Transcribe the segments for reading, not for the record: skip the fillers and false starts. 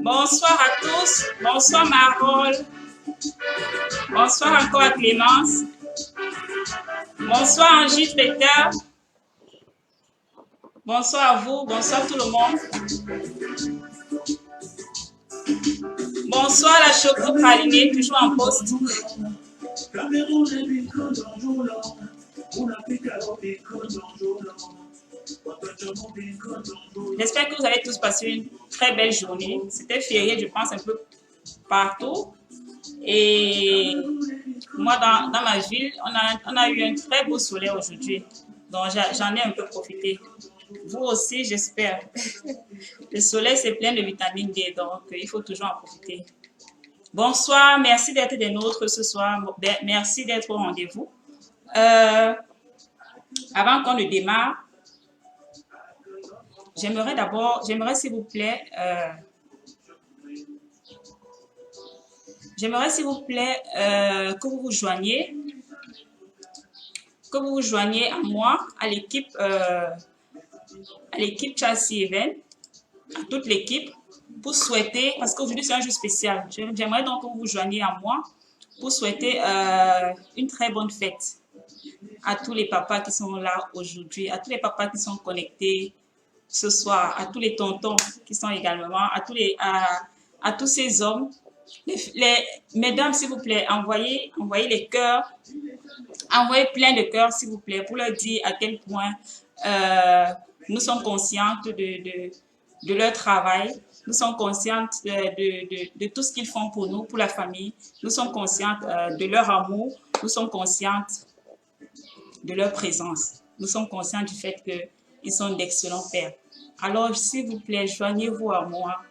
Bonsoir à tous. Bonsoir Marole. Bonsoir encore à Clémence. Bonsoir Angile Peter. Bonsoir à vous. Bonsoir tout le monde. Bonsoir la Choco Pralinée, toujours en poste. J'espère que vous avez tous passé une très belle journée. C'était férié, je pense, un peu partout. Et moi, dans ma ville, on a eu un très beau soleil aujourd'hui. Donc, j'en ai un peu profité. Vous aussi, j'espère. Le soleil, c'est plein de vitamine D, donc il faut toujours en profiter. Bonsoir, merci d'être des nôtres ce soir. Merci d'être au rendez-vous. Avant qu'on ne démarre, j'aimerais s'il vous plaît, que vous vous joigniez à moi, à l'équipe Chelsea Event, à toute l'équipe, pour souhaiter, parce qu'aujourd'hui c'est un jour spécial, j'aimerais donc que vous vous joigniez à moi pour souhaiter une très bonne fête à tous les papas qui sont là aujourd'hui, à tous les papas qui sont connectés ce soir, à tous les tontons qui sont également, à tous ces hommes. Mesdames, s'il vous plaît, envoyez les cœurs, envoyez plein de cœurs, s'il vous plaît, pour leur dire à quel point nous sommes conscientes de leur travail. Nous sommes conscientes de tout ce qu'ils font pour nous, pour la famille. Nous sommes conscientes de leur amour. Nous sommes conscientes de leur présence. Nous sommes conscients du fait qu'ils sont d'excellents pères. Alors, s'il vous plaît, joignez-vous à moi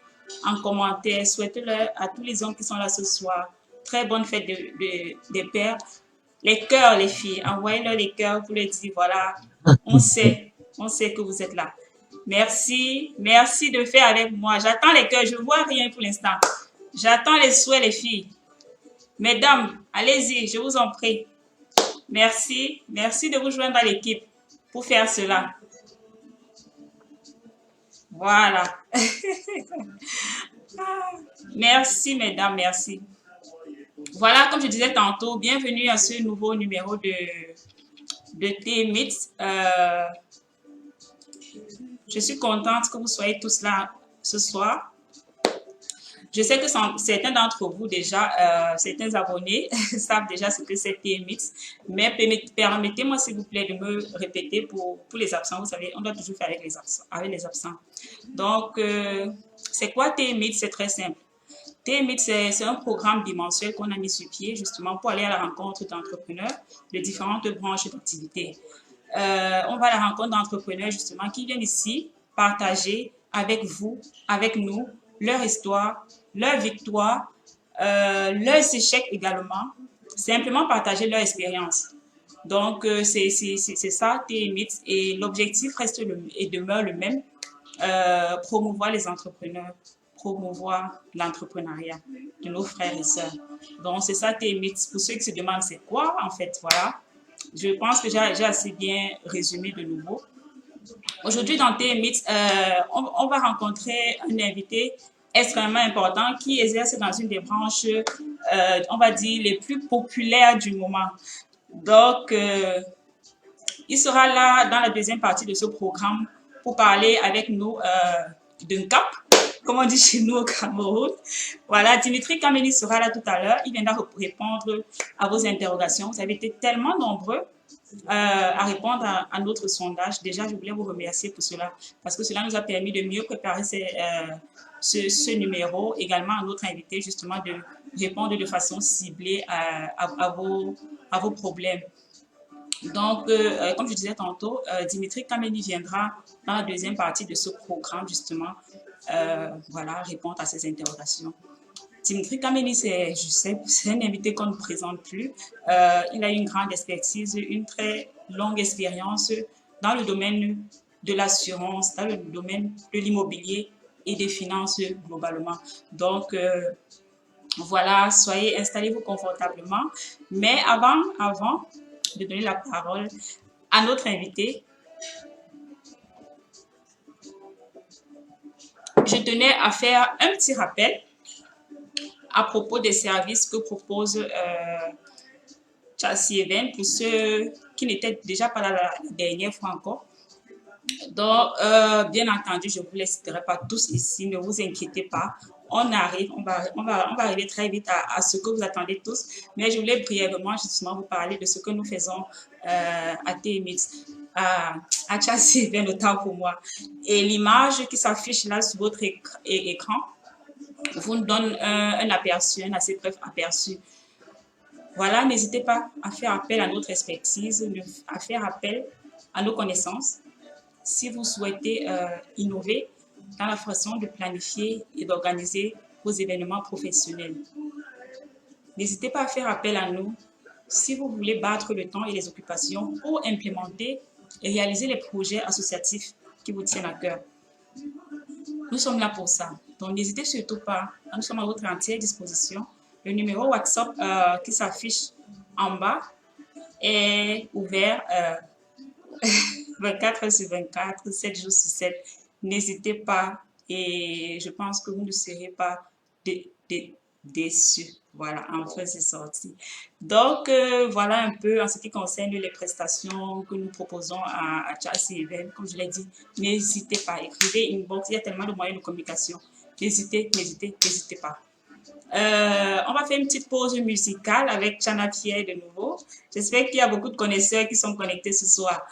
en commentaire. Souhaitez-leur à tous les hommes qui sont là ce soir. Très bonne fête des pères. Les cœurs, les filles. Envoyez-leur les cœurs pour leur dire, voilà, on sait que vous êtes là. Merci. Merci de faire avec moi. J'attends les cœurs. Je ne vois rien pour l'instant. J'attends les souhaits, les filles. Mesdames, allez-y, je vous en prie. Merci. Merci de vous joindre à l'équipe pour faire cela. Voilà. Merci, mesdames, merci. Voilà, comme je disais tantôt, bienvenue à ce nouveau numéro de TMIT. Je suis contente que vous soyez tous là ce soir. Je sais que certains d'entre vous déjà, certains abonnés savent déjà ce que c'est TMIT, mais permettez-moi s'il vous plaît de me répéter pour les absents. Vous savez, on doit toujours faire avec les absents. Donc, c'est quoi TMIT? C'est très simple. TMIT, c'est un programme bimensuel qu'on a mis sur pied justement pour aller à la rencontre d'entrepreneurs de différentes branches d'activité. On va à la rencontre d'entrepreneurs justement qui viennent ici partager avec vous, avec nous, leur histoire, leur victoire, leurs échecs également, simplement partager leur expérience. Donc, c'est ça, TMIT, et l'objectif reste et demeure le même, promouvoir les entrepreneurs, promouvoir l'entrepreneuriat de nos frères et sœurs. Donc, c'est ça, TMIT. Pour ceux qui se demandent c'est quoi, en fait, voilà. Je pense que j'ai assez bien résumé de nouveau. Aujourd'hui, dans TMIT, on va rencontrer un invité extrêmement important qui exerce dans une des branches, on va dire, les plus populaires du moment. Donc, il sera là dans la deuxième partie de ce programme pour parler avec nous d'un cap, comme on dit chez nous au Cameroun. Voilà, Dimitri Kameni sera là tout à l'heure. Il viendra répondre à vos interrogations. Vous avez été tellement nombreux à répondre à notre sondage. Déjà, je voulais vous remercier pour cela, parce que cela nous a permis de mieux préparer ce numéro. Également à notre invité, justement, de répondre de façon ciblée à vos problèmes. Donc, comme je disais tantôt, Dimitri Kameni viendra dans la deuxième partie de ce programme, justement, voilà, répondre à ces interrogations. Dimitri Kameni, c'est un invité qu'on ne présente plus. Il a une grande expertise, une très longue expérience dans le domaine de l'assurance, dans le domaine de l'immobilier et des finances globalement. Donc, voilà, installez-vous confortablement. Mais avant de donner la parole à notre invité. Je tenais à faire un petit rappel à propos des services que propose Chelsea Event pour ceux qui n'étaient déjà pas là la dernière fois encore. Donc, bien entendu, je ne vous les citerai pas tous ici, ne vous inquiétez pas. On arrive, on va arriver très vite à ce que vous attendez tous, mais je voulais brièvement justement vous parler de ce que nous faisons à TMX, à Chelsea Event, autant pour moi. Et l'image qui s'affiche là sur votre écran vous donne un aperçu, un assez bref aperçu. Voilà, n'hésitez pas à faire appel à notre expertise, à faire appel à nos connaissances si vous souhaitez innover dans la façon de planifier et d'organiser vos événements professionnels. N'hésitez pas à faire appel à nous si vous voulez battre le temps et les occupations pour implémenter et réaliser les projets associatifs qui vous tiennent à cœur. Nous sommes là pour ça. Donc, n'hésitez surtout pas. Nous sommes à votre entière disposition. Le numéro WhatsApp qui s'affiche en bas est ouvert 24 heures sur 24, 7 jours sur 7. N'hésitez pas et je pense que vous ne serez pas déçus. Voilà, enfin c'est sorti. Donc, voilà un peu en ce qui concerne les prestations que nous proposons à Chelsea Event. Comme je l'ai dit, n'hésitez pas, écrivez inbox, il y a tellement de moyens de communication. N'hésitez pas. On va faire une petite pause musicale avec Chana Pierre de nouveau. J'espère qu'il y a beaucoup de connaisseurs qui sont connectés ce soir.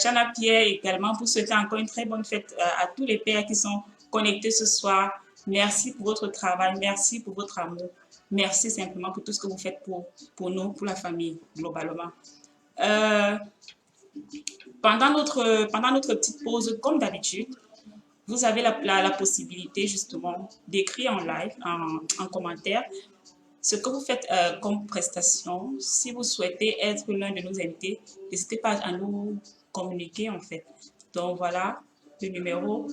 Chana Pierre également pour souhaiter encore une très bonne fête à tous les pères qui sont connectés ce soir. Merci pour votre travail, merci pour votre amour. Merci simplement pour tout ce que vous faites pour nous, pour la famille, globalement. Pendant notre petite pause, comme d'habitude, vous avez la possibilité justement d'écrire en live, en commentaire, ce que vous faites comme prestation. Si vous souhaitez être l'un de nos invités, n'hésitez pas à nous communiquer en fait. Donc voilà le numéro.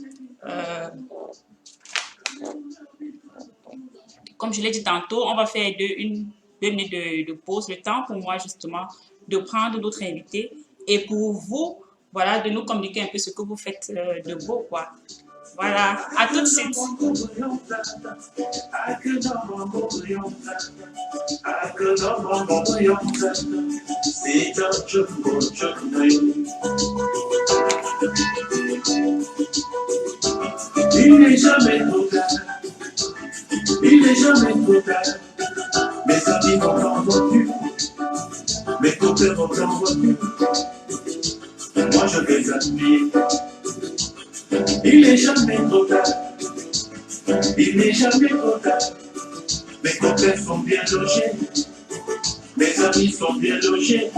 Comme je l'ai dit tantôt, on va faire deux minutes de pause, le temps pour moi justement de prendre notre invité et pour vous, voilà, de nous communiquer un peu ce que vous faites de beau, quoi. Voilà, à tout de suite. Il n'est jamais trop tard. Il n'est jamais trop tard. Mes amis vont en voiture, mes copains vont en voiture. Moi je les admire. Il n'est jamais trop tard. Il n'est jamais trop tard. Mes copains sont bien logés. Mes amis sont bien logés.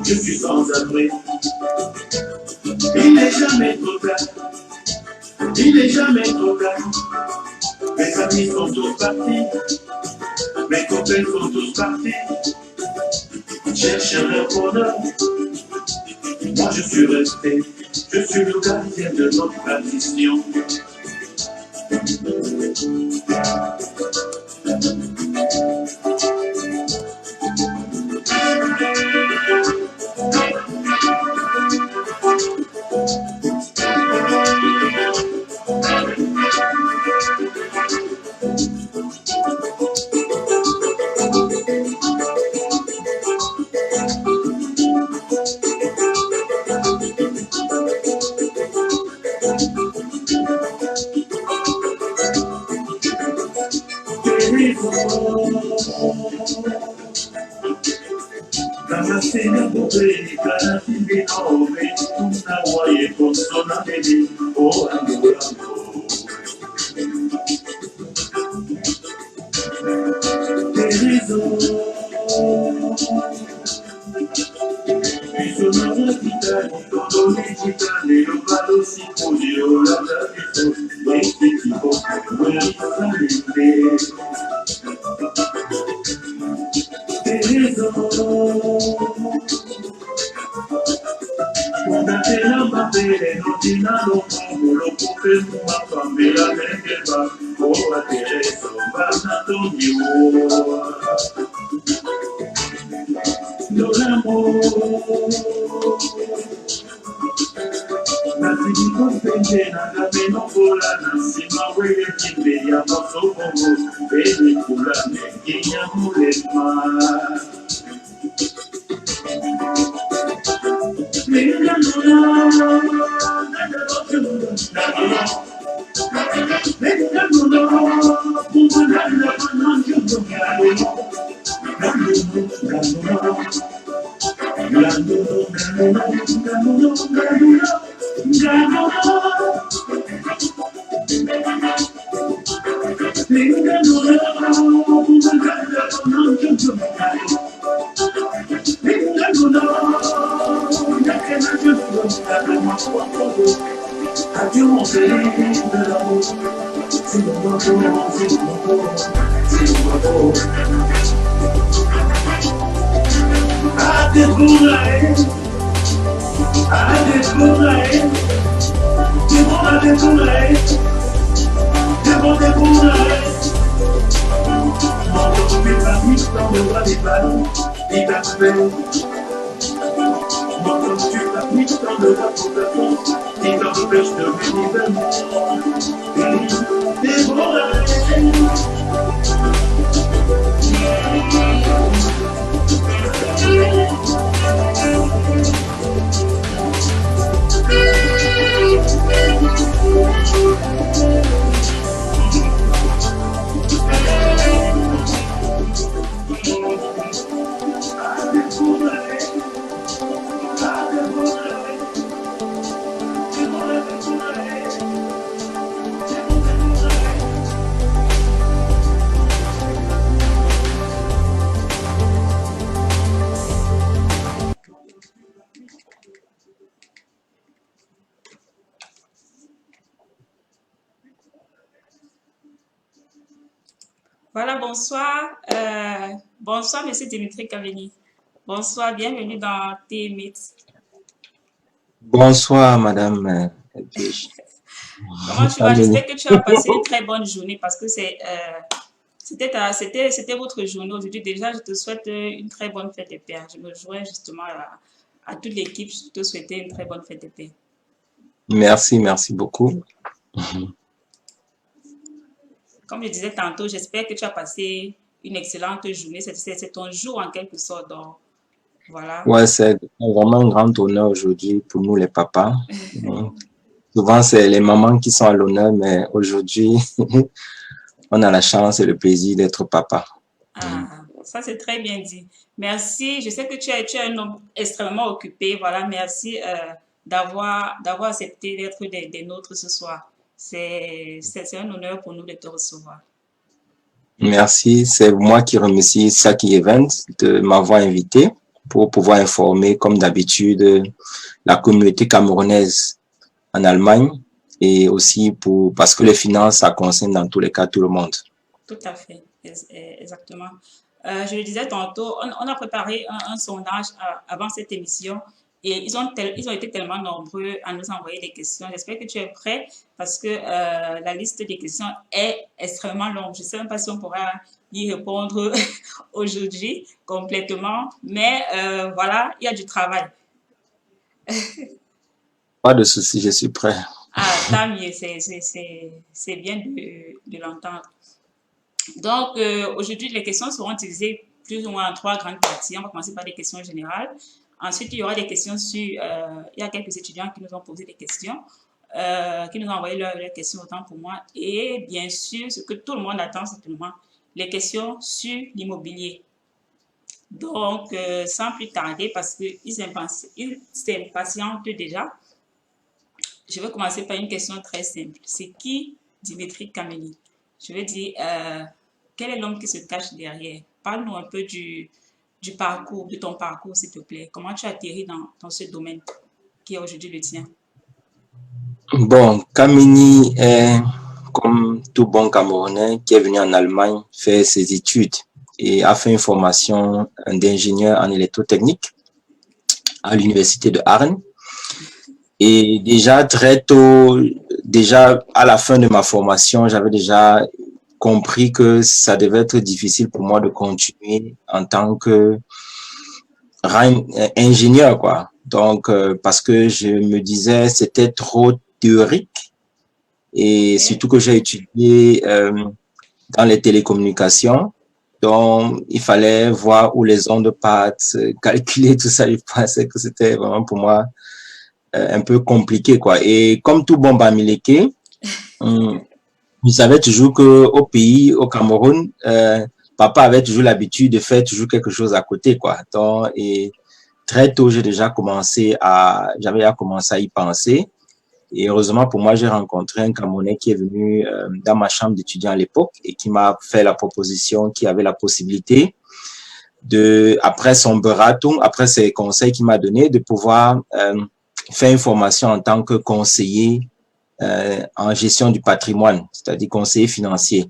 Je suis sans abri. Il n'est jamais trop tard. Il n'est jamais trop tard. Mes amis sont tous partis. Mes copains sont tous partis. Cherche leur bonheur. Moi je suis resté. Je suis le gardien de notre tradition. de l'amour. Natiki kumpende na gameno kola na sima wele kimbe ya masomo eni kula neki ya mulema. Linda luna, nanda lotunda, linda luna, kumananda mananjundo galo, galo, Voilà, bonsoir. Bonsoir, Monsieur Dimitri Cavigny. Bonsoir, bienvenue dans T-Meet. Bonsoir, Madame Edwige. Comment tu vas? J'espère que tu as passé une très bonne journée parce que c'était votre journée aujourd'hui. Déjà, je te souhaite une très bonne fête de paix. Je me joins justement à toute l'équipe. Je te souhaite une très bonne fête de paix. Merci, merci beaucoup. Comme je disais tantôt, j'espère que tu as passé une excellente journée. C'est ton jour en quelque sorte. Donc, voilà. Ouais, c'est vraiment un grand honneur aujourd'hui pour nous les papas. Souvent, c'est les mamans qui sont à l'honneur, mais aujourd'hui, on a la chance et le plaisir d'être papa. Ah, ça c'est très bien dit. Merci. Je sais que tu es un homme extrêmement occupé. Voilà, merci d'avoir accepté d'être des nôtres ce soir. C'est un honneur pour nous de te recevoir. Merci. C'est moi qui remercie Saki Event de m'avoir invité pour pouvoir informer, comme d'habitude, la communauté camerounaise en Allemagne et aussi parce que les finances, ça concerne dans tous les cas tout le monde. Tout à fait, exactement. Je le disais tantôt, on a préparé un sondage avant cette émission et ils ont été tellement nombreux à nous envoyer des questions. J'espère que tu es prêt parce que la liste des questions est extrêmement longue. Je ne sais même pas si on pourra y répondre aujourd'hui complètement, mais voilà, il y a du travail. Pas de souci, je suis prêt. Ah, tant mieux, c'est bien de l'entendre. Donc, aujourd'hui, les questions seront divisées plus ou moins en 3 grandes parties. On va commencer par des questions générales. Ensuite, il y aura des questions sur... il y a quelques étudiants qui nous ont posé des questions, qui nous ont envoyé leurs questions autant pour moi. Et bien sûr, ce que tout le monde attend, c'est simplement les questions sur l'immobilier. Donc, sans plus tarder, parce qu'ils s'impatientent déjà, je vais commencer par une question très simple. C'est qui Dimitri Kameni? Je vais dire, quel est l'homme qui se cache derrière? Parle-nous un peu du parcours, de ton parcours, s'il te plaît. Comment tu as atterri dans ce domaine qui est aujourd'hui le tien? Bon, Kameni est comme tout bon Camerounais qui est venu en Allemagne faire ses études et a fait une formation d'ingénieur en électrotechnique à l'université de Arn. Et déjà très tôt, déjà à la fin de ma formation, j'avais déjà compris que ça devait être difficile pour moi de continuer en tant que rang ingénieur, quoi. Donc, parce que je me disais, c'était trop théorique et Ok. surtout que j'ai étudié dans les télécommunications. Donc, il fallait voir où les ondes partent, calculer tout ça. Je pensais que c'était vraiment pour moi un peu compliqué, quoi. Et comme tout bon Bamileke, je savais toujours que au pays, au Cameroun, papa avait toujours l'habitude de faire toujours quelque chose à côté, quoi. Donc, et très tôt, j'avais déjà commencé à y penser. Et heureusement pour moi, j'ai rencontré un Camerounais qui est venu dans ma chambre d'étudiant à l'époque et qui m'a fait la proposition, qui avait la possibilité après son beratung, après ses conseils qu'il m'a donné, de pouvoir faire une formation en tant que conseiller en gestion du patrimoine, c'est-à-dire conseiller financier.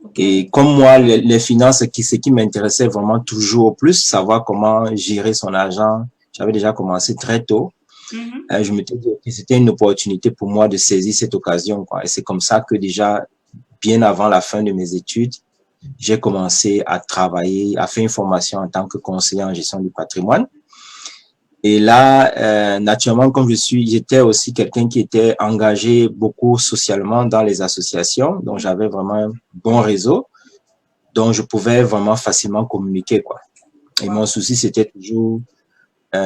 Ok. Et comme moi, les finances, ce qui m'intéressait vraiment toujours au plus, savoir comment gérer son argent, j'avais déjà commencé très tôt. Mhm. Je me suis dit que c'était une opportunité pour moi de saisir cette occasion, quoi. Et c'est comme ça que déjà, bien avant la fin de mes études, j'ai commencé à travailler, à faire une formation en tant que conseiller en gestion du patrimoine. Et là, naturellement, comme j'étais aussi quelqu'un qui était engagé beaucoup socialement dans les associations, donc j'avais vraiment un bon réseau, donc je pouvais vraiment facilement communiquer, quoi. Et mon Wow. souci, c'était toujours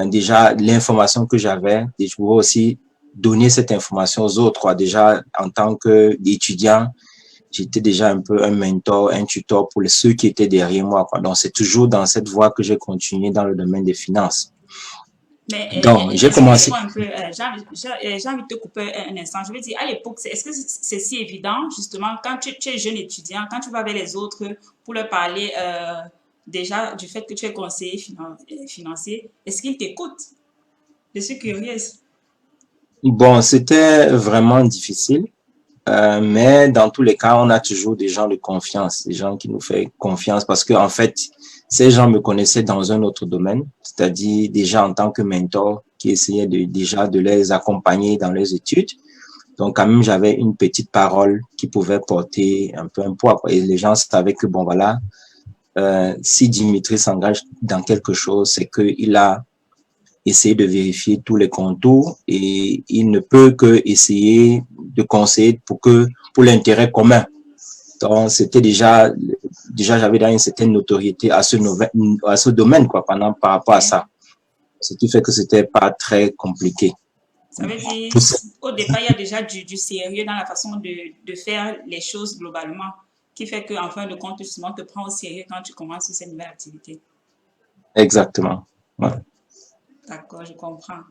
déjà l'information que j'avais, et je pouvais aussi donner cette information aux autres, quoi. Déjà, en tant qu'étudiant, j'étais déjà un peu un mentor, un tuteur pour ceux qui étaient derrière moi, quoi. Donc, c'est toujours dans cette voie que j'ai continué dans le domaine des finances. Mais Donc, j'ai commencé. excuse-moi un peu, j'ai envie de te couper un instant. Je veux dire, à l'époque, est-ce que c'est si évident, justement, quand tu es jeune étudiant, quand tu vas vers les autres pour leur parler déjà du fait que tu es conseiller financier, est-ce qu'ils t'écoutent? Je suis curieuse. Bon, c'était vraiment difficile, mais dans tous les cas, on a toujours des gens de confiance, des gens qui nous font confiance parce que en fait, ces gens me connaissaient dans un autre domaine, c'est-à-dire déjà en tant que mentor qui essayait déjà de les accompagner dans leurs études. Donc, quand même, j'avais une petite parole qui pouvait porter un peu un poids, quoi. Et les gens savaient que, bon, voilà, si Dimitri s'engage dans quelque chose, c'est qu'il a essayé de vérifier tous les contours et il ne peut que essayer de conseiller pour l'intérêt commun. Donc, c'était déjà j'avais une certaine notoriété à ce domaine, quoi, par rapport à Ok. ça. Ce qui fait que c'était pas très compliqué. Ça veut dire, Tout ça. au départ, il y a déjà du sérieux dans la façon de faire les choses globalement, qui fait qu'en fin de compte, justement, te prends au sérieux quand tu commences cette nouvelle activité. Exactement. Ouais. D'accord, je comprends.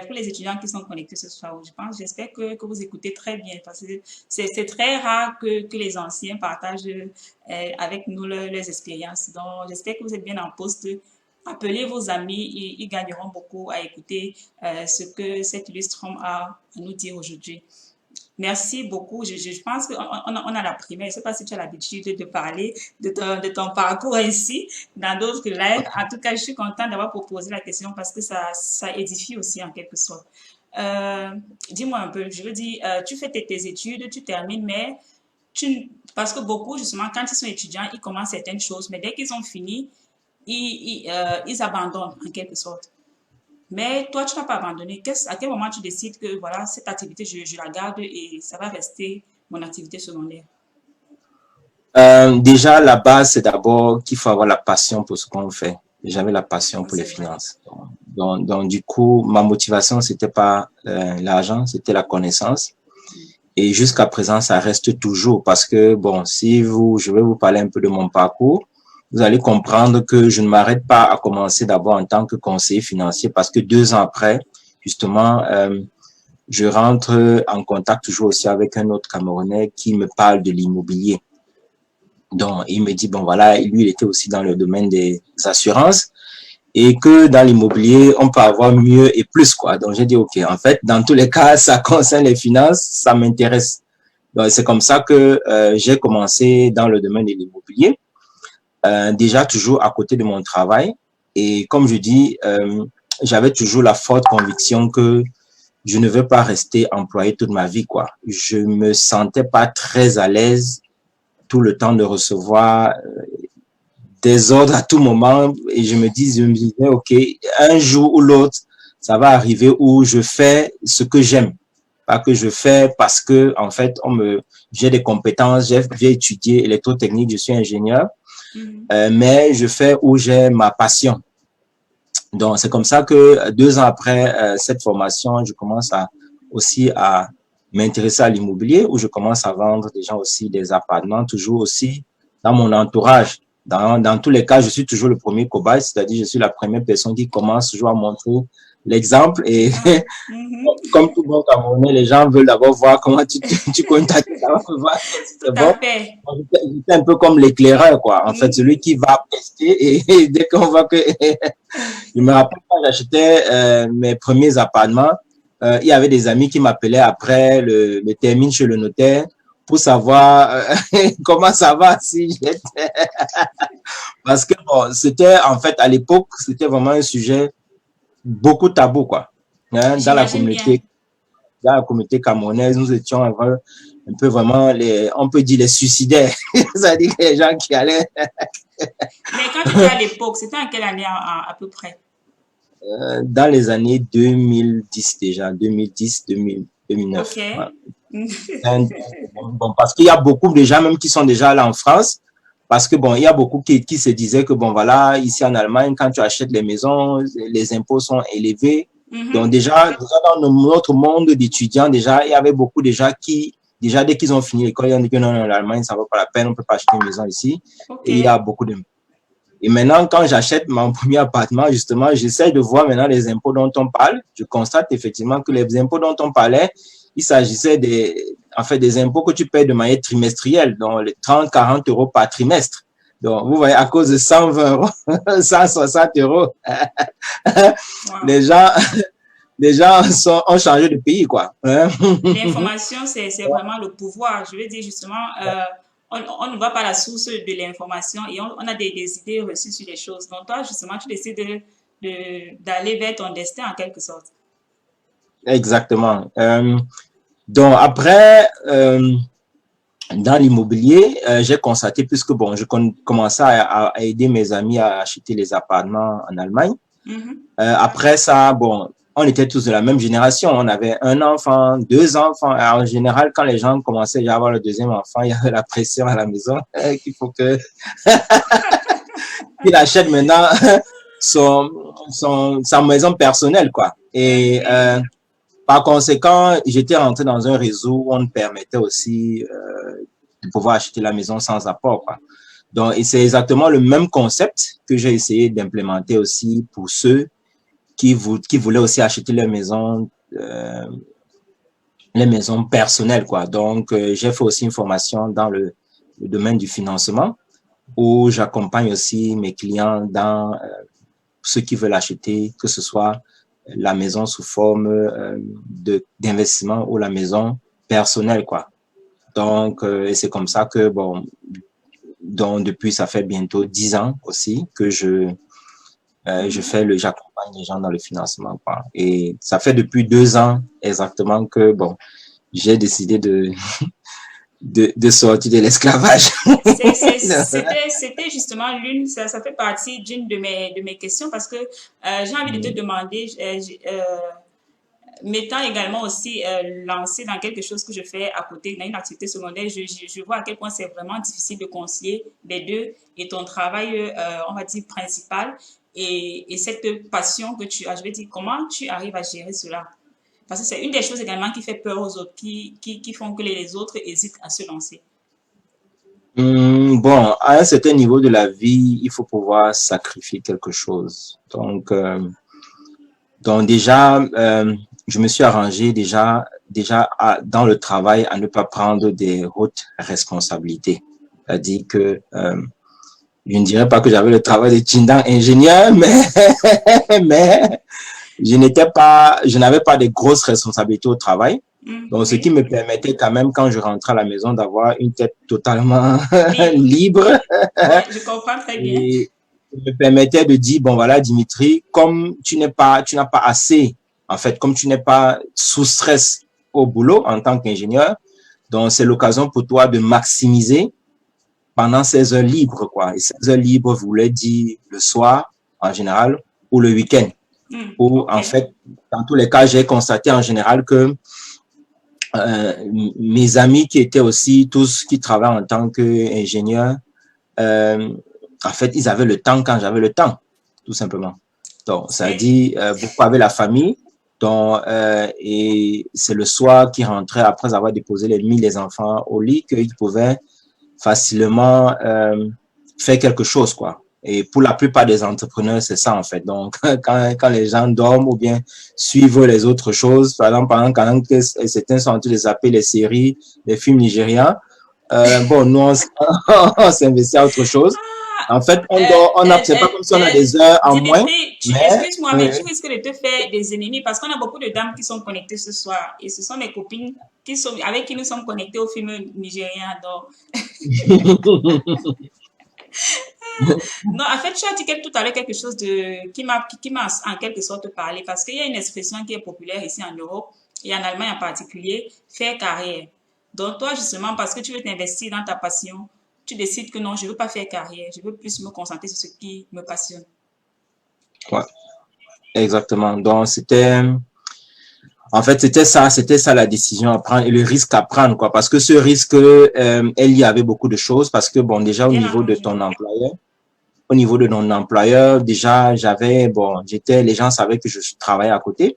Pour les étudiants qui sont connectés ce soir, je pense, j'espère que vous écoutez très bien parce que c'est très rare que les anciens partagent avec nous leurs expériences. Donc, j'espère que vous êtes bien en poste. Appelez vos amis, ils gagneront beaucoup à écouter ce que cet illustre homme a à nous dire aujourd'hui. Merci beaucoup. Je pense qu'on a la primaire. Je ne sais pas si tu as l'habitude de parler de ton parcours ainsi dans d'autres lives. En tout cas, je suis contente d'avoir proposé la question parce que ça édifie aussi en quelque sorte. Euh, Dis-moi un peu, je veux dire, tu fais tes études, tu termines, mais parce que beaucoup, justement, quand ils sont étudiants, ils commencent certaines choses, mais dès qu'ils ont fini, ils abandonnent en quelque sorte. Mais toi, tu n'as pas abandonné. À quel moment tu décides que voilà, cette activité, je la garde et ça va rester mon activité secondaire? Déjà, la base, c'est d'abord qu'il faut avoir la passion pour ce qu'on fait. J'avais la passion pour les C'est vrai. finances. Donc, du coup, ma motivation, c'était pas l'argent, c'était la connaissance. Et jusqu'à présent, ça reste toujours parce que, bon, je vais vous parler un peu de mon parcours, vous allez comprendre que je ne m'arrête pas à commencer d'abord en tant que conseiller financier parce que 2 ans après, justement, je rentre en contact toujours aussi avec un autre Camerounais qui me parle de l'immobilier. Donc, il me dit, bon, voilà, lui, il était aussi dans le domaine des assurances et que dans l'immobilier, on peut avoir mieux et plus, quoi. Donc, j'ai dit, OK, en fait, dans tous les cas, ça concerne les finances, ça m'intéresse. Donc, c'est comme ça que j'ai commencé dans le domaine de l'immobilier, déjà toujours à côté de mon travail. Et comme je dis, j'avais toujours la forte conviction que je ne veux pas rester employé toute ma vie, quoi. Je me sentais pas très à l'aise tout le temps de recevoir des ordres à tout moment et je me disais, OK, un jour ou l'autre, ça va arriver où je fais ce que j'aime. Pas que je fais parce que, en fait, j'ai des compétences, j'ai étudié électrotechnique, je suis ingénieur, mais je fais où j'ai ma passion. Donc, c'est comme ça que 2 ans après cette formation, je commence aussi à m'intéresser à l'immobilier, où je commence à vendre des gens aussi des appartements, toujours aussi dans mon entourage. Dans tous les cas, je suis toujours le premier cobaye, c'est-à-dire je suis la première personne qui commence toujours à montrer l'exemple. Et comme tout bon Camerounais, les gens veulent d'abord voir comment tu contactes, voir si c'est bon. J'étais un peu comme l'éclaireur, quoi. En fait, celui qui va tester et dès qu'on voit que... Je me rappelle quand j'achetais mes premiers appartements, il y avait des amis qui m'appelaient après le termine chez le notaire pour savoir comment ça va si j'étais... Parce que bon, c'était en fait à l'époque, c'était vraiment un sujet beaucoup tabou, quoi. Hein, dans la communauté camerounaise, nous étions un peu vraiment on peut dire les suicidaires. C'est-à-dire les gens qui allaient... Mais quand tu étais à l'époque, c'était en quelle année à peu près? Dans les années 2010 déjà, 2010, 2009. Ok. Voilà. Bon, parce qu'il y a beaucoup de gens même qui sont déjà là en France, parce que bon, il y a beaucoup qui se disaient que bon, voilà, ici en Allemagne, quand tu achètes les maisons, les impôts sont élevés. Donc déjà dans notre monde d'étudiants, déjà, il y avait beaucoup de gens qui, déjà dès qu'ils ont fini l'école, ils ont dit que non, l'Allemagne, ça vaut pas la peine, on peut pas acheter une maison ici. Okay. Et il y a beaucoup d'impôts. Et maintenant, quand j'achète mon premier appartement, justement, j'essaie de voir maintenant les impôts dont on parle. Je constate effectivement que les impôts dont on parlait, il s'agissait des impôts que tu payes de manière trimestrielle, donc les 30, 40 euros par trimestre. Donc, vous voyez, à cause de 120 euros, 160 euros, wow. les gens ont changé de pays, quoi. L'information, c'est vraiment le pouvoir. Je veux dire, justement, on ne voit pas la source de l'information et on a des idées reçues sur les choses. Donc, toi, justement, tu décides d'aller vers ton destin en quelque sorte. Exactement. Donc, après, dans l'immobilier, j'ai constaté, puisque bon, je commençais à aider mes amis à acheter les appartements en Allemagne. Après ça, bon, on était tous de la même génération. On avait un enfant, 2 enfants. En général, quand les gens commençaient à avoir le deuxième enfant, il y avait la pression à la maison qu'il faut que qu'il achète maintenant sa maison personnelle, quoi. Et par conséquent, j'étais rentré dans un réseau où on permettait aussi de pouvoir acheter la maison sans apport, quoi. Donc, et c'est exactement le même concept que j'ai essayé d'implémenter aussi pour ceux qui voulaient aussi acheter les maisons personnelles, quoi. Donc, j'ai fait aussi une formation dans le domaine du financement où j'accompagne aussi mes clients dans ceux qui veulent acheter, que ce soit la maison sous forme d'investissement ou la maison personnelle, quoi. Donc, et c'est comme ça que, bon, donc depuis, ça fait bientôt 10 ans aussi que j'accompagne les gens dans le financement, quoi. Et ça fait depuis 2 ans exactement que, bon, j'ai décidé de sortir de l'esclavage. C'était justement ça fait partie d'une de mes questions parce que j'ai envie de te demander, m'étant également aussi lancée dans quelque chose que je fais à côté, dans une activité secondaire, je vois à quel point c'est vraiment difficile de concilier les deux et ton travail, on va dire, principal et cette passion que tu as. Je veux dire, comment tu arrives à gérer cela? Parce que c'est une des choses également qui fait peur aux autres, qui font que les autres hésitent à se lancer. Bon, à un certain niveau de la vie, il faut pouvoir sacrifier quelque chose. Donc déjà, je me suis arrangé déjà dans le travail à ne pas prendre des hautes responsabilités. C'est-à-dire que je ne dirais pas que j'avais le travail de Tindang ingénieur, mais je n'avais pas de grosses responsabilités au travail. Donc, ce qui me permettait quand même, quand je rentrais à la maison, d'avoir une tête totalement libre. Ouais, je comprends très bien. Et me permettait de dire, bon, voilà, Dimitri, comme tu n'as pas assez, en fait, comme tu n'es pas sous stress au boulot en tant qu'ingénieur, donc c'est l'occasion pour toi de maximiser pendant 16 heures libres, quoi. Et 16 heures libres voulait dire le soir, en général, ou le week-end. Où, en fait, dans tous les cas, j'ai constaté en général que mes amis qui étaient aussi tous qui travaillent en tant qu'ingénieurs, en fait, ils avaient le temps quand j'avais le temps, tout simplement. Donc, ça dit, beaucoup avaient la famille, donc, et c'est le soir qu'ils rentraient après avoir déposé les enfants au lit qu'ils pouvaient facilement faire quelque chose, quoi. Et pour la plupart des entrepreneurs, c'est ça, en fait. Donc, quand les gens dorment ou bien suivent les autres choses, par exemple, quand certains sont en train de zapper les séries, les films nigérians, bon, nous, on s'investit à autre chose. En fait, c'est pas comme si on a des heures en moins. Excuse-moi, mais tu risques de te faire des ennemis parce qu'on a beaucoup de dames qui sont connectées ce soir et ce sont mes copines avec qui nous sommes connectés au film nigérien. Non, en fait, tu as dit tout à l'heure quelque chose qui m'a en quelque sorte parlé parce qu'il y a une expression qui est populaire ici en Europe et en Allemagne en particulier, faire carrière. Donc, toi, justement, parce que tu veux t'investir dans ta passion, tu décides que non, je ne veux pas faire carrière, je veux plus me concentrer sur ce qui me passionne. Ouais, exactement. Donc, en fait, c'était ça la décision à prendre et le risque à prendre, quoi. Parce que ce risque, elle y avait beaucoup de choses parce que, bon, déjà, au niveau de ton employeur, déjà, les gens savaient que je travaillais à côté.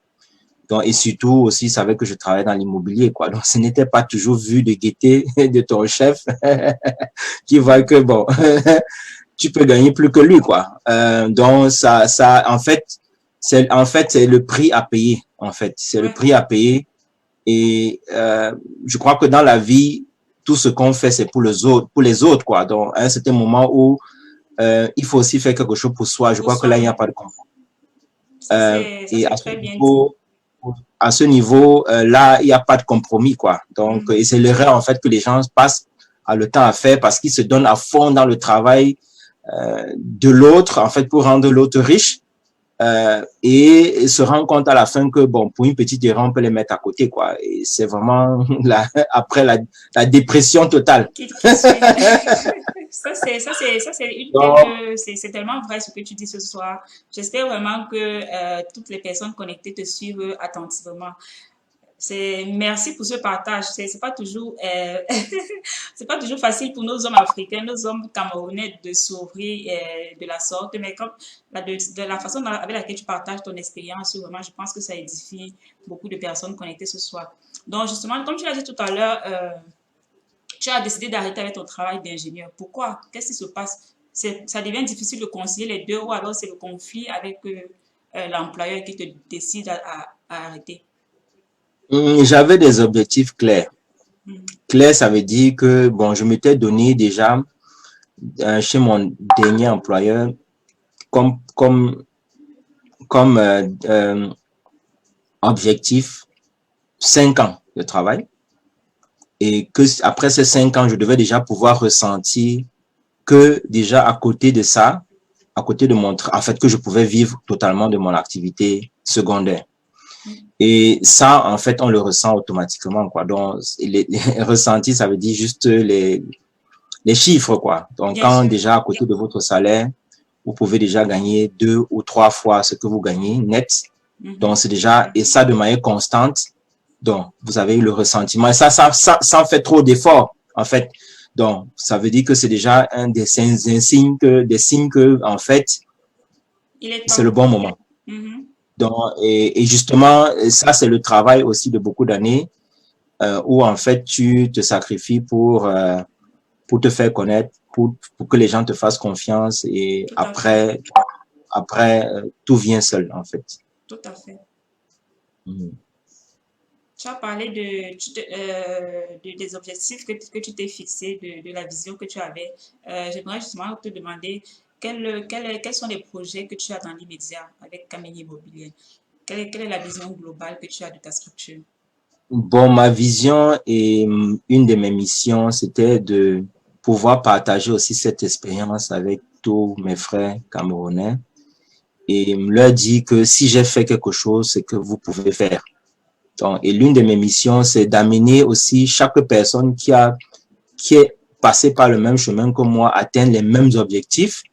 Donc, et surtout aussi, ils savaient que je travaillais dans l'immobilier, quoi. Donc, ce n'était pas toujours vu de gaieté de ton chef qui voit que, bon, tu peux gagner plus que lui, quoi. Donc, en fait, c'est le prix à payer, en fait. C'est le prix à payer. Et je crois que dans la vie, tout ce qu'on fait, c'est pour les autres, quoi. Donc, à un certain moment où il faut aussi faire quelque chose pour soi. Je crois que là, il n'y a pas de compromis. Et à ce niveau, là, il n'y a pas de compromis, quoi. Donc, et c'est l'erreur, en fait, que les gens passent le temps à faire parce qu'ils se donnent à fond dans le travail de l'autre, en fait, pour rendre l'autre riche. Et se rend compte à la fin que, bon, pour une petite erreur, on peut les mettre à côté, quoi. Et c'est vraiment après la dépression totale. C'est tellement vrai ce que tu dis ce soir. J'espère vraiment que toutes les personnes connectées te suivent attentivement. Merci pour ce partage. C'est pas toujours c'est pas toujours facile pour nos hommes africains, nos hommes camerounais de s'ouvrir de la sorte, mais comme de la façon avec laquelle tu partages ton expérience, vraiment, je pense que ça édifie beaucoup de personnes connectées ce soir. Donc justement, comme tu l'as dit tout à l'heure, tu as décidé d'arrêter avec ton travail d'ingénieur. Pourquoi? Qu'est-ce qui se passe? Ça devient difficile de concilier les deux ou alors c'est le conflit avec l'employeur qui te décide à arrêter? J'avais des objectifs clairs. Clair, ça veut dire que, bon, je m'étais donné déjà chez mon dernier employeur comme objectif 5 ans de travail. Et que après ces 5 ans, je devais déjà pouvoir ressentir que déjà à côté de ça, à côté de en fait, que je pouvais vivre totalement de mon activité secondaire. Et ça, en fait, on le ressent automatiquement, quoi. Donc, les ressentis, ça veut dire juste les chiffres, quoi. Donc, quand déjà à côté de votre salaire, vous pouvez déjà gagner 2 ou 3 fois ce que vous gagnez net. Donc, c'est déjà, et ça de manière constante. Donc, vous avez eu le ressentiment. Et ça fait trop d'efforts, en fait. Donc, ça veut dire que c'est déjà des signes que, en fait, c'est le bon moment. Donc, et justement, ça, c'est le travail aussi de beaucoup d'années où, en fait, tu te sacrifies pour te faire connaître, pour que les gens te fassent confiance et après, tout vient seul, en fait. Tout à fait. Tu as parlé des objectifs que tu t'es fixés, de la vision que tu avais. J'aimerais justement te demander quels sont les projets que tu as dans l'immédiat avec Kameni Immobilier? Quelle est la vision globale que tu as de ta structure? Bon, ma vision et une de mes missions, c'était de pouvoir partager aussi cette expérience avec tous mes frères camerounais et leur dire que si j'ai fait quelque chose, c'est que vous pouvez faire. Donc, et l'une de mes missions, c'est d'amener aussi chaque personne qui est passer par le même chemin que moi, atteindre les mêmes objectifs,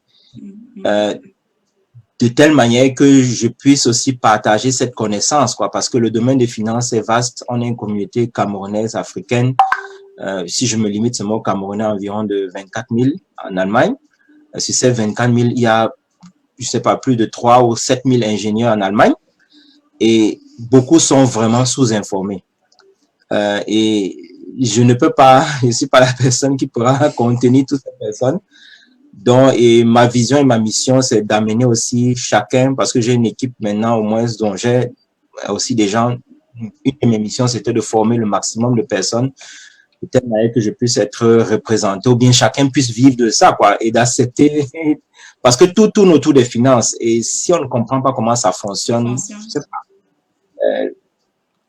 de telle manière que je puisse aussi partager cette connaissance, quoi, parce que le domaine des finances est vaste. On est une communauté camerounaise, africaine. Si je me limite seulement au Camerounais, environ de 24 000 en Allemagne. Sur ces 24 000, il y a, je sais pas, plus de 3 ou 7 000 ingénieurs en Allemagne. Et beaucoup sont vraiment sous-informés. Et je ne peux pas, je ne suis pas la personne qui pourra contenir toutes ces personnes. Donc, et ma vision et ma mission, c'est d'amener aussi chacun, parce que j'ai une équipe maintenant au moins dont j'ai aussi des gens. Une de mes missions, c'était de former le maximum de personnes de telle manière que je puisse être représenté, ou bien chacun puisse vivre de ça, quoi, et d'accepter, parce que tout tourne autour des finances. Et si on ne comprend pas comment ça fonctionne, je sais pas,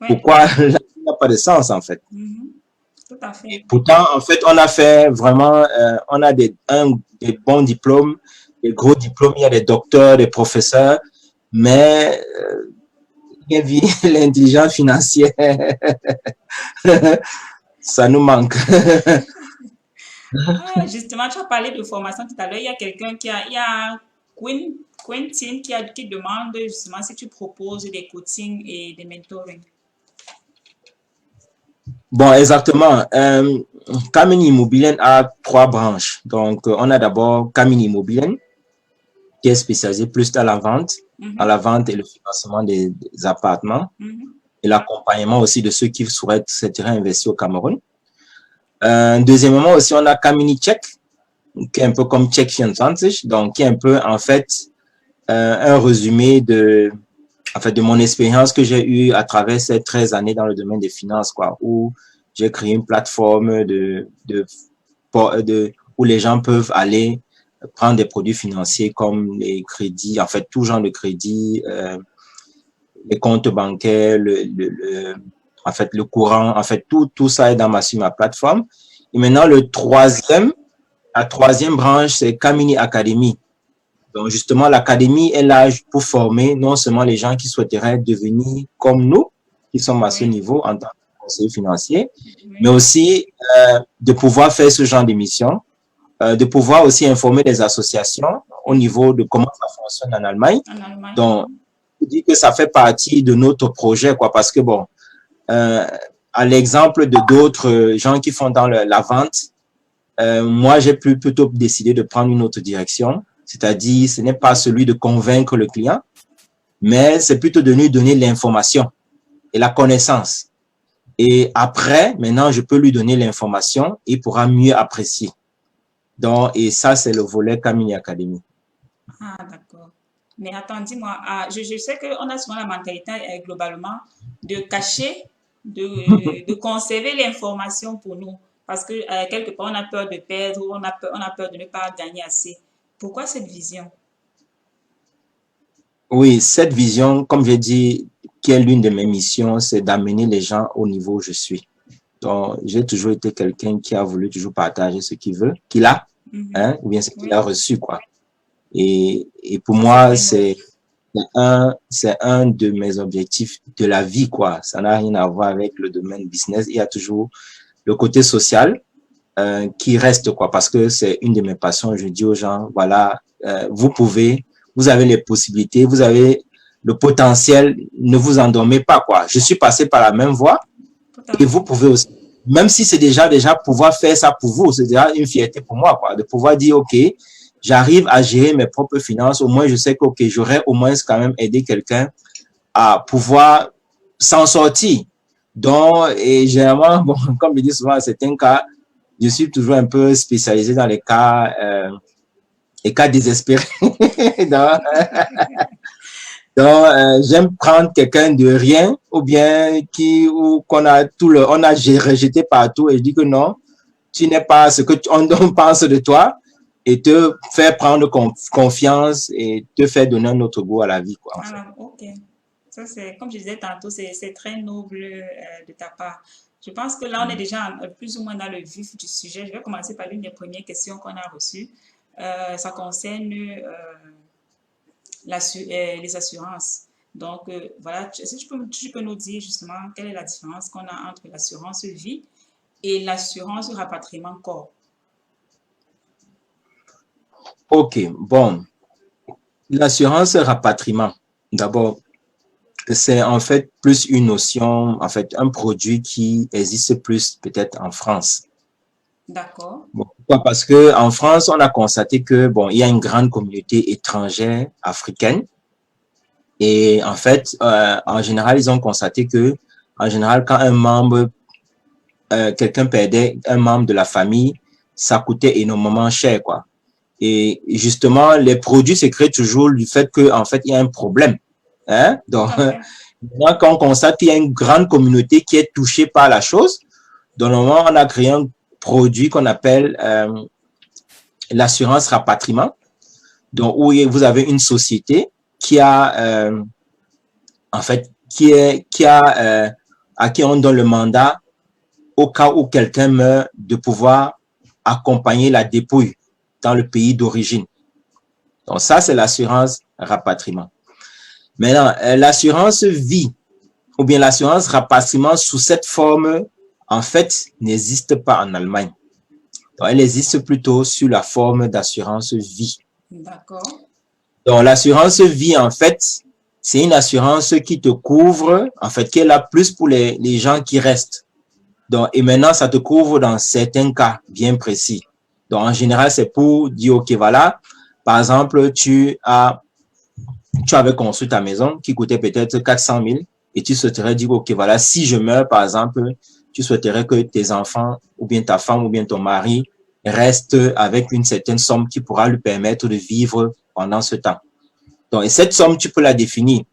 pourquoi ça n'a pas de sens, en fait. Tout à fait. Et pourtant, en fait, on a fait vraiment, on a des bons diplômes, des gros diplômes, il y a des docteurs, des professeurs, mais l'intelligence financière, ça nous manque. Justement, tu as parlé de formation tout à l'heure. Il y a quelqu'un il y a Quentin qui demande justement si tu proposes des coachings et des mentoring. Bon, exactement. Kamini Immobilien a 3 branches. Donc, on a d'abord Kamini Immobilien, qui est spécialisé plus dans la vente, et le financement des appartements, et l'accompagnement aussi de ceux qui souhaiteraient investir au Cameroun. Deuxièmement aussi, on a Kamini Check, qui est un peu comme Check 24, donc qui est un peu en fait un résumé de mon expérience que j'ai eue à travers ces 13 années dans le domaine des finances, quoi, où j'ai créé une plateforme où les gens peuvent aller prendre des produits financiers comme les crédits, en fait, tout genre de crédits, les comptes bancaires, en fait, le courant, en fait, tout ça est sur ma plateforme. Et maintenant, la troisième branche, c'est Kamini Academy. Donc, justement, l'académie est là pour former non seulement les gens qui souhaiteraient devenir comme nous, qui sommes à ce niveau en tant que conseiller financier, mais aussi de pouvoir faire ce genre d'émission, de pouvoir aussi informer les associations au niveau de comment ça fonctionne en Allemagne. Donc, je dis que ça fait partie de notre projet, quoi, parce que bon, à l'exemple de d'autres gens qui font dans la vente, moi, j'ai plutôt décidé de prendre une autre direction. C'est-à-dire, ce n'est pas celui de convaincre le client, mais c'est plutôt de lui donner l'information et la connaissance. Et après, maintenant, je peux lui donner l'information et il pourra mieux apprécier. Donc, et ça, c'est le volet Kamini Academy. Ah, d'accord. Mais attends, dis-moi, je sais qu'on a souvent la mentalité globalement de cacher, de conserver l'information pour nous. Parce que quelque part, on a peur de perdre, on a peur de ne pas gagner assez. Pourquoi cette vision? Oui, cette vision, comme j'ai dit, qui est l'une de mes missions, c'est d'amener les gens au niveau où je suis. Donc, j'ai toujours été quelqu'un qui a voulu toujours partager ce qu'il veut, qu'il a, ou bien ce qu'il a reçu, quoi. Et pour moi, c'est un de mes objectifs de la vie, quoi. Ça n'a rien à voir avec le domaine business. Il y a toujours le côté social qui reste, quoi, parce que c'est une de mes passions. Je dis aux gens, voilà, vous avez les possibilités, vous avez le potentiel, ne vous endormez pas, quoi. Je suis passé par la même voie et vous pouvez aussi, même si c'est déjà pouvoir faire ça pour vous, c'est déjà une fierté pour moi, quoi, de pouvoir dire, OK, j'arrive à gérer mes propres finances, au moins je sais que, OK, j'aurais au moins quand même aidé quelqu'un à pouvoir s'en sortir. Donc, et généralement, bon, comme je dis souvent, c'est un cas, je suis toujours un peu spécialisé dans les cas désespérés. Donc, j'aime prendre quelqu'un de rien ou bien qu'on a on a rejeté partout et je dis que non, tu n'es pas ce que on pense de toi et te faire prendre confiance et te faire donner un autre goût à la vie, quoi, en fait. Ok. Ça, c'est, comme je disais tantôt, c'est très noble de ta part. Je pense que là, on est déjà plus ou moins dans le vif du sujet. Je vais commencer par l'une des premières questions qu'on a reçues. Ça concerne les assurances. Donc, voilà, est-ce que tu peux nous dire justement quelle est la différence qu'on a entre l'assurance vie et l'assurance rapatriement corps? Ok, bon. L'assurance rapatriement, d'abord, c'est en fait plus une notion, en fait, un produit qui existe plus peut-être en France. D'accord. Bon, pourquoi? Parce que en France, on a constaté que bon, il y a une grande communauté étrangère africaine et en fait, en général, ils ont constaté que en général, quand un membre, quelqu'un perdait un membre de la famille, ça coûtait énormément cher, quoi. Et justement, les produits se créent toujours du fait que en fait, il y a un problème. Hein? Tout Donc, à fait. maintenant, quand on constate qu'il y a une grande communauté qui est touchée par la chose, donc normalement, on a créé un produit qu'on appelle l'assurance rapatriement, donc où vous avez une société qui a en fait à qui on donne le mandat au cas où quelqu'un meurt de pouvoir accompagner la dépouille dans le pays d'origine. Donc ça c'est l'assurance rapatriement. Maintenant l'assurance vie ou bien l'assurance rapatriement sous cette forme en fait n'existe pas en Allemagne. Donc, elle existe plutôt sous la forme d'assurance vie. D'accord. Donc, l'assurance vie, en fait, c'est une assurance qui te couvre, en fait, qui est là plus pour les gens qui restent. Donc, et maintenant, ça te couvre dans certains cas bien précis. Donc, en général, c'est pour dire, OK, voilà, par exemple, tu avais construit ta maison qui coûtait peut-être 400 000 et tu souhaiterais dire, OK, voilà, si je meurs, par exemple, tu souhaiterais que tes enfants ou bien ta femme ou bien ton mari restent avec une certaine somme qui pourra lui permettre de vivre pendant ce temps. Donc, et cette somme, tu peux la définir.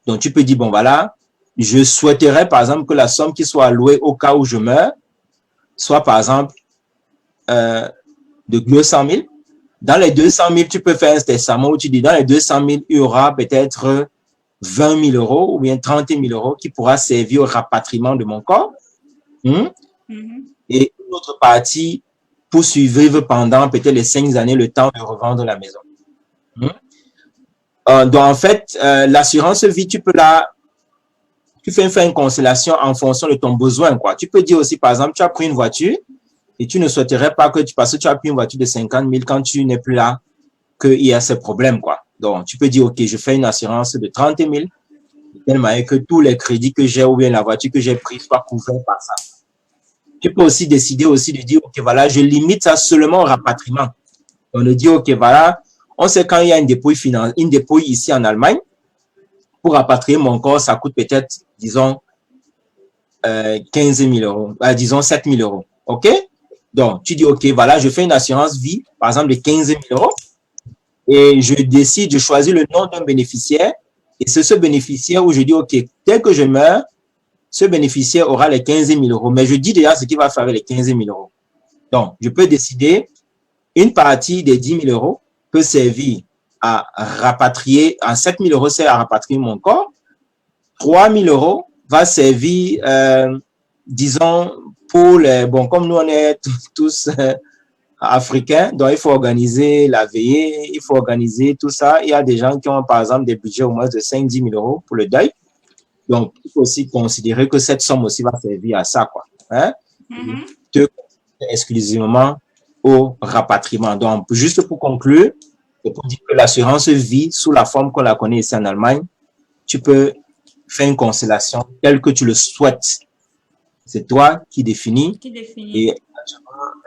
Donc, tu peux dire, bon, voilà, je souhaiterais, par exemple, que la somme qui soit allouée au cas où je meurs soit, par exemple, de 200 000. Dans les 200 000, tu peux faire un testament où tu dis, dans les 200 000, il y aura peut-être 20 000 euros ou bien 30 000 euros qui pourra servir au rapatriement de mon corps. Hmm? Et une autre partie pour survivre pendant peut-être les 5 années, le temps de revendre la maison. Hmm? Donc, en fait, l'assurance vie, tu fais une constellation en fonction de ton besoin, quoi. Tu peux dire aussi, par exemple, tu as pris une voiture et tu ne souhaiterais pas parce que tu as pris une voiture de 50 000 quand tu n'es plus là, qu'il y a ces problèmes, quoi. Donc, tu peux dire, OK, je fais une assurance de 30 000, de telle manière que tous les crédits que j'ai ou bien la voiture que j'ai prise soient couverts par ça. Tu peux aussi décider aussi de dire, OK, voilà, je limite ça seulement au rapatriement. On le dit, OK, voilà, on sait quand il y a une dépouille ici en Allemagne, pour rapatrier mon corps, ça coûte peut-être, disons, 15 000 euros, disons 7 000 euros. OK? Donc, tu dis, OK, voilà, je fais une assurance vie, par exemple, de 15 000 euros, et je décide de choisir le nom d'un bénéficiaire, et c'est ce bénéficiaire où je dis, OK, dès que je meurs, ce bénéficiaire aura les 15 000 euros, mais je dis déjà ce qu'il va faire avec les 15 000 euros. Donc, je peux décider, une partie des 10 000 euros peut servir à rapatrier, en 7 000 euros, c'est à rapatrier mon corps. 3 000 euros va servir, disons, pour les, bon, comme nous on est tous africains, donc il faut organiser la veillée, il faut organiser tout ça. Il y a des gens qui ont, par exemple, des budgets au moins de 5-10 000 euros pour le deuil. Donc, il faut aussi considérer que cette somme aussi va servir à ça, quoi. Hein? Exclusivement au rapatriement. Donc, juste pour conclure, c'est pour dire que l'assurance vie, sous la forme qu'on la connaît ici en Allemagne, tu peux faire une constellation telle que tu le souhaites. C'est toi qui définis. Qui définit? Et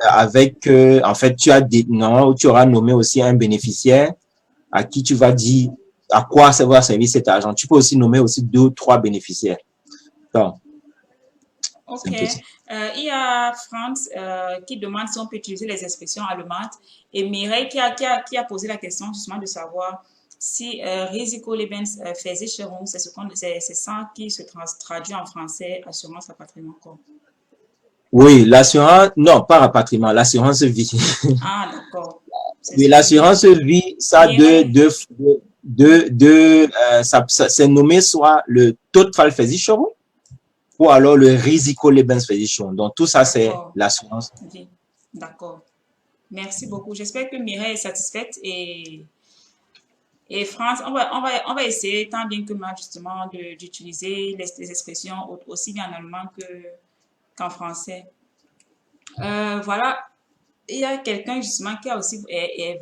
avec, en fait, tu auras nommé aussi un bénéficiaire à qui tu vas dire à quoi ça va servir cet argent. Tu peux aussi nommer aussi 2 ou 3 bénéficiaires. Donc, Ok. c'est un peu ça. Il y a Franz qui demande si on peut utiliser les expressions allemandes et Mireille qui a posé la question justement de savoir si Risikolebensversicherung, c'est ça qui se traduit en français, assurance rapatriement corps. Oui, l'assurance, non, pas rapatriement, l'assurance vie. Ah, d'accord. C'est Oui, ce que j'ai. l'assurance vie, ça, Mireille, c'est nommé soit le Todfallversicherung ou alors le Risikolebensversicherung. Donc, tout ça, c'est d'accord. l'assurance. Oui, d'accord. Merci beaucoup. J'espère que Mireille est satisfaite et France, on va essayer tant bien que mal justement d'utiliser les expressions aussi bien en allemand qu'en français. Voilà. il y a quelqu'un justement qui a aussi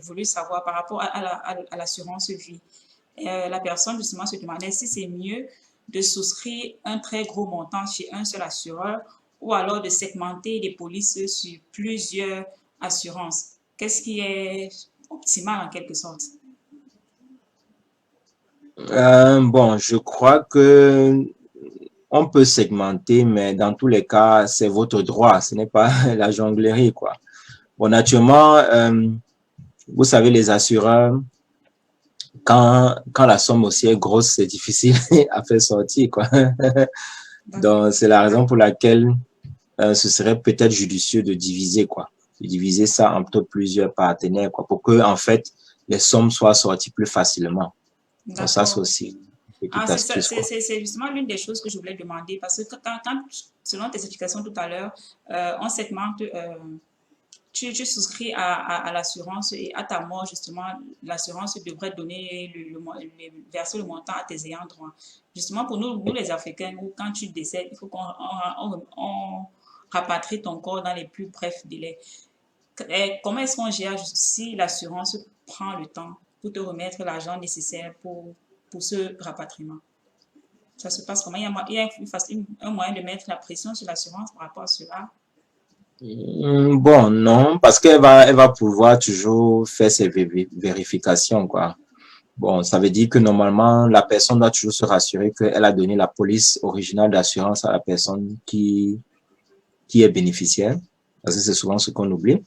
voulu savoir par rapport à l'assurance vie. La personne justement se demandait si c'est mieux de souscrire un très gros montant chez un seul assureur ou alors de segmenter les polices sur plusieurs assurances. Qu'est-ce qui est optimal en quelque sorte? Bon, je crois que on peut segmenter, mais dans tous les cas, c'est votre droit. Ce n'est pas la jonglerie, quoi. Bon, naturellement, vous savez, les assureurs, quand la somme aussi est grosse, c'est difficile à faire sortir, quoi. Donc, c'est la raison pour laquelle ce serait peut-être judicieux de diviser, quoi. De diviser ça entre plusieurs partenaires, quoi, pour que, en fait, les sommes soient sorties plus facilement. Donc, ça, c'est aussi une petite astuce, quoi. C'est justement l'une des choses que je voulais demander parce que selon tes explications tout à l'heure, on segmente, tu souscris à l'assurance et à ta mort, justement, l'assurance devrait donner verser le montant à tes ayants droit. Justement, pour nous les Africains, quand tu décèdes, il faut qu'on rapatrie ton corps dans les plus brefs délais. Comment est-ce qu'on gère si l'assurance prend le temps pour te remettre l'argent nécessaire pour ce rapatriement? Ça se passe comment? Il y a un moyen de mettre la pression sur l'assurance par rapport à cela? Bon, non, parce elle va pouvoir toujours faire ses vérifications, quoi. Bon, ça veut dire que normalement, la personne doit toujours se rassurer qu'elle a donné la police originale d'assurance à la personne qui est bénéficiaire. Parce que c'est souvent ce qu'on oublie.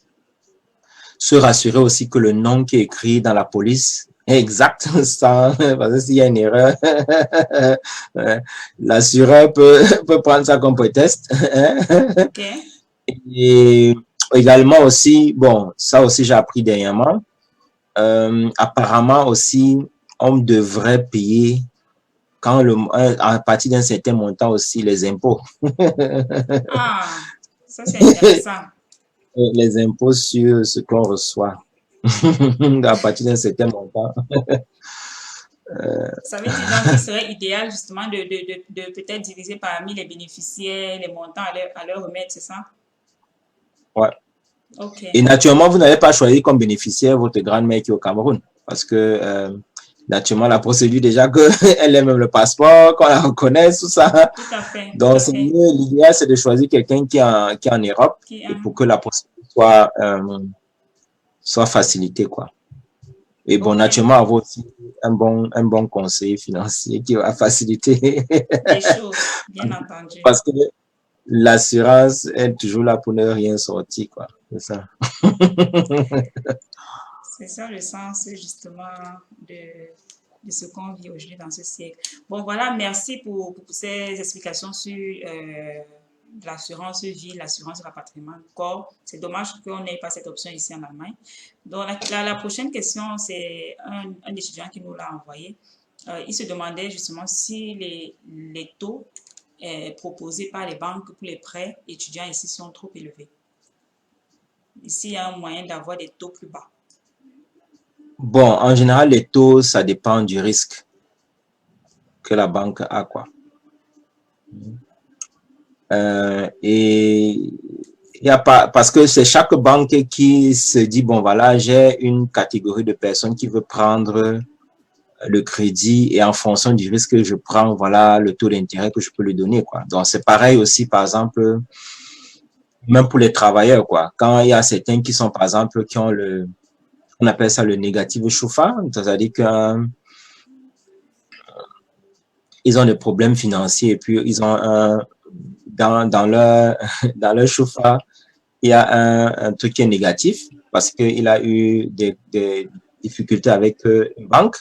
Se rassurer aussi que le nom qui est écrit dans la police est exact, ça, parce que s'il y a une erreur, l'assureur peut prendre ça comme prétexte. OK. Et également aussi, bon, ça aussi j'ai appris dernièrement, apparemment aussi, on devrait payer à partir d'un certain montant aussi les impôts. Ah, ça c'est intéressant. Les impôts sur ce qu'on reçoit à partir d'un certain montant. Ça veut dire donc qu'il serait idéal justement de peut-être diviser parmi les bénéficiaires les montants à leur remettre, c'est ça? Ouais. OK. Et naturellement, vous n'avez pas choisi comme bénéficiaire votre grand-mère qui est au Cameroun. Parce que naturellement, la procédure déjà qu'elle ait même le passeport, qu'on la reconnaisse, tout ça. Tout à fait. Donc, l'idéal, c'est de choisir quelqu'un qui est en Europe et pour que la procédure soit facilitée, quoi. Et bon, naturellement, avoir aussi un bon conseiller financier qui va faciliter les choses, bien entendu. Parce que l'assurance est toujours là pour ne rien sortir, quoi. C'est ça. C'est ça le sens, justement, de ce qu'on vit aujourd'hui dans ce siècle. Bon, voilà, merci pour ces explications sur l'assurance vie, l'assurance rapatriement du corps. C'est dommage qu'on n'ait pas cette option ici en Allemagne. Donc, la prochaine question, c'est un étudiant qui nous l'a envoyé. Il se demandait justement si les taux proposés par les banques pour les prêts étudiants ici sont trop élevés. Ici, il y a un moyen d'avoir des taux plus bas. Bon, en général, les taux, ça dépend du risque que la banque a, quoi. Et il y a pas, parce que c'est chaque banque qui se dit, bon, voilà, j'ai une catégorie de personnes qui veut prendre le crédit et en fonction du risque que je prends, voilà le taux d'intérêt que je peux lui donner, quoi. Donc, c'est pareil aussi, par exemple, même pour les travailleurs, quoi. Quand il y a certains qui sont, par exemple, qui ont on appelle ça le négatif chauffard, c'est-à-dire que ils ont des problèmes financiers et puis ils ont dans leur chauffard, il y a un truc qui est négatif parce qu'il a eu des difficultés avec une banque.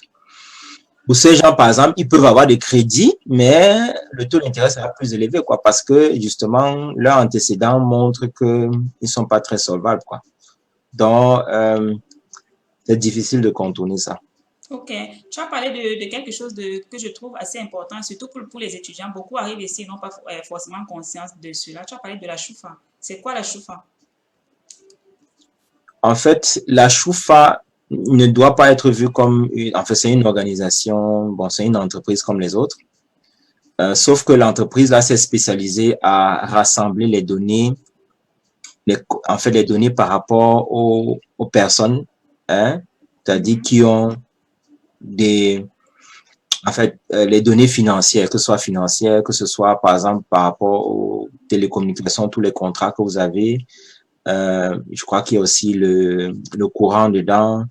Pour ces gens, par exemple, ils peuvent avoir des crédits, mais le taux d'intérêt sera plus élevé, quoi, parce que justement, leurs antécédents montrent qu'ils ne sont pas très solvables, quoi. Donc, c'est difficile de contourner ça. Ok. Tu as parlé de quelque chose que je trouve assez important, surtout pour les étudiants. Beaucoup arrivent ici et n'ont pas forcément conscience de cela. Tu as parlé de la choufa. C'est quoi la choufa? En fait, la choufa ne doit pas être vue comme c'est une organisation, bon, c'est une entreprise comme les autres. Sauf que l'entreprise là s'est spécialisée à rassembler les données en fait, les données par rapport aux personnes, hein, c'est-à-dire qui ont en fait, les données financières, que ce soit financières, que ce soit, par exemple, par rapport aux télécommunications, tous les contrats que vous avez. Je crois qu'il y a aussi le courant dedans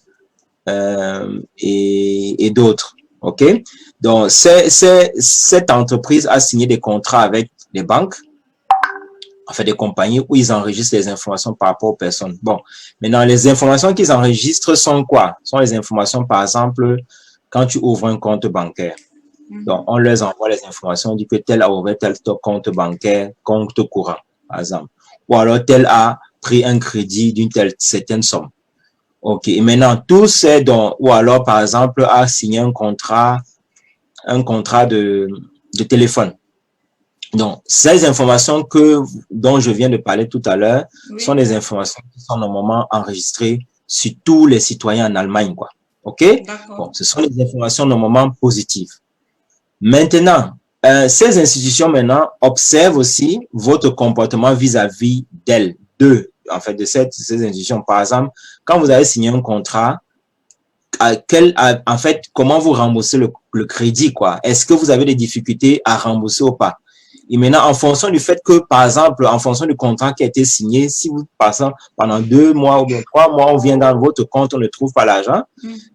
et d'autres. OK? Donc, cette entreprise a signé des contrats avec les banques, en fait, des compagnies où ils enregistrent les informations par rapport aux personnes. Bon, maintenant, les informations qu'ils enregistrent sont quoi? Sont les informations, par exemple, quand tu ouvres un compte bancaire. Donc, on leur envoie les informations, on dit que tel a ouvert tel compte bancaire, compte courant, par exemple. Ou alors, tel a pris un crédit d'une telle certaine somme. OK. Et maintenant, tous ces dons, ou alors, par exemple, a signé un contrat de téléphone. Donc, ces informations dont je viens de parler tout à l'heure sont des informations qui sont normalement enregistrées sur tous les citoyens en Allemagne, quoi. OK? Bon, ce sont des informations normalement positives. Maintenant, ces institutions maintenant observent aussi votre comportement vis-à-vis d'elles, en fait, de ces institutions. Par exemple, quand vous avez signé un contrat, en fait, comment vous remboursez le crédit, quoi? Est-ce que vous avez des difficultés à rembourser ou pas? Et maintenant, en fonction du fait que, par exemple, en fonction du contrat qui a été signé, si vous passez pendant 2 mois ou bien 3 mois, on vient dans votre compte, on ne trouve pas l'argent.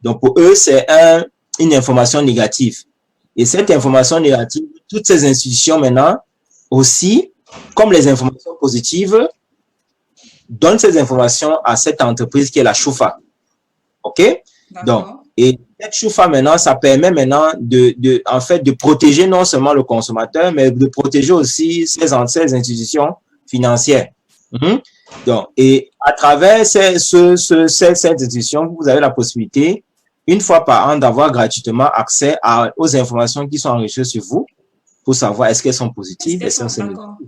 Donc, pour eux, c'est une information négative. Et cette information négative, toutes ces institutions maintenant, aussi, comme les informations positives, donnent ces informations à cette entreprise qui est la Schufa. OK? Donc, et cette Schufa maintenant, ça permet maintenant en fait, de protéger non seulement le consommateur, mais de protéger aussi ces institutions financières. Donc, et à travers ces institutions, vous avez la possibilité, une fois par an, d'avoir gratuitement accès aux informations qui sont enregistrées sur vous pour savoir est-ce qu'elles sont positives, est-ce qu'elles sont négatives.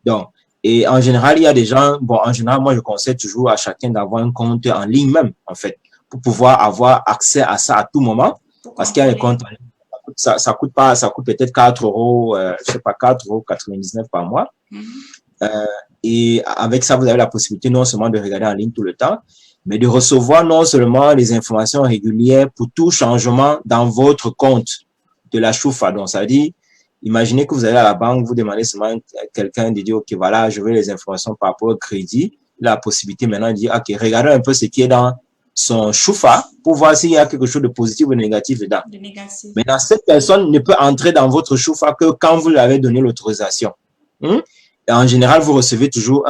Donc, et en général, il y a des gens, bon, en général, moi, je conseille toujours à chacun d'avoir un compte en ligne même, en fait, pour pouvoir avoir accès à ça à tout moment. Parce qu'il y a un compte en ligne, ça coûte peut-être 4 euros, je sais pas, 4,99 € par mois. Et avec ça, vous avez la possibilité non seulement de regarder en ligne tout le temps, mais de recevoir non seulement les informations régulières pour tout changement dans votre compte de la Schufa. Donc, ça dit, imaginez que vous allez à la banque, vous demandez seulement à quelqu'un de dire, OK, voilà, je veux les informations par rapport au crédit. Il a la possibilité maintenant de dire, OK, regardez un peu ce qui est dans son Schufa pour voir s'il y a quelque chose de positif ou de négatif dedans. Maintenant, cette personne ne peut entrer dans votre Schufa que quand vous lui avez donné l'autorisation. Et en général, vous recevez toujours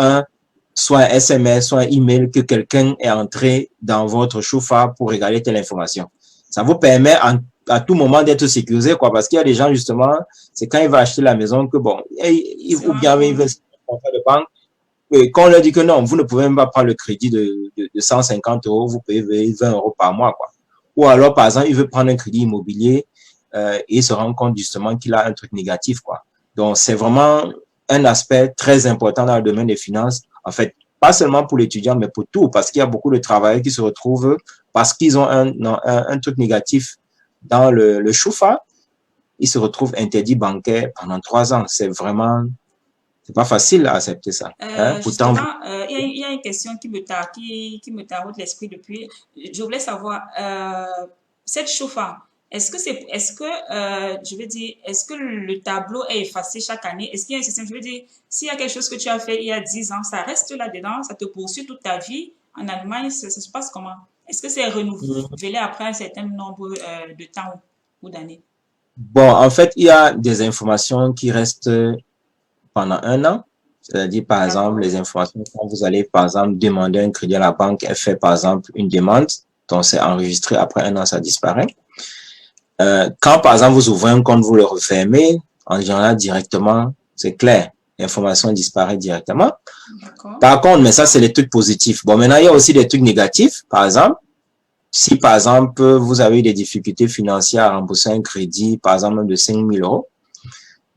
soit un SMS, soit un email que quelqu'un est entré dans votre Schufa pour regarder telle information. Ça vous permet à tout moment d'être sécurisé, quoi, parce qu'il y a des gens, justement, c'est quand il va acheter la maison que, bon, ou bien il veut faire de banque, et quand on leur dit que non, vous ne pouvez même pas prendre le crédit de 150 €, vous payez 20 € par mois, quoi. Ou alors, par exemple, il veut prendre un crédit immobilier et il se rend compte, justement, qu'il a un truc négatif, quoi. Donc, c'est vraiment un aspect très important dans le domaine des finances, en fait, pas seulement pour l'étudiant, mais pour tout, parce qu'il y a beaucoup de travailleurs qui se retrouvent parce qu'ils ont un truc négatif dans le Schufa, ils se retrouvent interdits bancaires pendant 3 ans. C'est pas facile à accepter ça. Pourtant, il y a une question qui me taraude l'esprit depuis. Je voulais savoir, cette Schufa, est-ce que le tableau est effacé chaque année? Est-ce qu'il y a un système, je veux dire, s'il y a quelque chose que tu as fait il y a 10 ans, ça reste là-dedans, ça te poursuit toute ta vie en Allemagne, ça se passe comment? Est-ce que c'est renouvelé après un certain nombre de temps ou d'années? Bon, en fait, il y a des informations qui restent pendant 1 an. C'est-à-dire, par exemple, les informations, quand vous allez, par exemple, demander un crédit à la banque, elle fait, par exemple, une demande, donc c'est enregistré, après 1 an, ça disparaît. Quand, par exemple, vous ouvrez un compte, vous le refermez, en général, directement, c'est clair, l'information disparaît directement. Par contre, mais ça, c'est les trucs positifs. Bon, maintenant, il y a aussi des trucs négatifs. Par exemple, si, par exemple, vous avez des difficultés financières à rembourser un crédit, par exemple, de 5 000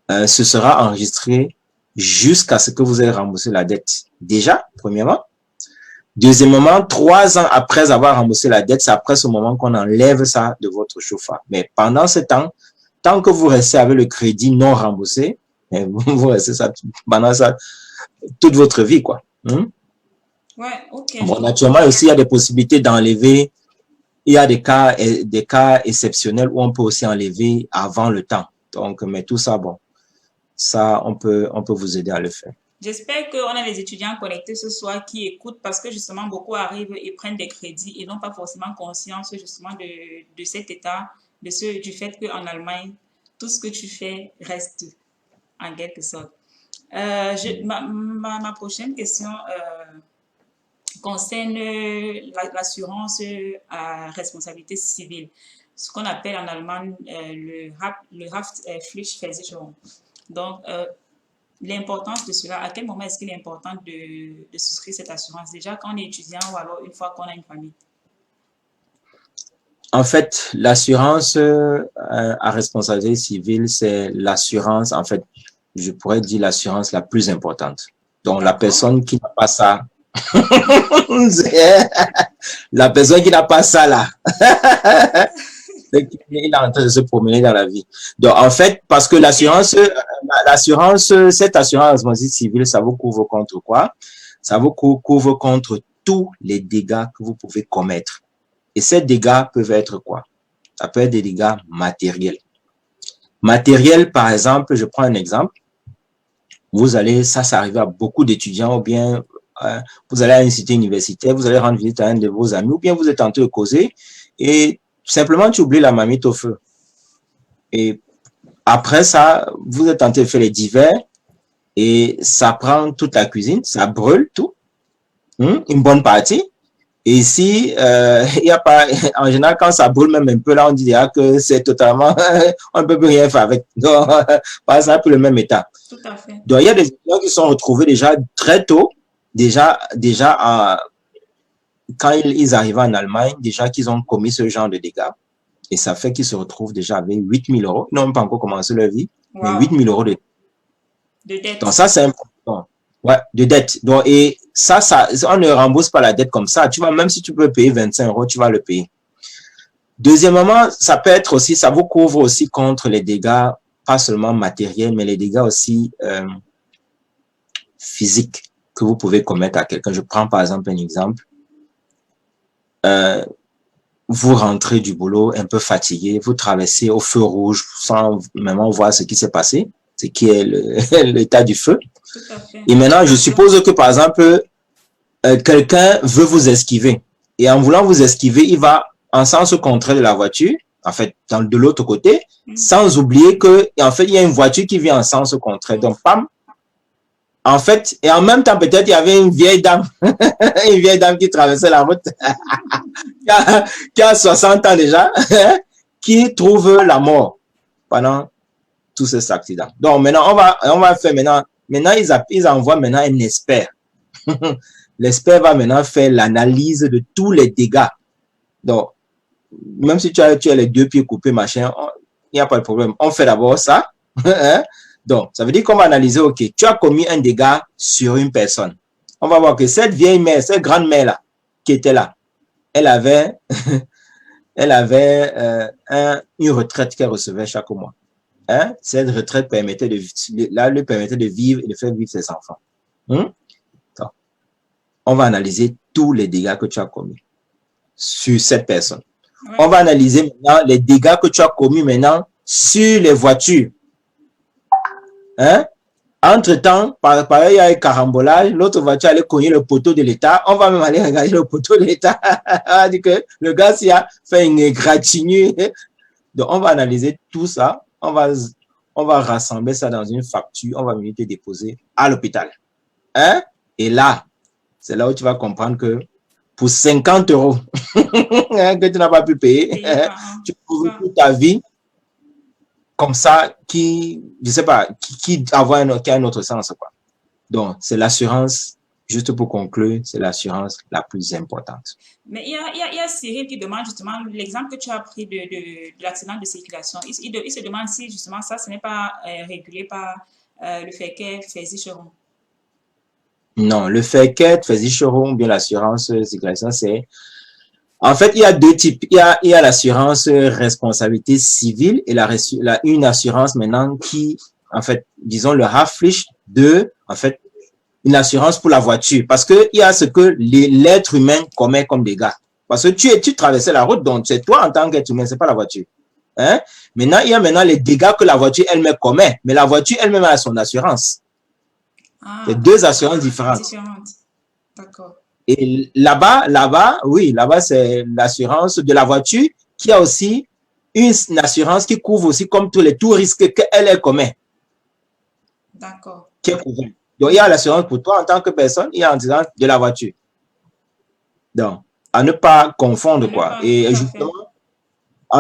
€, ce sera enregistré jusqu'à ce que vous ayez remboursé la dette. Déjà, premièrement. Deuxièmement, 3 ans après avoir remboursé la dette, c'est après ce moment qu'on enlève ça de votre Schufa. Mais pendant ce temps, tant que vous restez avec le crédit non remboursé, vous restez ça pendant ça toute votre vie, quoi. Hmm? Ouais, ok, je Bon, comprends. naturellement aussi, il y a des possibilités d'enlever. Il y a des cas exceptionnels où on peut aussi enlever avant le temps. Donc, mais tout ça, bon, ça, on peut vous aider à le faire. J'espère qu'on a des étudiants connectés ce soir qui écoutent parce que justement beaucoup arrivent et prennent des crédits et n'ont pas forcément conscience justement de cet état, du fait qu'en Allemagne, tout ce que tu fais reste en quelque sorte. Ma prochaine question concerne l'assurance à responsabilité civile, ce qu'on appelle en Allemagne le Haftpflichtversicherung. Donc, l'importance de cela, à quel moment est-ce qu'il est important de souscrire cette assurance? Déjà quand on est étudiant ou alors une fois qu'on a une famille? En fait, l'assurance à responsabilité civile, c'est l'assurance, en fait, je pourrais dire l'assurance la plus importante. Donc, la D'accord. personne qui n'a pas ça, la personne qui n'a pas ça là, il est en train de se promener dans la vie. Donc, en fait, parce que Ok, cette assurance responsabilité civile, ça vous couvre contre quoi? Ça vous couvre contre tous les dégâts que vous pouvez commettre. Et ces dégâts peuvent être quoi? Ça peut être des dégâts matériels. Matériel, par exemple, je prends un exemple. Vous allez, ça arrive à beaucoup d'étudiants, ou bien vous allez à une cité universitaire, vous allez rendre visite à un de vos amis, ou bien vous êtes en train de causer, et simplement tu oublies la marmite au feu. Et après ça, vous êtes en train de faire les divers, et ça prend toute la cuisine, ça brûle tout, une bonne partie. Et ici, il y a pas, en général, quand ça brûle même un peu, là, on dit déjà que c'est totalement, on ne peut plus rien faire avec. Donc, pas ça pour le même état. tout à fait. Donc, il y a des étudiants qui sont retrouvés déjà très tôt, quand ils arrivent en Allemagne, déjà qu'ils ont commis ce genre de dégâts. Et ça fait qu'ils se retrouvent déjà avec 8 000 euros. Ils n'ont même pas encore commencé leur vie, mais 8 Wow. 000 euros de De donc dette. ça, c'est important. Ouais, de dette. Donc, et ça, on ne rembourse pas la dette comme ça. Tu vois, même si tu peux payer 25 euros, tu vas le payer. Deuxièmement, ça peut être aussi, ça vous couvre aussi contre les dégâts, pas seulement matériels, mais les dégâts aussi physiques que vous pouvez commettre à quelqu'un. Je prends par exemple un exemple. Euh, Vous rentrez du boulot un peu fatigué, vous traversez au feu rouge sans même voir ce qui s'est passé, ce qui est l'état du feu. Tout à fait. Et maintenant, je suppose que par exemple, quelqu'un veut vous esquiver. Et en voulant vous esquiver, il va en sens contraire de la voiture, en fait, de l'autre côté, sans oublier que, en fait, il y a une voiture qui vient en sens contraire. Donc, pam, en fait, et en même temps, peut-être, il y avait une vieille dame, une vieille dame qui traversait la route, qui a 60 ans déjà, qui trouve la mort pendant tout cet accident. Donc, maintenant, on va faire maintenant, ils envoient maintenant un expert. L'expert va maintenant faire l'analyse de tous les dégâts. Donc, même si tu as les deux pieds coupés, machin, il n'y a pas de problème. On fait d'abord ça. Donc, ça veut dire qu'on va analyser, OK, tu as commis un dégât sur une personne. On va voir que cette vieille mère, cette grande mère-là, qui était là, elle avait, une retraite qu'elle recevait chaque mois. Cette retraite lui permettait de vivre et de faire vivre ses enfants. Donc, on va analyser tous les dégâts que tu as commis sur cette personne. Ouais. On va analyser maintenant les dégâts que tu as commis maintenant sur les voitures. Entre-temps, pareil, il y a un carambolage, l'autre voiture allait cogner le poteau de l'État. On va même aller regarder le poteau de l'État. On va dire que le gars s'y a fait une égratignure. Donc, on va analyser tout ça. On va rassembler ça dans une facture. On va venir te déposer à l'hôpital. Et là, c'est là où tu vas comprendre que pour 50 euros que tu n'as pas pu payer, tu couvres toute ta vie comme ça, je sais pas, qui a un autre sens, quoi. Donc, c'est l'assurance, juste pour conclure, c'est l'assurance la plus importante. Mais il y a Cyril qui demande justement l'exemple que tu as pris de l'accident de circulation. Il se demande si justement ça, ce n'est pas régulé par le fait qu'elle Versicherung. Non, le fait qu'elle Versicherung, bien l'assurance circulation, c'est en fait, il y a deux types. Il y a l'assurance responsabilité civile et une assurance maintenant qui, en fait, disons le Haftpflicht de, en fait, une assurance pour la voiture parce que il y a ce que l'être humain commet comme dégâts. Parce que tu traversais la route, donc c'est toi en tant qu'être humain, c'est pas la voiture. Hein? Maintenant, il y a maintenant les dégâts que la voiture elle-même commet, mais la voiture elle-même a son assurance. C'est deux assurances différentes. D'accord. Et oui, là-bas, c'est l'assurance de la voiture qui a aussi une assurance qui couvre aussi comme tous risques qu'elle commet. D'accord. Qui est couvert. Donc, il y a l'assurance pour toi en tant que personne, il y a l'assurance de la voiture. Donc, à ne pas confondre, quoi. Et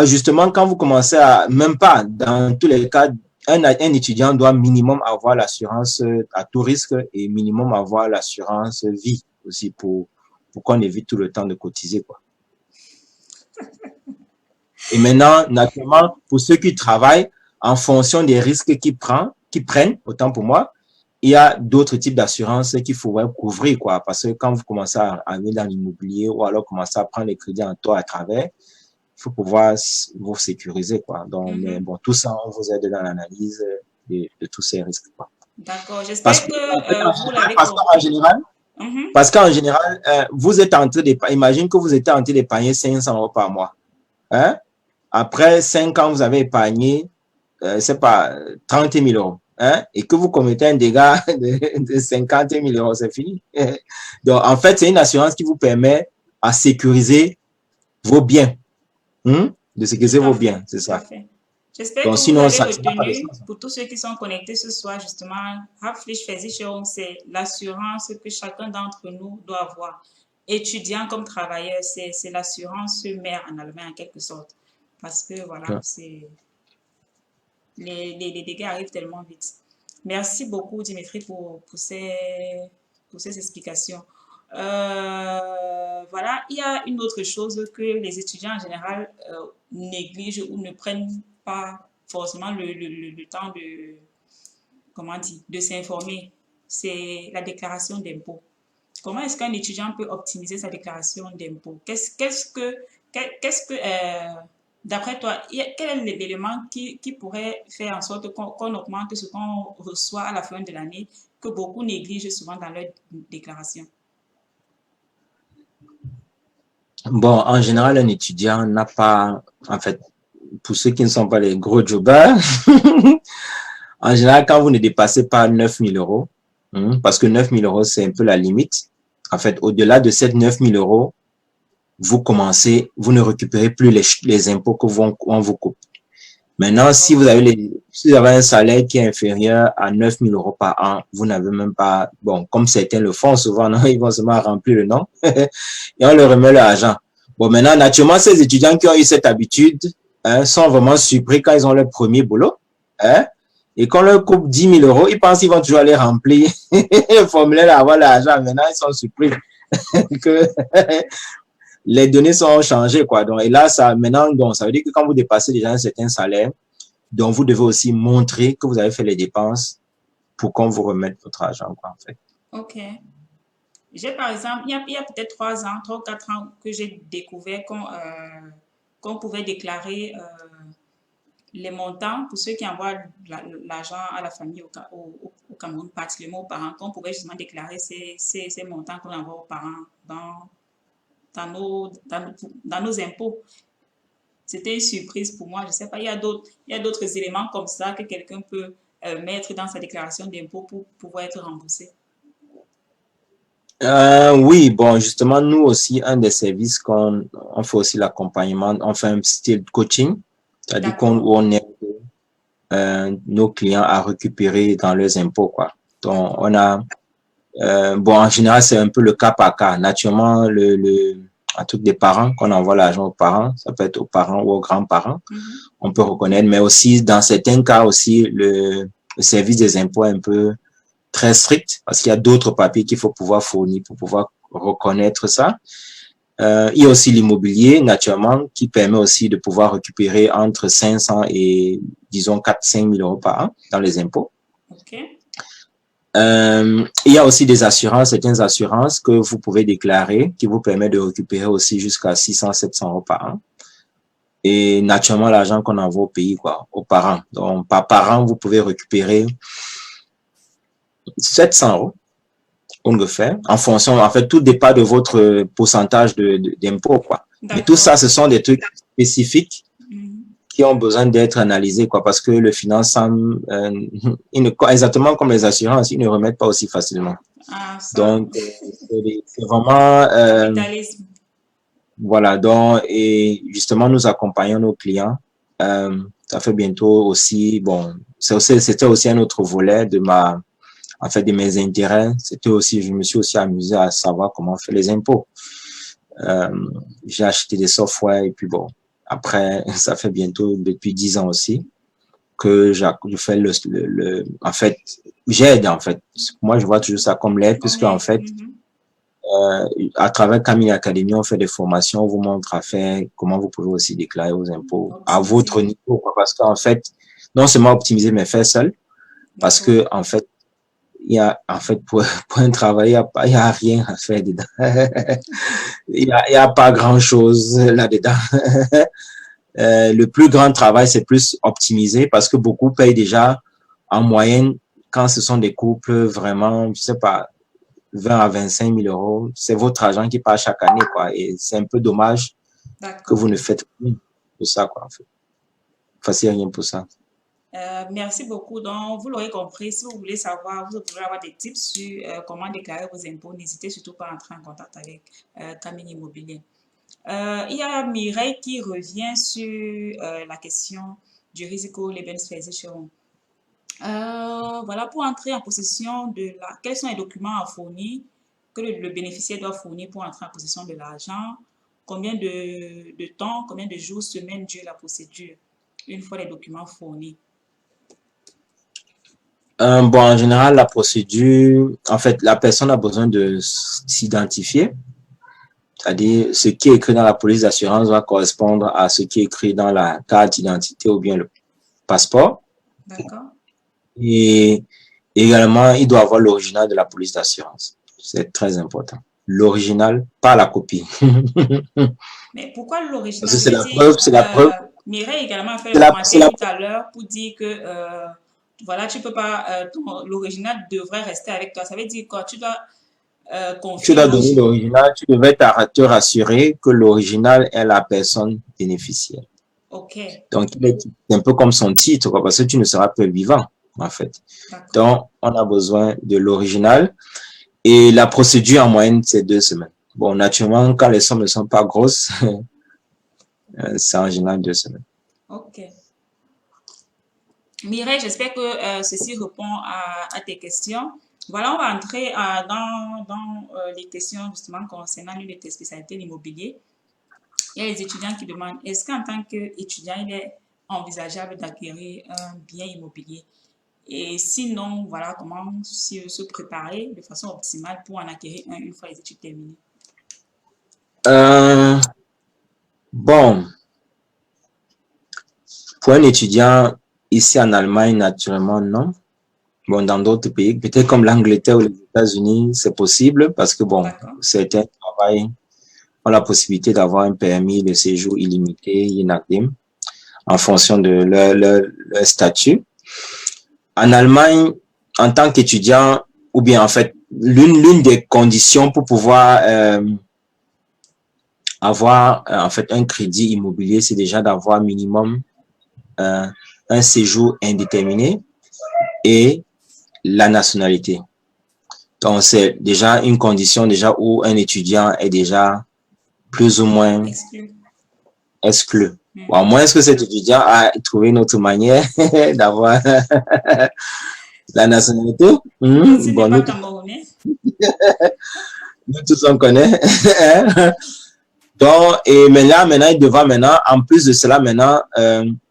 justement, quand vous commencez à, même pas, dans tous les cas, un étudiant doit minimum avoir l'assurance à tout risque et minimum avoir l'assurance vie aussi pour qu'on évite tout le temps de cotiser, quoi. Et maintenant, naturellement, pour ceux qui travaillent, en fonction des risques qu'ils prennent, autant pour moi, il y a d'autres types d'assurances qu'il faudrait couvrir, quoi. Parce que quand vous commencez à aller dans l'immobilier ou alors commencer à prendre les crédits en taux à travers, il faut pouvoir vous sécuriser, quoi. Donc, mais bon, tout ça, on vous aide dans l'analyse de tous ces risques, quoi. D'accord. J'espère que vous l'avez compris. Parce qu'en général, vous êtes en train d'épargner, imagine que vous êtes en train d'épargner 500 € par mois. Hein? Après 5 ans, vous avez épargné, c'est pas 30 000 €. Hein? Et que vous commettez un dégât de 50 000 €, c'est fini. Donc, en fait, c'est une assurance qui vous permet à sécuriser vos biens. De sécuriser vos biens, c'est ça. J'espère que vous avez retenu, pour tous ceux qui sont connectés ce soir, justement, Haftpflichtversicherung, c'est l'assurance que chacun d'entre nous doit avoir. Étudiant comme travailleur, c'est l'assurance mère en Allemagne en quelque sorte. Parce que voilà, les dégâts arrivent tellement vite. Merci beaucoup, Dimitri, pour ces explications. Voilà, il y a une autre chose que les étudiants en général négligent ou ne prennent pas forcément le temps de, comment dire, de s'informer. C'est la déclaration d'impôt. Comment est-ce qu'un étudiant peut optimiser sa déclaration d'impôt? D'après toi, quel est l'élément qui pourrait faire en sorte qu'on augmente ce qu'on reçoit à la fin de l'année, que beaucoup négligent souvent dans leur déclaration? Bon, en général, un étudiant n'a pas, en fait, pour ceux qui ne sont pas les gros jobbers, en général, quand vous ne dépassez pas 9 000 €, parce que 9 000 €, c'est un peu la limite. En fait, au-delà de ces 9 000 €, vous ne récupérez plus les impôts qu'on vous coupe. Maintenant, si vous avez un salaire qui est inférieur à 9 000 € par an, vous n'avez même pas, bon, comme certains le font souvent, non, ils vont seulement remplir le nom et on leur remet l'argent. Bon, maintenant, naturellement, ces étudiants qui ont eu cette habitude sont vraiment surpris quand ils ont leur premier boulot. Et qu'on leur coupe 10 000 €, ils pensent qu'ils vont toujours aller remplir le formulaire, avoir l'argent. Maintenant, ils sont surpris que les données sont changées, quoi. Donc, et là, maintenant, donc, ça veut dire que quand vous dépassez déjà un certain salaire, donc vous devez aussi montrer que vous avez fait les dépenses pour qu'on vous remette votre argent, quoi, en fait. OK. J'ai, par exemple, il y a peut-être 3 ou 4 ans que j'ai découvert qu'on pouvait déclarer les montants pour ceux qui envoient l'argent à la famille au Cameroun, particulièrement aux parents, qu'on pouvait justement déclarer ces montants qu'on envoie aux parents dans nos impôts. C'était une surprise pour moi. Je ne sais pas, il y a d'autres éléments comme ça que quelqu'un peut mettre dans sa déclaration d'impôt pour pouvoir être remboursé. Oui, bon, justement, nous aussi, un des services on fait aussi l'accompagnement, on fait un style coaching, c'est-à-dire on aide nos clients à récupérer dans leurs impôts, quoi. Donc, on a, bon, en général, c'est un peu le cas par cas. Naturellement, un truc des parents, qu'on envoie l'argent aux parents, ça peut être aux parents ou aux grands-parents, on peut reconnaître, mais aussi, dans certains cas aussi, le service des impôts est un peu très strict, parce qu'il y a d'autres papiers qu'il faut pouvoir fournir pour pouvoir reconnaître ça. Il y a aussi l'immobilier, naturellement, qui permet aussi de pouvoir récupérer entre 500 et, disons, 4-5 000 € par an dans les impôts. OK. Il y a aussi des assurances, certaines assurances que vous pouvez déclarer, qui vous permettent de récupérer aussi jusqu'à 600-700 € par an. Et naturellement, l'argent qu'on envoie au pays, quoi, aux parents. Donc, par an, vous pouvez récupérer 700 €. ungefähr, en fonction, en fait, tout dépend de votre pourcentage d'impôt, quoi. Mais tout ça, D'accord. ce sont des trucs spécifiques Mhm. qui ont besoin d'être analysés, quoi, parce que le financement, exactement comme les assurances, ils ne remettent pas aussi facilement. Ah, ça, Donc, c'est vraiment, capitalisme. voilà, donc, et justement, nous accompagnons nos clients. Ça fait bientôt aussi, bon, c'était aussi un autre volet en fait, de mes intérêts. C'était aussi, je me suis aussi amusé à savoir comment on fait les impôts. Euh, j'ai acheté des softwares et puis bon, après, ça fait bientôt depuis 10 ans aussi que je fais en fait, j'aide, en fait. Moi, je vois toujours ça comme l'aide, Comme puisque, en les... fait, Mhm. à travers Camille Academy, on fait des formations, on vous montre à faire comment vous pouvez aussi déclarer vos impôts à votre Optimiser. niveau, quoi. Parce qu'en fait, non seulement optimiser, mais faire seul, parce D'accord. que, en fait, il y a, en fait, pour un travail, il y a rien à faire dedans. Il y a pas grand chose là-dedans. Le plus grand travail, c'est plus optimiser parce que beaucoup payent déjà en moyenne quand ce sont des couples vraiment, je sais pas, 20 à 25 000 euros. C'est votre argent qui part chaque année, quoi. Et c'est un peu dommage que D'accord. vous ne faites rien pour ça, quoi, en fait. Fassiez rien pour ça. Merci beaucoup. Donc, vous l'aurez compris, si vous voulez savoir, vous voulez avoir des tips sur comment déclarer vos impôts, n'hésitez surtout pas à entrer en contact avec Camille Immobilier. Il y a Mireille qui revient sur la question du Risikolebensversicherung. Voilà, pour entrer en possession de la... Quels sont les documents à fournir que le bénéficiaire doit fournir pour entrer en possession de l'argent? Combien de temps, combien de jours, semaines dure la procédure une fois les documents fournis? Bon, en général, la procédure, en fait, la personne a besoin de s'identifier. C'est-à-dire, ce qui est écrit dans la police d'assurance va correspondre à ce qui est écrit dans la carte d'identité ou bien le passeport. D'accord? Et également, il doit avoir l'original de la police d'assurance. C'est très important. L'original, pas la copie. Mais pourquoi Parce que l'original? Je c'est veux la dire, preuve, c'est la preuve, Mireille également a fait c'est le c'est commentaire la, tout à l'heure pour dire que voilà, tu peux pas, l'original devrait rester avec toi. Ça veut dire quoi? Tu dois tu confier dois donner l'original. l'original, tu devais te rassurer que l'original est la personne bénéficiaire. Ok, Donc, c'est un peu comme son titre, quoi, parce que tu ne seras pas vivant, en fait. d'accord. Donc, on a besoin de l'original et la procédure en moyenne, c'est 2 semaines. Bon, naturellement, quand les sommes ne sont pas grosses, c'est en général 2 semaines. Ok. Mireille, j'espère que ceci répond à tes questions. Voilà, on va entrer dans les questions justement concernant l'une de tes spécialités, l'immobilier. Il y a les étudiants qui demandent, est-ce qu'en tant qu'étudiant, il est envisageable d'acquérir un bien immobilier? Et sinon, voilà comment se préparer de façon optimale pour en acquérir un une fois les études terminées. Euh, bon, pour un étudiant ici en Allemagne, naturellement, non. Bon, dans d'autres pays, peut-être comme l'Angleterre ou les États-Unis, c'est possible parce que, bon, D'accord? certains travaillent ont la possibilité d'avoir un permis de séjour illimité, INADIM, en fonction de leur statut. En Allemagne, en tant qu'étudiant, ou bien en fait, l'une des conditions pour pouvoir avoir en fait un crédit immobilier, c'est déjà d'avoir minimum euh, un séjour indéterminé et la nationalité. Donc, c'est déjà une condition déjà où un étudiant est déjà plus ou moins Exclu. exclu. Bon, à Mhm. moins que cet étudiant a trouvé une autre manière d'avoir la nationalité. Donc, s'il n'est Bon, pas camerounais, nous tous on connaît. Donc, et maintenant, il devra maintenant, en plus de cela, maintenant,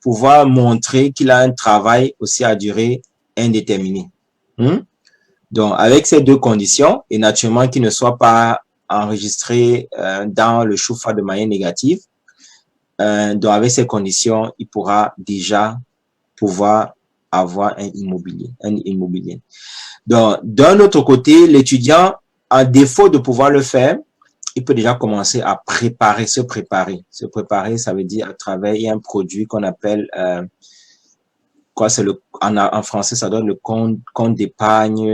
pouvoir montrer qu'il a un travail aussi à durée indéterminée. Donc, avec ces deux conditions, et naturellement qu'il ne soit pas enregistré dans le chauffeur de manière négative, donc avec ces conditions, il pourra déjà pouvoir avoir un immobilier. Donc, d'un autre côté, l'étudiant, à défaut de pouvoir le faire, il peut déjà commencer à se préparer. Se préparer, ça veut dire à travers un produit qu'on appelle, en français, ça donne le compte d'épargne,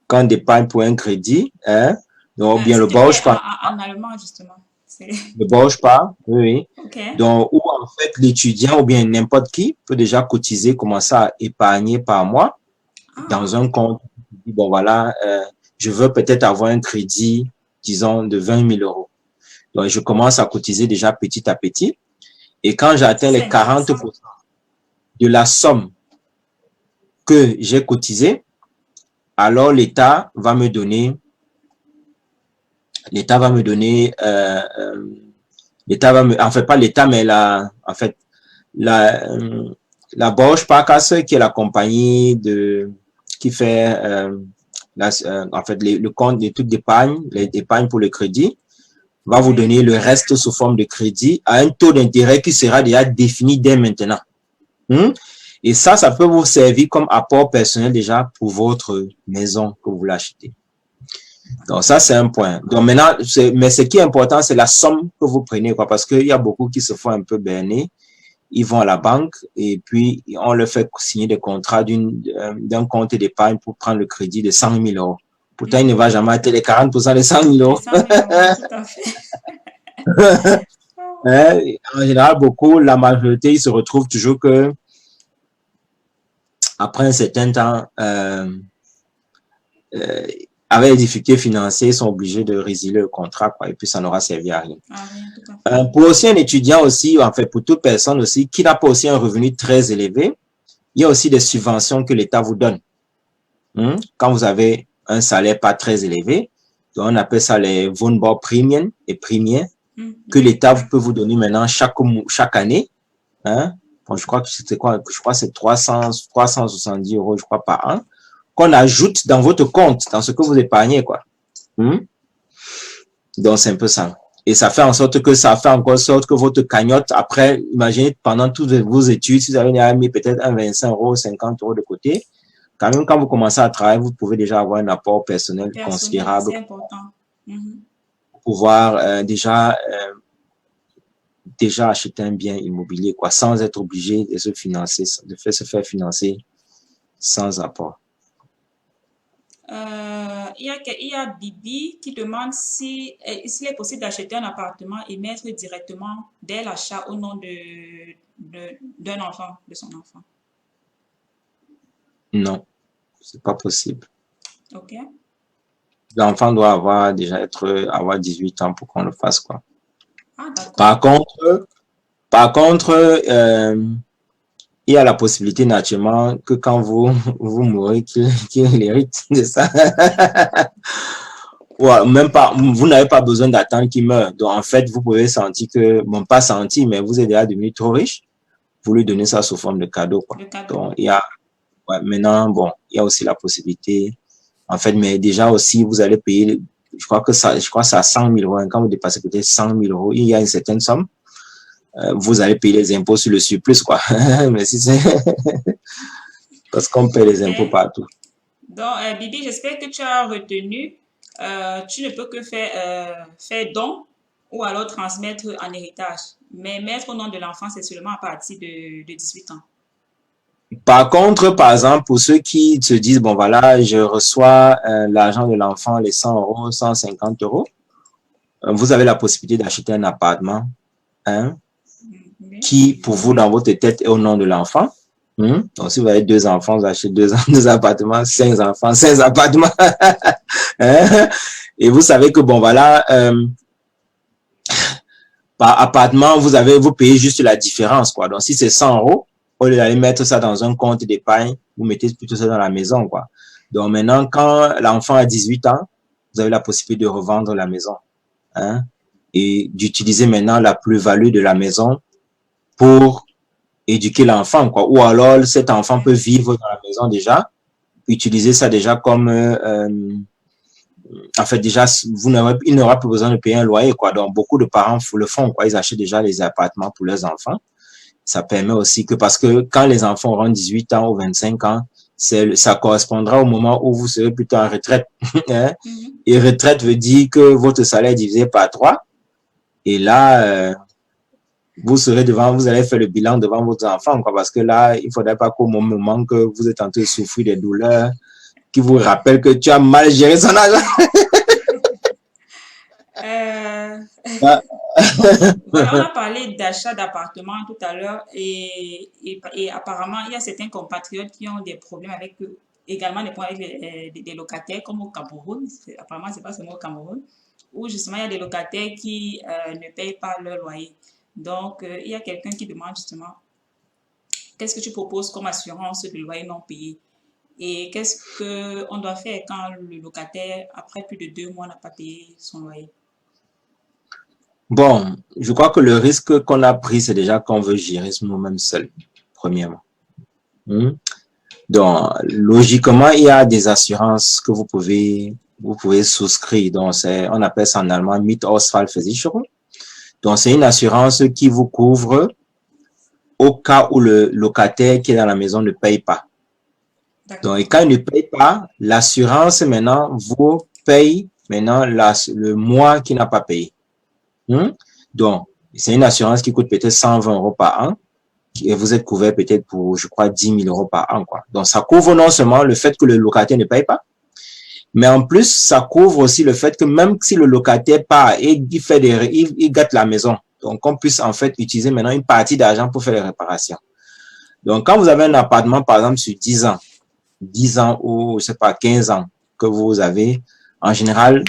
compte d'épargne pour un crédit, hein, donc bien S'il le te plaît, bauche pas, en allemand, justement. le bauche pas, oui, oui. OK. Donc, où en fait l'étudiant ou bien n'importe qui peut déjà cotiser, commencer à épargner par mois Ah, dans un compte. Bon voilà, je veux peut-être avoir un crédit, disons, de 20 000 euros. Donc, je commence à cotiser déjà petit à petit. Et quand j'atteins ça, c'est les intéressant. 40% de la somme que j'ai cotisée, alors l'État va me donner, l'État va me, en fait pas l'État, mais en fait, la, la Bausch Parkasse, qui est la compagnie qui fait, en fait, le compte des trucs d'épargne, l'épargne pour le crédit, va vous Oui. donner le reste sous forme de crédit à un taux d'intérêt qui sera déjà défini dès maintenant. Et ça peut vous servir comme apport personnel déjà pour votre maison que vous voulez acheter. Donc ça, c'est un point. Donc maintenant, mais ce qui est important, c'est la somme que vous prenez, quoi, parce qu'il y a beaucoup qui se font un peu berner. Ils vont à la banque et puis on leur fait signer des contrats d'un compte d'épargne pour prendre le crédit de 100 000 euros. Pourtant, il ne va jamais atteindre les 40% de 100 000 Les euros. 100 000 euros, tout à fait. Hein? En général, la majorité, ils se retrouvent toujours que après un certain temps, avec les difficultés financières, ils sont obligés de résilier le contrat, quoi, et puis ça n'aura servi à rien. Ah, rien, tout à fait. Pour aussi un étudiant aussi, en fait, pour toute personne aussi, qui n'a pas aussi un revenu très élevé, il y a aussi des subventions que l'État vous donne. Quand vous avez un salaire pas très élevé, donc on appelle ça les Wohnbaupremien et premiers, que l'État peut vous donner maintenant chaque année. Hein? Bon, je crois que c'était quoi? Je crois que c'est 370 euros, je crois, par an, qu'on ajoute dans votre compte, dans ce que vous épargnez, quoi. Donc, c'est un peu ça. Et ça fait en sorte que votre cagnotte, après, imaginez, pendant toutes vos études, si vous avez mis peut-être un 25 euros, 50 euros de côté, quand même, quand vous commencez à travailler, vous pouvez déjà avoir un apport personnel Personnel, considérable c'est important. pour pouvoir déjà acheter un bien immobilier, quoi, sans être obligé de se faire financer sans apport. Il y a Bibi qui demande s'il est possible d'acheter un appartement et mettre directement dès l'achat au nom d'un enfant, de son enfant. Non, c'est pas possible. OK. L'enfant doit avoir 18 ans pour qu'on le fasse, quoi. Ah, d'accord. Par contre, il y a la possibilité naturellement que quand vous mourrez, qu'il hérite de ça. Ouais, même pas, vous n'avez pas besoin d'attendre qu'il meure. Donc, en fait, vous pouvez sentir que, bon, pas sentir, mais vous êtes déjà devenu trop riche. Vous lui donnez ça sous forme de cadeau, quoi. Le cadeau. Donc, maintenant, bon, il y a aussi la possibilité. En fait, mais déjà aussi, vous allez payer, je crois que c'est à 100 000 euros. Quand vous dépassez peut-être 100 000 euros, il y a une certaine somme. Vous allez payer les impôts sur le surplus, quoi. Mais si c'est, parce qu'on paie les impôts OK. partout. Donc, Bibi, j'espère que tu as retenu. Tu ne peux que faire don ou alors transmettre en héritage. Mais mettre au nom de l'enfant, c'est seulement à partir de 18 ans. Par contre, par exemple, pour ceux qui se disent, bon, voilà, je reçois l'argent de l'enfant, les 100 euros, 150 euros, vous avez la possibilité d'acheter un appartement, hein, Oui. qui, pour vous, dans votre tête, est au nom de l'enfant. Donc, si vous avez 2 enfants, vous achetez 2 appartements, 5 enfants, 5 appartements. Hein? Et vous savez que, bon, voilà, par appartement, vous payez juste la différence, quoi. Donc, si c'est 100 euros, au lieu d'aller mettre ça dans un compte d'épargne, vous mettez plutôt ça dans la maison, quoi. Donc, maintenant, quand l'enfant a 18 ans, vous avez la possibilité de revendre la maison, hein, et d'utiliser maintenant la plus-value de la maison pour éduquer l'enfant, quoi. Ou alors, cet enfant peut vivre dans la maison déjà, utiliser ça déjà comme, en fait, déjà, il n'aura plus besoin de payer un loyer, quoi. Donc, beaucoup de parents le font, quoi. Ils achètent déjà les appartements pour leurs enfants. Ça permet aussi que, parce que quand les enfants auront 18 ans ou 25 ans, ça correspondra au moment où vous serez plutôt en retraite. Hein? Et retraite veut dire que votre salaire est divisé par 3. Et là, vous allez faire le bilan devant vos enfants, quoi. Parce que là, il faudrait pas qu'au moment que vous êtes en train de souffrir des douleurs, qui vous rappelle que tu as mal géré son argent. Euh, Ah, voilà, on a parlé d'achat d'appartements tout à l'heure et apparemment, il y a certains compatriotes qui ont des problèmes avec également des problèmes avec des locataires comme au Cameroun. Apparemment, c'est pas seulement au Cameroun, où justement il y a des locataires qui ne payent pas leur loyer. Donc, il y a quelqu'un qui demande justement qu'est-ce que tu proposes comme assurance de loyer non payé et qu'est-ce qu'on doit faire quand le locataire, après plus de 2 mois, n'a pas payé son loyer. bon, je crois que le risque qu'on a pris, c'est déjà qu'on veut gérer nous-mêmes seuls, premièrement. Hmm. Donc, logiquement, il y a des assurances que vous pouvez souscrire. Donc, on appelle ça en allemand Mietausfallversicherung. Donc, c'est une assurance qui vous couvre au cas où le locataire qui est dans la maison ne paye pas. Donc, et quand il ne paye pas, l'assurance maintenant vous paye maintenant le mois qu'il n'a pas payé. Donc, c'est une assurance qui coûte peut-être 120 € par an et vous êtes couvert peut-être pour, je crois, 10 000 € par an, quoi. Donc, ça couvre non seulement le fait que le locataire ne paye pas, mais en plus, ça couvre aussi le fait que même si le locataire part et il gâte la maison, donc on puisse en fait utiliser maintenant une partie d'argent pour faire les réparations. Donc, quand vous avez un appartement, par exemple, sur 10 ans ou, je sais pas, 15 ans que vous avez, en général,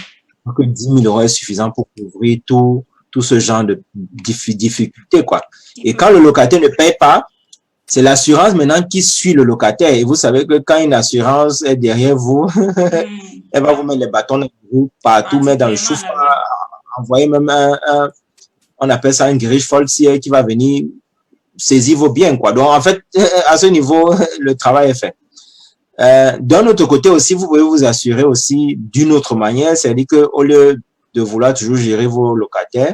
que 10 000 € est suffisant pour couvrir tout ce genre de difficultés, quoi. Et quand le locataire ne paye pas, c'est l'assurance maintenant qui suit le locataire. Et vous savez que quand une assurance est derrière vous, elle va vous mettre les bâtons dans le roues partout, mettre dans le chauffard, envoyer même on appelle ça un grige faultier qui va venir saisir vos biens, quoi. Donc, en fait, à ce niveau, le travail est fait. D'un autre côté aussi, vous pouvez vous assurer aussi d'une autre manière, c'est-à-dire que au lieu de vouloir toujours gérer vos locataires,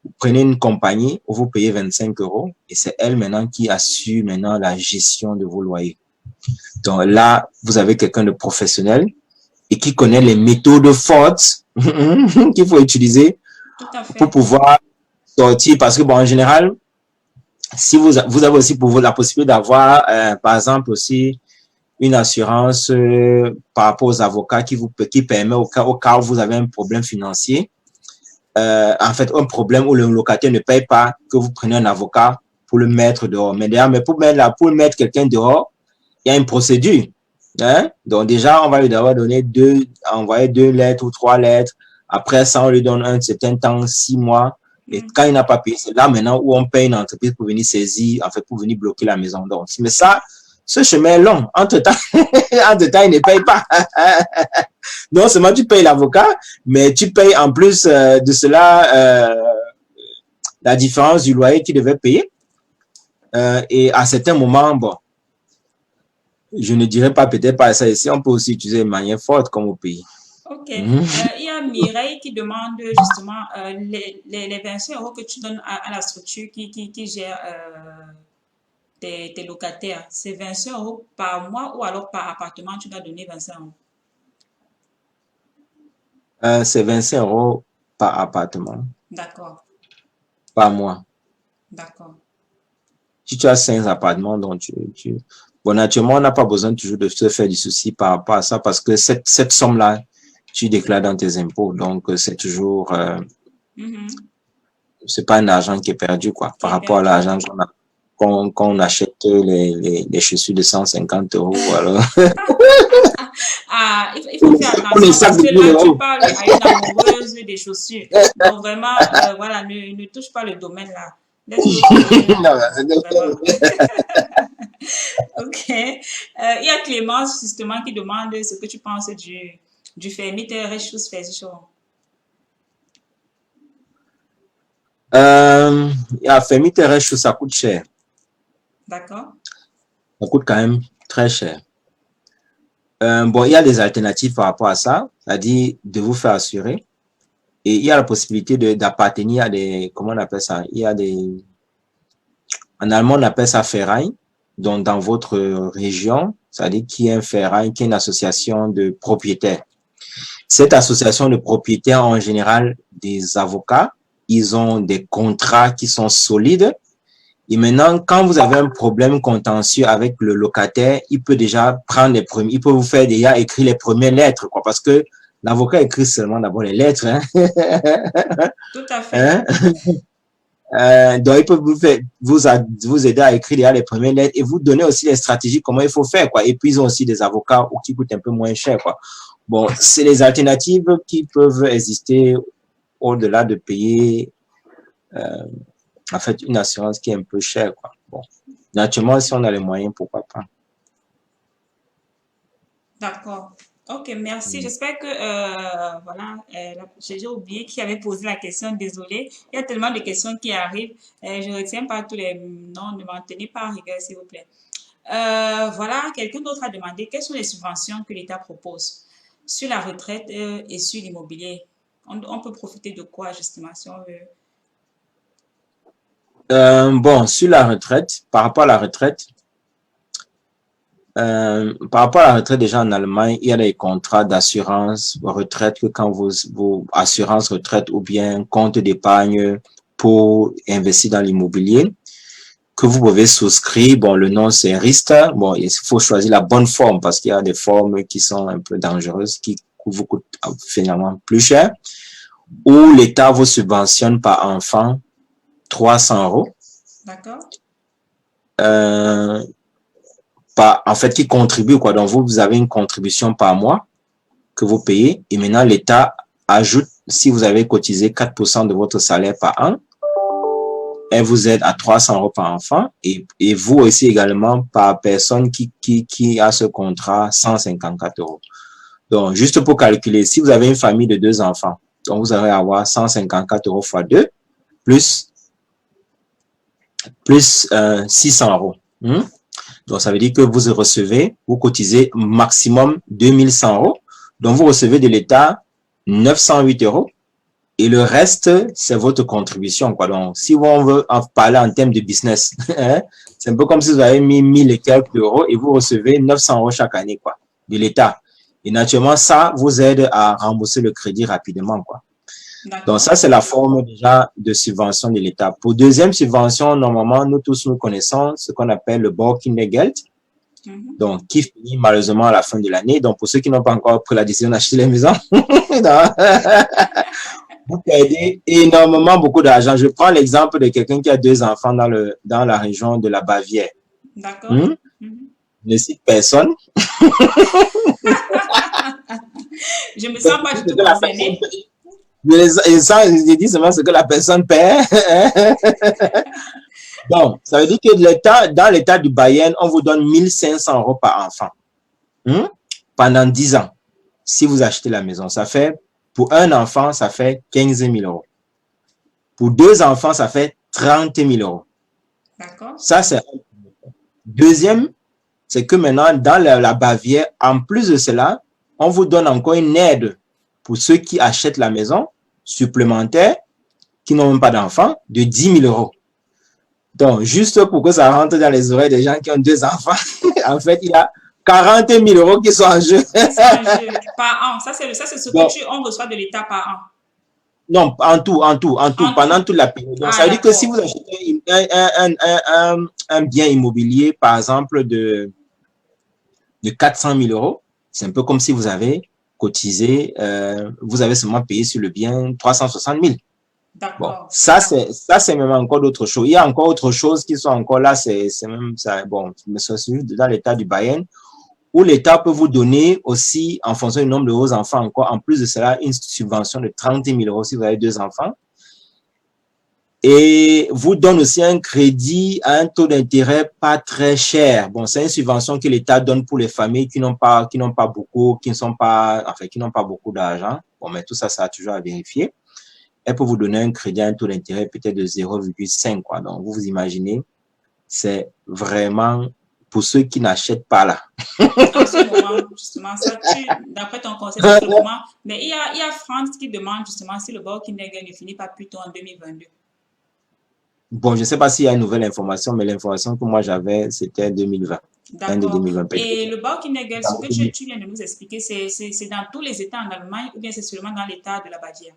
vous prenez une compagnie où vous payez 25 € et c'est elle maintenant qui assure maintenant la gestion de vos loyers. Donc là, vous avez quelqu'un de professionnel et qui connaît les méthodes fortes qu'il faut utiliser pour pouvoir sortir. Parce que bon, en général, si vous avez aussi pour vous la possibilité d'avoir, par exemple aussi, une assurance par rapport aux avocats qui permet au cas où vous avez un problème financier, en fait, un problème où le locataire ne paye pas, que vous prenez un avocat pour le mettre dehors. Mais d'ailleurs, pour le mettre quelqu'un dehors, il y a une procédure. Hein? Donc déjà, on va lui devoir envoyer 2 lettres ou 3 lettres. Après ça, on lui donne un certain temps, 6 mois. Et quand il n'a pas payé, c'est là maintenant où on paye une entreprise pour venir saisir, en fait, pour venir bloquer la maison. Donc, mais ça, ce chemin est long. Entre-temps, il ne paye pas. Non seulement tu payes l'avocat, mais tu payes en plus de cela la différence du loyer qu'il devait payer. Et à certains moments, bon, je ne dirais pas peut-être pas ça ici, on peut aussi utiliser une manière forte comme au pays. Ok. Il y a Mireille qui demande justement les 25 € que tu donnes à la structure qui gère tes locataires. C'est 25 € par mois ou alors par appartement, tu dois donner 25 €. C'est 25 € par appartement. D'accord. Par mois. D'accord. Si tu as 5 appartements, donc bon, naturellement, on n'a pas besoin toujours de se faire du souci par rapport à ça parce que cette somme-là, tu déclares dans tes impôts. Donc, c'est toujours, c'est pas un argent qui est perdu, quoi, par rapport à l'argent qu'on achète les chaussures de 150 € alors. Ah, il faut faire attention parce que là, tu parles à une amoureuse des chaussures. Donc, vraiment, voilà, ne touche pas le domaine là. Ok. Il y a Clémence, justement, qui demande ce que tu penses du Vermieterrechtsversicherung. Vermieterrecht, ça coûte cher. D'accord. Ça coûte quand même très cher. Bon, il y a des alternatives par rapport à ça, c'est-à-dire de vous faire assurer. Et il y a la possibilité d'appartenir à des, comment on appelle ça? Il y a en allemand, on appelle ça Verein. Donc, dans votre région, c'est-à-dire qu'il y a un Verein, qui est une association de propriétaires. Cette association de propriétaires, en général, des avocats, ils ont des contrats qui sont solides Et maintenant, quand vous avez un problème contentieux avec le locataire, il peut déjà prendre les premiers, il peut vous faire déjà écrire les premières lettres, quoi, parce que l'avocat écrit seulement d'abord les lettres, hein. Tout à fait. Hein? Donc, il peut vous aider à écrire déjà les premières lettres et vous donner aussi les stratégies, comment il faut faire, quoi. Et puis, ils ont aussi des avocats qui coûtent un peu moins cher, quoi. Bon, c'est les alternatives qui peuvent exister au-delà de payer, en fait, une assurance qui est un peu chère, quoi. Bon, naturellement, si on a les moyens, pourquoi pas. D'accord. Ok, merci. J'espère que, voilà, j'ai oublié qui avait posé la question, désolé. Il y a tellement de questions qui arrivent. Je ne retiens pas tous les noms, ne m'en tenez pas à rigueur, s'il vous plaît. Voilà, quelqu'un d'autre a demandé quelles sont les subventions que l'État propose sur la retraite et sur l'immobilier. On peut profiter de quoi, justement, si on veut. Bon, sur la retraite, par rapport à la retraite, déjà en Allemagne, il y a des contrats d'assurance retraite que quand vos assurance retraite ou bien compte d'épargne pour investir dans l'immobilier, que vous pouvez souscrire. Bon, le nom c'est Rista. Bon, il faut choisir la bonne forme parce qu'il y a des formes qui sont un peu dangereuses, qui vous coûtent finalement plus cher. Ou l'État vous subventionne par enfant 300 €. D'accord. En fait, qui contribue, quoi. Donc, vous avez une contribution par mois que vous payez. Et maintenant, l'État ajoute, si vous avez cotisé 4% de votre salaire par an, elle vous aide à 300 € par enfant. Et vous aussi également, par personne qui a ce contrat, 154 €. Donc, juste pour calculer, si vous avez une famille de 2 enfants, donc vous allez avoir 154 € fois 2, plus 600 €. Donc, ça veut dire que vous cotisez maximum 2100 €. Donc, vous recevez de l'État 908 € et le reste, c'est votre contribution, quoi. Donc, si on veut en parler en termes de business, c'est un peu comme si vous avez mis 1000 et quelques euros et vous recevez 900 € chaque année, quoi, de l'État. Et naturellement, ça vous aide à rembourser le crédit rapidement, quoi. Donc, ça, c'est la forme déjà de subvention de l'État. Pour deuxième subvention, normalement, nous tous, nous connaissons ce qu'on appelle le Borkingegeld. Donc, qui finit malheureusement à la fin de l'année. Donc, pour ceux qui n'ont pas encore pris la décision d'acheter les maisons, vous perdez énormément beaucoup d'argent. Je prends l'exemple de quelqu'un qui a 2 enfants dans la région de la Bavière. D'accord. Ne cite personne. Je me sens pas du tout concernée. Je dis seulement ce que la personne perd. Donc, ça veut dire que dans l'État du Bayern, on vous donne 1500 € par enfant. Pendant 10 ans. Si vous achetez la maison, ça fait, pour un enfant, ça fait 15 000 €. Pour 2 enfants, ça fait 30 000 €. D'accord. Ça, c'est deuxième, c'est que maintenant, dans la Bavière, en plus de cela, on vous donne encore une aide pour ceux qui achètent la maison supplémentaire, qui n'ont même pas d'enfants, de 10 000 €. Donc, juste pour que ça rentre dans les oreilles des gens qui ont 2 enfants, en fait, il y a 40 000 € qui sont en jeu. Par an. Ça, c'est ce que on reçoit de l'État par an. Non, en tout, pendant toute la période. Donc, ça veut dire que si vous achetez un bien immobilier, par exemple, de 400 000 €, c'est un peu comme si vous avez cotisé, vous avez seulement payé sur le bien 360 000. Bon, ça c'est même encore d'autres choses. Il y a encore autre chose qui sont encore là, c'est même ça. Bon, mais c'est dans l'État du Bayern, où l'État peut vous donner aussi, en fonction du nombre de vos enfants encore, en plus de cela, une subvention de 30 000 € si vous avez 2 enfants. Et vous donne aussi un crédit à un taux d'intérêt pas très cher. Bon, c'est une subvention que l'État donne pour les familles qui n'ont pas beaucoup, qui n'ont pas beaucoup d'argent. Bon, mais tout ça, ça a toujours à vérifier. Elle peut vous donner un crédit à un taux d'intérêt peut-être de 0,5, quoi. Donc, vous imaginez, c'est vraiment pour ceux qui n'achètent pas là. En ce moment, justement, ça d'après ton conseil, en ce moment. Mais il y a France qui demande justement si le Borkingegeld ne finit pas plus tôt en 2022. Bon, je ne sais pas s'il y a une nouvelle information, mais l'information que moi j'avais, c'était 2020. D'accord. Et le Borkingegeld, ce que tu viens de nous expliquer, c'est dans tous les États en Allemagne ou bien c'est seulement dans l'État de la Bavière?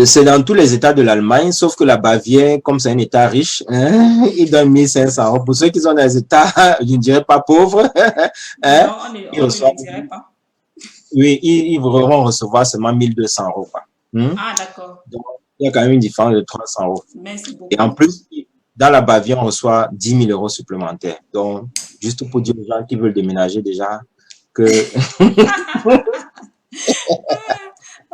C'est dans tous les États de l'Allemagne, sauf que la Bavière, comme c'est un État riche, hein, il donne 1500 €. Pour ceux qui sont dans les États, je ne dirais pas pauvres, hein, Non, ils on ne reçoivent, le dirait pas. oui, ils vont recevoir seulement 1200 €, quoi. Ah, d'accord. Donc, il y a quand même une différence de 300 €. Merci Et en beaucoup. plus, dans la Bavière, on reçoit 10 000 € supplémentaires. Donc, juste pour dire aux gens qui veulent déménager déjà que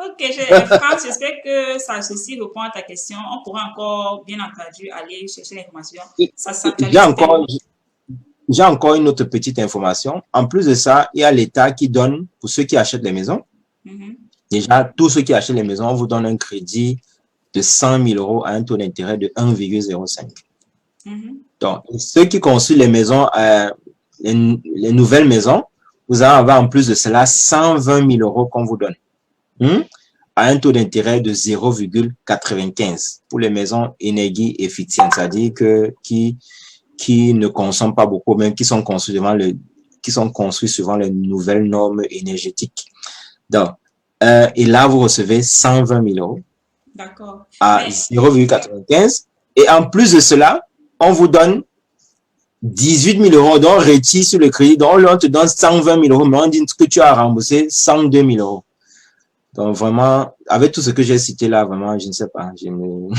Ok, France, j'espère que ceci répond à ta question. On pourra encore, bien entendu, aller chercher l'information. Ça j'ai s'actualise encore, tellement. j'ai encore une autre petite information. En plus de ça, il y a l'État qui donne, pour ceux qui achètent les maisons, Mhm, déjà, tous ceux qui achètent les maisons, on vous donne un crédit de 100 000 € à un taux d'intérêt de 1,05. mhm. Donc, ceux qui construisent les maisons, les nouvelles maisons, vous allez avoir en plus de cela 120 000 € qu'on vous donne. À un taux d'intérêt de 0,95 pour les maisons énergie-efficientes, c'est-à-dire que qui ne consomment pas beaucoup, même qui sont construits suivant les nouvelles normes énergétiques. Donc, et là, vous recevez 120 000 € D'accord. à Mais 0,95. Et en plus de cela, on vous donne 18 000 €, donc on retire sur le crédit. Donc, on te donne 120 000 €, mais on dit que tu as remboursé 102 000 €. Donc, vraiment, avec tout ce que j'ai cité là, vraiment, je ne sais pas. d'accord.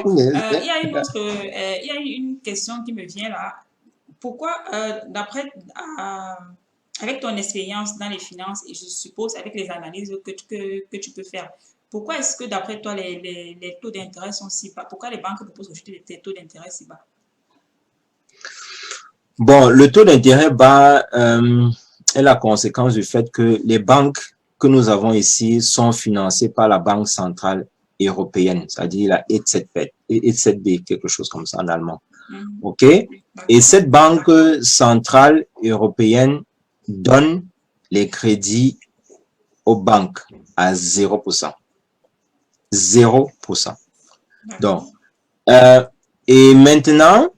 Il y a une autre, il y a une question qui me vient là. Pourquoi, avec ton expérience dans les finances et je suppose avec les analyses que tu peux faire, pourquoi est-ce que d'après toi les taux d'intérêt sont si bas? Pourquoi les banques proposent aujourd'hui des taux d'intérêt si bas? Bon, le taux d'intérêt bas est la conséquence du fait que les banques que nous avons ici sont financées par la Banque centrale européenne, c'est-à-dire la EZB, quelque chose comme ça en allemand. Mhm. OK? Et D'accord. cette Banque centrale européenne donne les crédits aux banques à 0%. 0%. Donc, D'accord. et maintenant,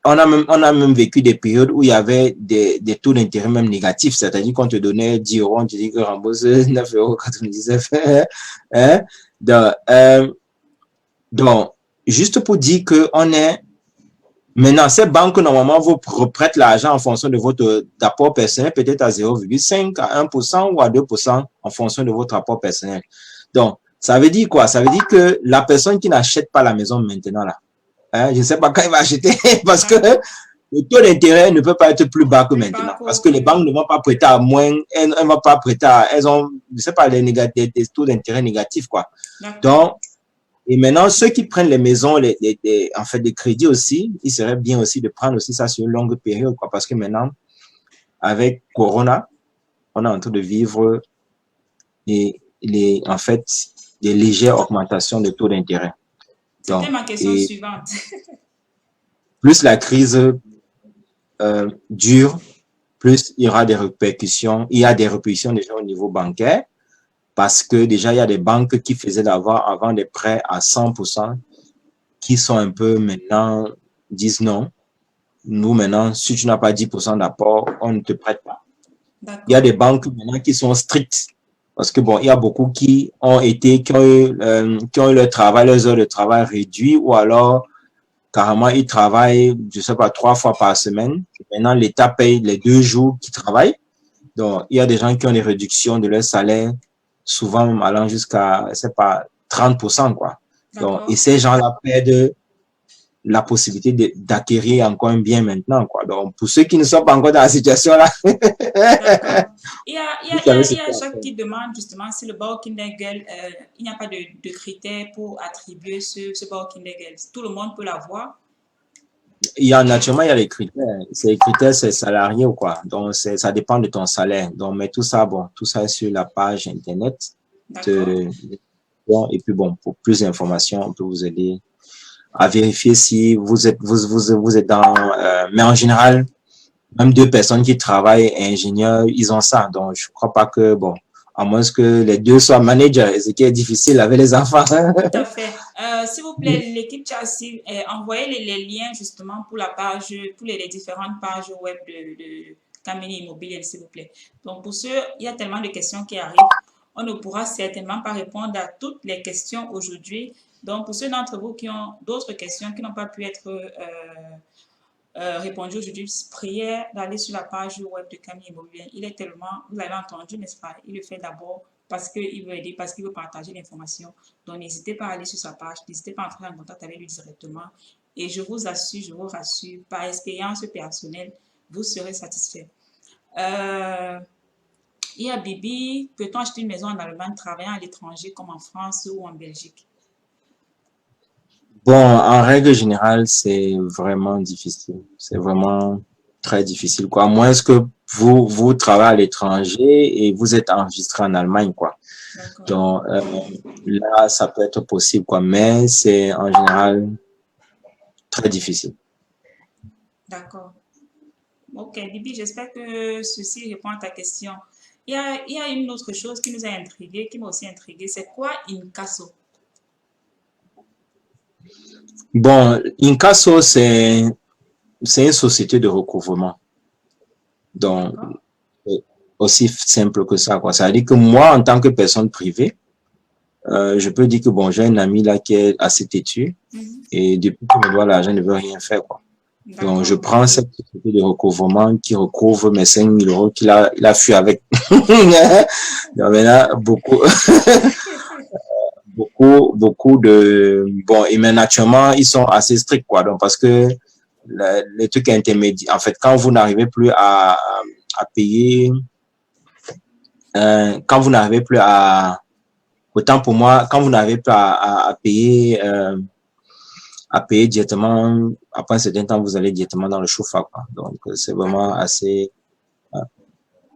on a même vécu des périodes où il y avait des taux d'intérêt même négatifs, c'est-à-dire qu'on te donnait 10 €, on te dit que rembourse 9,99 €. Hein? Donc, juste pour dire qu'on est maintenant, ces banques, normalement, vous reprêtent l'argent en fonction de votre apport personnel, peut-être à 0,5, à 1% ou à 2% en fonction de votre apport personnel. Donc, ça veut dire quoi? Ça veut dire que la personne qui n'achète pas la maison maintenant, là, hein, je ne sais pas quand il va acheter parce que D'accord. le taux d'intérêt ne peut pas être plus bas que Plus maintenant bas parce que les que... banques ne vont pas prêter à moins, elles ne vont pas prêter elles ont, je sais pas, des taux d'intérêt négatifs, quoi. D'accord. Donc, et maintenant, ceux qui prennent les maisons, en fait, des crédits aussi, il serait bien aussi de prendre aussi ça sur une longue période, quoi, parce que maintenant, avec Corona, on est en train de vivre en fait, des légères augmentations de taux d'intérêt. C'était Donc, ma question et suivante. plus la crise dure, plus il y aura des répercussions. Il y a des répercussions déjà au niveau bancaire parce que déjà, il y a des banques qui faisaient avant des prêts à 100% qui sont un peu maintenant, disent non. Nous, maintenant, si tu n'as pas 10% d'apport, on ne te prête pas. Il y a des D'accord. banques maintenant qui sont strictes parce que bon, il y a beaucoup qui ont eu leur travail, leurs heures de travail réduites ou alors carrément, ils travaillent, je sais pas, 3 fois par semaine. Maintenant, l'État paye les 2 jours qu'ils travaillent. Donc, il y a des gens qui ont des réductions de leur salaire, souvent même allant jusqu'à, je sais pas, 30%, quoi. Donc, et D'accord. ces gens-là perdent la possibilité d'acquérir encore un bien maintenant, quoi. Donc, pour ceux qui ne sont pas encore dans la situation-là, D'accord. vous savez ce Il y qu'il a faut Jacques faire. qui demande justement si le Baukindergeld, il n'y a pas de critères pour attribuer ce Baukindergeld. Tout le monde peut l'avoir. Il y a, naturellement, il y a les critères. Ces critères, c'est salarié ou quoi. Donc, ça dépend de ton salaire. Donc, mais tout ça, bon, tout ça est sur la page Internet. D'accord. De, bon, et puis bon, pour plus d'informations, on peut vous aider à vérifier si vous êtes dans, mais en général, même 2 personnes qui travaillent ingénieurs, ils ont ça. Donc, je crois pas que, bon, à moins que les deux soient managers, ce qui est difficile avec les enfants. Tout à fait. S'il vous plaît, l'équipe Chelsea, envoyez les liens justement pour la page, pour les différentes pages web de Camini Immobilier, s'il vous plaît. Donc, pour ceux, il y a tellement de questions qui arrivent. On ne pourra certainement pas répondre à toutes les questions aujourd'hui. Donc, pour ceux d'entre vous qui ont d'autres questions qui n'ont pas pu être répondues aujourd'hui, priez d'aller sur la page web de Camille Immobilier. Il est tellement, vous l'avez entendu, n'est-ce pas? Il le fait d'abord parce qu'il veut aider, parce qu'il veut partager l'information. Donc, n'hésitez pas à aller sur sa page, n'hésitez pas à entrer en contact avec lui directement. Et je vous assure, je vous rassure, par expérience personnelle, vous serez satisfait. Il y a Bibi, peut-on acheter une maison en Allemagne travaillant à l'étranger comme en France ou en Belgique? Bon, en règle générale, c'est vraiment difficile. C'est vraiment très difficile, quoi. À moins que vous travaillez à l'étranger et vous êtes enregistré en Allemagne, quoi. Donc, là, ça peut être possible, quoi. Mais c'est en général très difficile. D'accord. Ok, Bibi, j'espère que ceci répond à ta question. Il y a une autre chose qui nous a intrigué, qui m'a aussi intrigué. C'est quoi Incasso? Bon, Incasso, c'est une société de recouvrement. Donc, aussi simple que ça, quoi. Ça veut dire que moi, en tant que personne privée, je peux dire que bon, j'ai un ami là qui est assez têtu et depuis qu'il me doit l'argent, il ne veut rien faire, quoi. Donc, je prends cette société de recouvrement qui recouvre mes 5 000 euros qu'il a fui avec. Donc, maintenant, beaucoup de, bon, et mais naturellement, ils sont assez stricts, quoi. Donc, parce que les trucs intermédiaires, en fait, quand vous n'arrivez plus à payer, quand vous n'arrivez plus à, autant pour moi, quand vous n'arrivez pas à payer directement, après un certain temps, vous allez directement dans le chauffard, quoi. Donc, c'est vraiment assez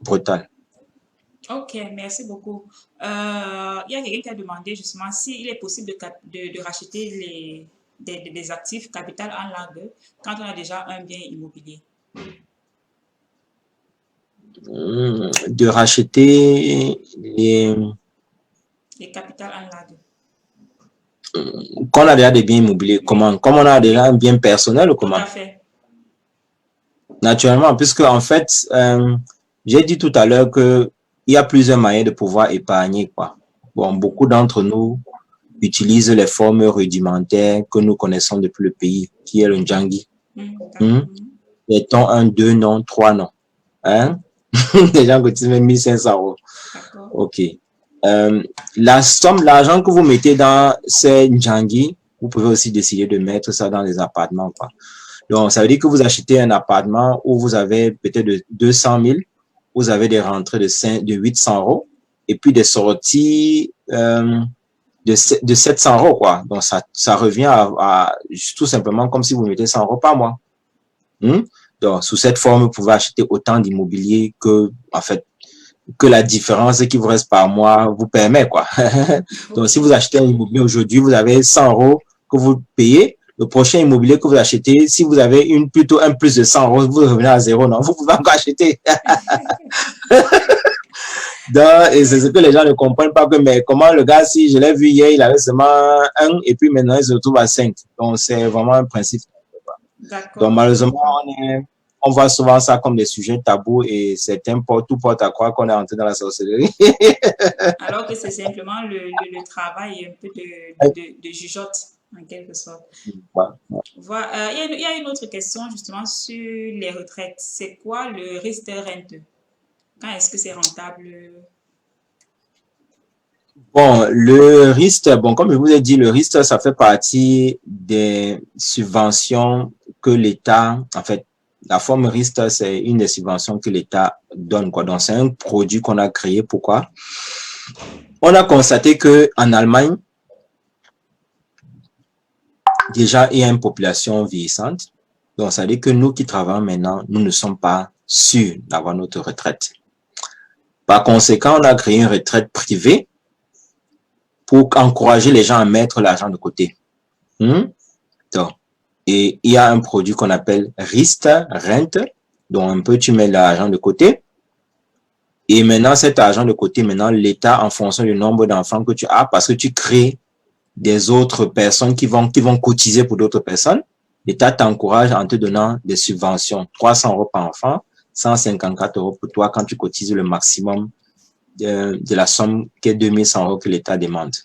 brutal. Ok, merci beaucoup. Il y a quelqu'un qui a demandé justement s'il est possible de racheter des actifs capital en langue quand on a déjà un bien immobilier. De racheter Les capitales en langue. Quand on a déjà des biens immobiliers, comment? Comme on a déjà un bien personnel ou comment? Tout à fait. Naturellement, puisque en fait, j'ai dit tout à l'heure que il y a plusieurs moyens de pouvoir épargner, quoi. Bon, beaucoup d'entre nous utilisent les formes rudimentaires que nous connaissons depuis le pays, qui est le Ndjangi. Les tons 1, 2 noms, 3 noms. Hein? Les gens cotisent même 1500 euros. Ok. La somme, l'argent que vous mettez dans ces Ndjangi, vous pouvez aussi décider de mettre ça dans les appartements, quoi. Donc, ça veut dire que vous achetez un appartement où vous avez peut-être de 200 000, vous avez des rentrées de 800 euros et puis des sorties de 700 euros, quoi. Donc, ça revient à tout simplement comme si vous mettez 100 euros par mois. Donc, sous cette forme, vous pouvez acheter autant d'immobilier que, en fait, que la différence qui vous reste par mois vous permet, quoi. Donc, si vous achetez un immobilier aujourd'hui, vous avez 100 euros que vous payez. Le prochain immobilier que vous achetez, si vous avez plutôt un plus de 100 euros, vous revenez à zéro, non? Vous pouvez encore acheter. Donc, et c'est ce que les gens ne comprennent pas, que, mais comment le gars, si je l'ai vu hier, il avait seulement 1 et puis maintenant il se retrouve à 5. Donc, c'est vraiment un principe. Donc, malheureusement, on voit souvent ça comme des sujets tabous et tout porte à croire qu'on est entré dans la sorcellerie. Alors que c'est simplement le travail et un peu de jugeote, en quelque sorte. Voilà. Il y a une autre question justement sur les retraites. C'est quoi le risque rente? Quand est-ce que c'est rentable? Bon, le risque, bon, comme je vous ai dit, le risque, ça fait partie des subventions que l'État, en fait, la forme risque, c'est une des subventions que l'État donne, quoi. Donc, c'est un produit qu'on a créé. Pourquoi? On a constaté que en Allemagne, déjà, il y a une population vieillissante. Donc, ça veut dire que nous qui travaillons maintenant, nous ne sommes pas sûrs d'avoir notre retraite. Par conséquent, on a créé une retraite privée pour encourager les gens à mettre l'argent de côté. Donc, et il y a un produit qu'on appelle Rente. Donc, un peu, tu mets l'argent de côté. Et maintenant, cet argent de côté, maintenant, l'État, en fonction du nombre d'enfants que tu as, parce que tu crées des autres personnes qui vont cotiser pour d'autres personnes, l'État t'encourage en te donnant des subventions. 300 euros par enfant, 154 euros pour toi quand tu cotises le maximum de la somme qui est 2100 € que l'État demande.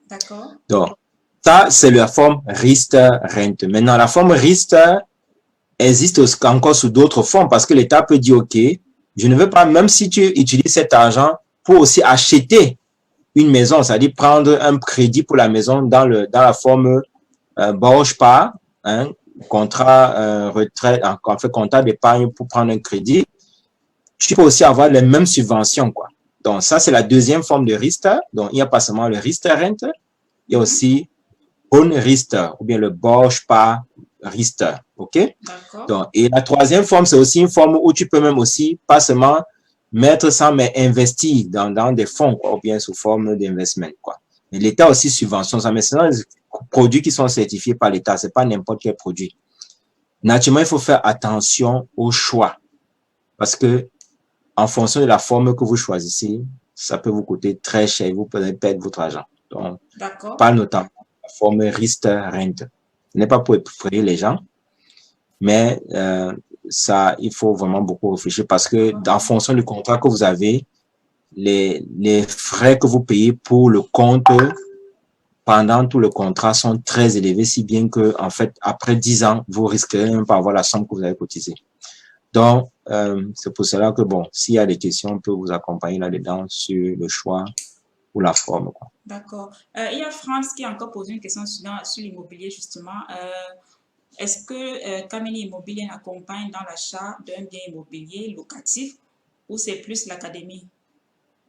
D'accord. Donc, ça, c'est la forme Riester-Rente. Maintenant, la forme Riester existe encore sous d'autres formes parce que l'État peut dire, OK, je ne veux pas, même si tu utilises cet argent pour aussi acheter une maison, c'est-à-dire prendre un crédit pour la maison dans la forme Bauspar, hein, contrat retraite, en fait, contrat d'épargne pour prendre un crédit, tu peux aussi avoir les mêmes subventions, quoi. Donc, ça, c'est la deuxième forme de Riester. Donc, il n'y a pas seulement le Riester-Rente, il y a aussi Riester ou bien le Bauspar Riester, OK? D'accord. Donc, et la troisième forme, c'est aussi une forme où tu peux même aussi, pas seulement mettre ça, mais investir dans des fonds, quoi, ou bien sous forme d'investment, quoi. Et l'État aussi subventionne ça, mais c'est des produits qui sont certifiés par l'État, c'est pas n'importe quel produit. Naturellement, il faut faire attention au choix, parce que en fonction de la forme que vous choisissez, ça peut vous coûter très cher, vous pouvez perdre votre argent. Donc, D'accord. pas notamment la forme Riester-Rente. Ce n'est pas pour effrayer les gens, mais ça, il faut vraiment beaucoup réfléchir parce que en fonction du contrat que vous avez, les frais que vous payez pour le compte pendant tout le contrat sont très élevés, si bien que, en fait, après 10 ans, vous risquerez même pas avoir la somme que vous avez cotisée. Donc, c'est pour cela que, bon, s'il y a des questions, on peut vous accompagner là-dedans sur le choix ou la forme, quoi. D'accord. Il y a France qui a encore posé une question sur l'immobilier, justement. Est-ce que Kamini Immobilier accompagne dans l'achat d'un bien immobilier locatif ou c'est plus l'académie?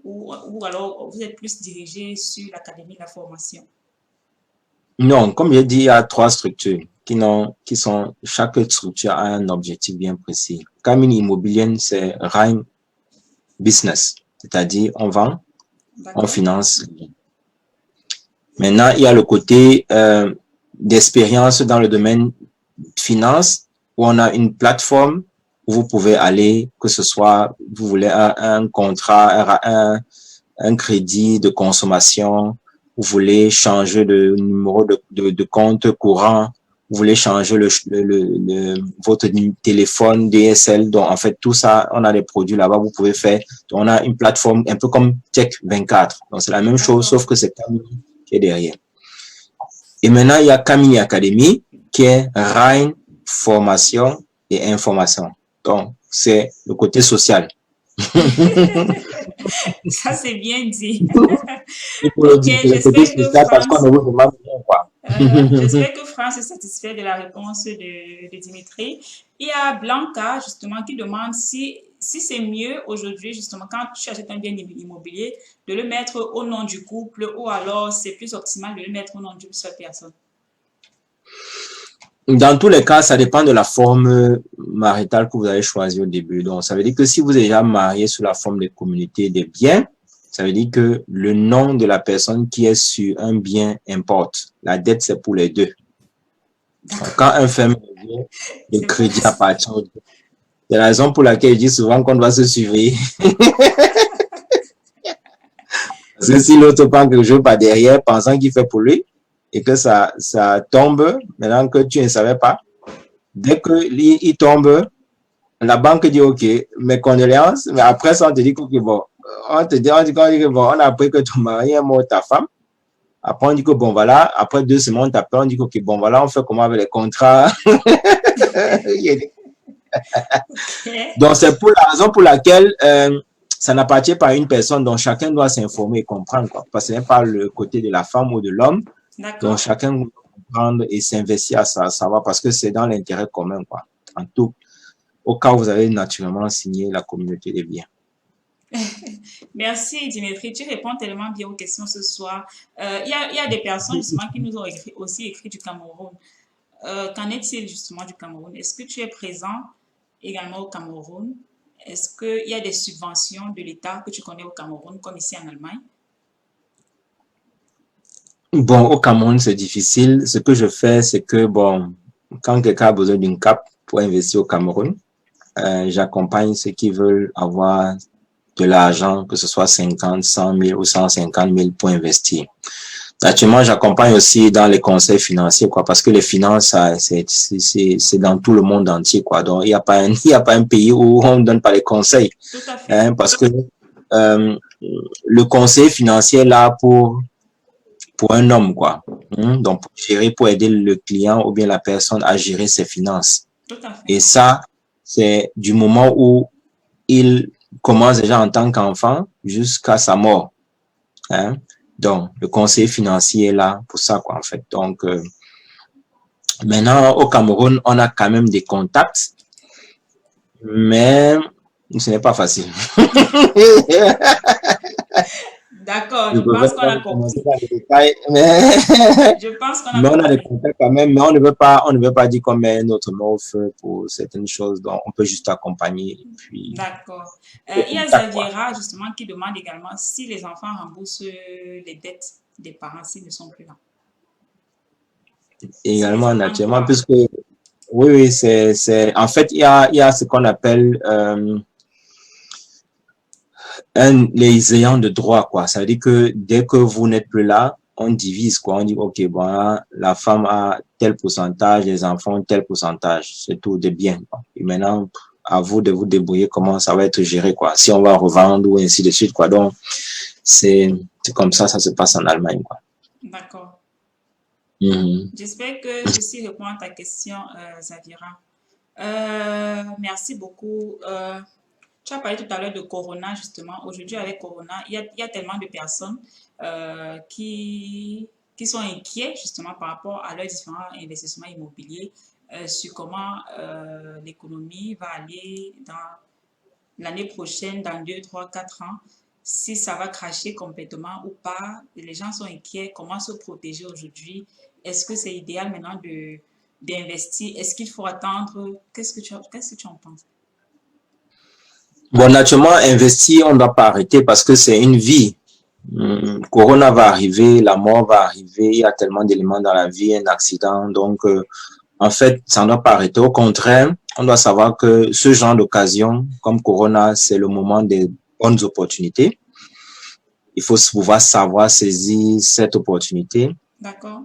Ou alors vous êtes plus dirigé sur l'académie de la formation? Non, comme j'ai dit, il y a 3 structures chaque structure a un objectif bien précis. Kamini Immobilier, c'est Rhein Business, c'est-à-dire on vend, on finance. Maintenant, il y a le côté d'expérience dans le domaine finance où on a une plateforme où vous pouvez aller, que ce soit, vous voulez un contrat, un crédit de consommation, vous voulez changer de numéro de compte courant, vous voulez changer votre téléphone DSL. Donc, en fait, tout ça, on a des produits là-bas, vous pouvez faire. Donc, on a une plateforme un peu comme Tech24. Donc, c'est la même chose, sauf que c'est Kamini qui est derrière. Et maintenant, il y a Kamini Academy, qui est Rhein Formation et Information. Donc, c'est le côté social. Ça, c'est bien dit. Ok, j'espère que France est satisfait de la réponse de Dimitri. Il y a Blanca, justement, qui demande si c'est mieux aujourd'hui, justement, quand tu achètes un bien immobilier, de le mettre au nom du couple ou alors c'est plus optimal de le mettre au nom d'une seule personne. Dans tous les cas, ça dépend de la forme maritale que vous avez choisie au début. Donc, ça veut dire que si vous êtes déjà marié sous la forme de communauté des biens, ça veut dire que le nom de la personne qui est sur un bien importe. La dette, c'est pour les deux. Donc, quand un fait marié, le crédit appartient aux deux. C'est la raison pour laquelle je dis souvent qu'on doit se surveiller. Parce que si l'autre prend quelque chose par derrière, pensant qu'il fait pour lui, et que ça tombe, maintenant que tu ne savais pas, dès qu'il tombe, la banque dit OK, mes condoléances, mais après ça, on te dit que bon, on dit que bon, on a appris que ton mari est mort, ta femme. Après, on dit que bon, voilà, après 2 semaines, on t'appelle, on dit que OK, bon, voilà, on fait comment avec les contrats. Donc, c'est pour la raison pour laquelle ça n'appartient pas à une personne, donc chacun doit s'informer et comprendre, quoi, parce que ce n'est pas le côté de la femme ou de l'homme. Donc, chacun doit comprendre et s'investir à savoir parce que c'est dans l'intérêt commun, quoi. En tout, au cas où vous avez naturellement signé la communauté des biens. Merci Dimitri, tu réponds tellement bien aux questions ce soir. Il y a des personnes justement qui nous ont aussi écrit du Cameroun. Qu'en est-il justement du Cameroun? Est-ce que tu es présent également au Cameroun? Est-ce qu'il y a des subventions de l'État que tu connais au Cameroun comme ici en Allemagne? Bon, au Cameroun, c'est difficile. Ce que je fais, c'est que, bon, quand quelqu'un a besoin d'une cape pour investir au Cameroun, j'accompagne ceux qui veulent avoir de l'argent, que ce soit 50, 100 000 ou 150 000 pour investir. Actuellement, j'accompagne aussi dans les conseils financiers, quoi, parce que les finances, c'est dans tout le monde entier, quoi. Donc, il n'y a pas un pays où on ne donne pas les conseils. Tout à fait. Parce que, le conseiller financier est là pour un homme, quoi. Donc, pour aider le client ou bien la personne à gérer ses finances. Tout à fait. Et ça, c'est du moment où il commence déjà en tant qu'enfant jusqu'à sa mort. Hein? Donc, le conseiller financier est là pour ça, quoi, en fait. Donc, maintenant, au Cameroun, on a quand même des contacts, mais ce n'est pas facile. D'accord, je pense qu'on a compris. Mais Je pense qu'on a on a des compris. contacts quand même, mais on ne veut pas dire qu'on met notre main au feu pour certaines choses, donc on peut juste accompagner. Puis, D'accord. Il y a Zaviera, justement, qui demande également si les enfants remboursent les dettes des parents s'ils ne sont plus là. également, naturellement, puisque, oui, en fait, il y a ce qu'on appelle les ayants de droit, quoi. Ça veut dire que dès que vous n'êtes plus là, on divise, quoi. On dit, OK, bon, la femme a tel pourcentage, les enfants tel pourcentage. C'est tout de bien, quoi. Et maintenant, à vous de vous débrouiller comment ça va être géré, quoi. Si on va revendre ou ainsi de suite, quoi. Donc, c'est comme ça se passe en Allemagne, quoi. D'accord. Mm-hmm. J'espère que ceci répond à ta question, Zaviera. Merci beaucoup. Tu as parlé tout à l'heure de Corona, justement. Aujourd'hui, avec Corona, il y a tellement de personnes qui sont inquiets, justement, par rapport à leurs différents investissements immobiliers, sur comment l'économie va aller dans l'année prochaine, dans 2, 3, 4 ans, si ça va cracher complètement ou pas. Les gens sont inquiets. Comment se protéger aujourd'hui? Est-ce que c'est idéal maintenant d'investir? Est-ce qu'il faut attendre? Qu'est-ce que tu en penses? Bon, naturellement, investir, on ne doit pas arrêter parce que c'est une vie. Corona va arriver, la mort va arriver, il y a tellement d'éléments dans la vie, un accident. Donc, en fait, ça ne doit pas arrêter. Au contraire, on doit savoir que ce genre d'occasion, comme Corona, c'est le moment des bonnes opportunités. Il faut pouvoir savoir saisir cette opportunité. D'accord.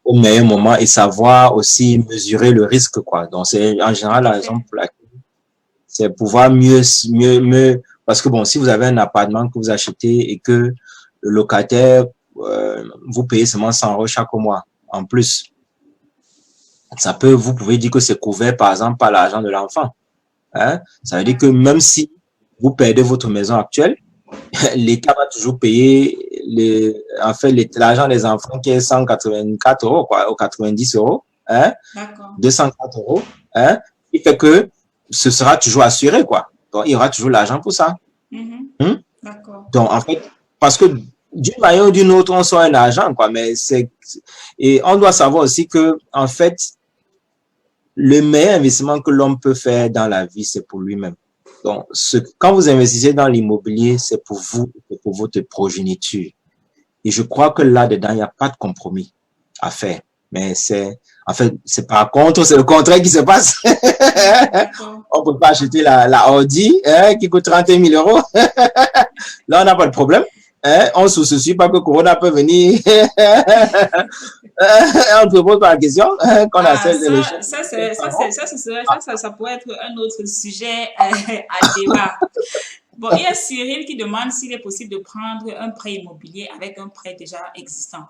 Au meilleur moment et savoir aussi mesurer le risque, quoi. Donc, c'est en général la raison pour laquelle c'est pouvoir mieux, parce que bon, si vous avez un appartement que vous achetez et que le locataire, vous payez seulement 100 € chaque mois en plus, vous pouvez dire que c'est couvert par exemple par l'argent de l'enfant. Hein? Ça veut dire que même si vous perdez votre maison actuelle, l'État va toujours payer l'argent des enfants qui est 184 €, quoi, ou 90 €, hein? 204 €, hein? Qui fait que ce sera toujours assuré, quoi. Donc, il y aura toujours l'argent pour ça. D'accord. Donc, en fait, parce que d'une manière ou d'une autre, on sort un argent, quoi, mais et on doit savoir aussi que, en fait, le meilleur investissement que l'homme peut faire dans la vie, c'est pour lui-même. Donc, quand vous investissez dans l'immobilier, c'est pour vous, c'est pour votre progéniture. Et je crois que là-dedans, il n'y a pas de compromis à faire. Mais en fait, c'est par contre, c'est le contraire qui se passe. On ne peut pas acheter la Audi qui coûte 31 000 €. Là, on n'a pas de problème. On ne se soucie pas que Corona peut venir. On ne se pose pas la question qu'on a celle de l'échec. Ça pourrait être un autre sujet à débat. Bon, il y a Cyril qui demande s'il est possible de prendre un prêt immobilier avec un prêt déjà existant.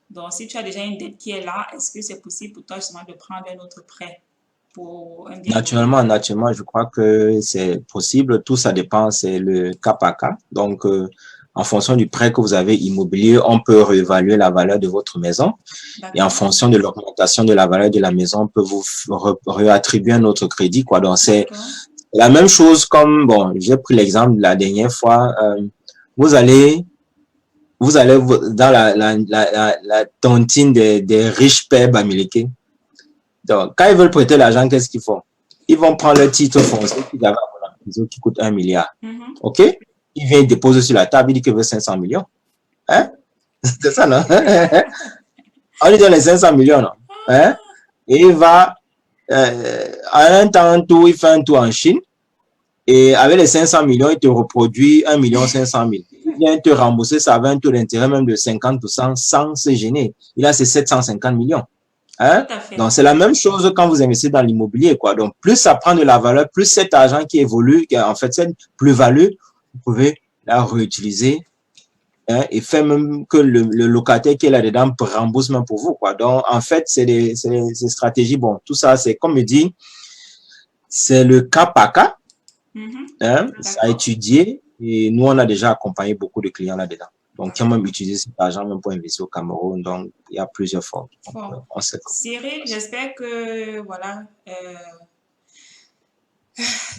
Donc, si tu as déjà une dette qui est là, est-ce que c'est possible pour toi justement de prendre un autre prêt pour un bien? Naturellement, je crois que c'est possible. Tout ça dépend, c'est le cas par cas. Donc, en fonction du prêt que vous avez immobilier, on peut réévaluer la valeur de votre maison. Et en fonction de l'augmentation de la valeur de la maison, on peut vous réattribuer un autre crédit, quoi. Donc, c'est la même chose comme, bon, j'ai pris l'exemple de la dernière fois, vous allez dans la tontine des riches pères bamileke. Donc, quand ils veulent prêter l'argent, qu'est-ce qu'ils font? Ils vont prendre le titre foncier qu'ils avaient à la maison qui coûte 1 milliard. OK? Il vient déposer sur la table, il dit qu'il veut 500 millions. Hein? C'est ça, non? On lui donne les 500 millions, non? Hein? Et il va, à un temps, il fait un tour en Chine. Et avec les 500 millions, il te reproduit 1 500 000. Il vient te rembourser ça avec un taux d'intérêt même de 50% sans se gêner. Il a ses 750 millions. Hein? Donc, c'est la même chose quand vous investissez dans l'immobilier, quoi. Donc, plus ça prend de la valeur, plus cet argent qui évolue, en fait, cette plus-value, vous pouvez la réutiliser, hein, et fait même que le locataire qui est là-dedans rembourse même pour vous, quoi. Donc, en fait, c'est des stratégies. Bon, tout ça, c'est comme je dis, c'est le cas par cas, hein, c'est à étudier. Et nous, on a déjà accompagné beaucoup de clients là-dedans. Donc, qui ont même utilisé cet argent même pour investir au Cameroun. Donc, il y a plusieurs formes. On sait quoi. Cyril, j'espère que, voilà,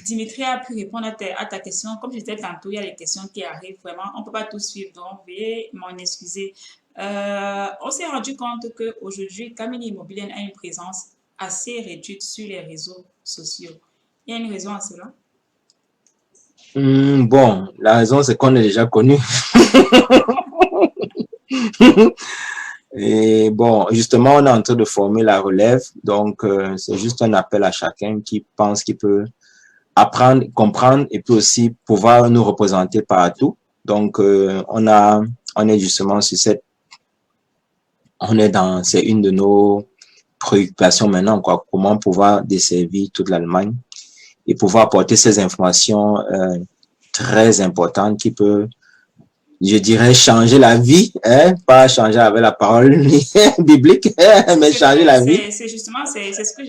Dimitri a pu répondre à ta question. Comme je disais tantôt, il y a des questions qui arrivent vraiment. On ne peut pas tout suivre, donc veuillez m'en excuser. On s'est rendu compte qu'aujourd'hui, Kamini Immobilier a une présence assez réduite sur les réseaux sociaux. Il y a une raison à cela? Bon, la raison, c'est qu'on est déjà connu. Et bon, justement, on est en train de former la relève. Donc, c'est juste un appel à chacun qui pense qu'il peut apprendre, comprendre et puis aussi pouvoir nous représenter partout. Donc, on est justement sur c'est une de nos préoccupations maintenant, quoi. Comment pouvoir desservir toute l'Allemagne et pouvoir apporter ces informations très importantes qui peuvent, je dirais, changer la vie, hein, pas changer avec la parole biblique, mais changer la vie. C'est justement, c'est ce que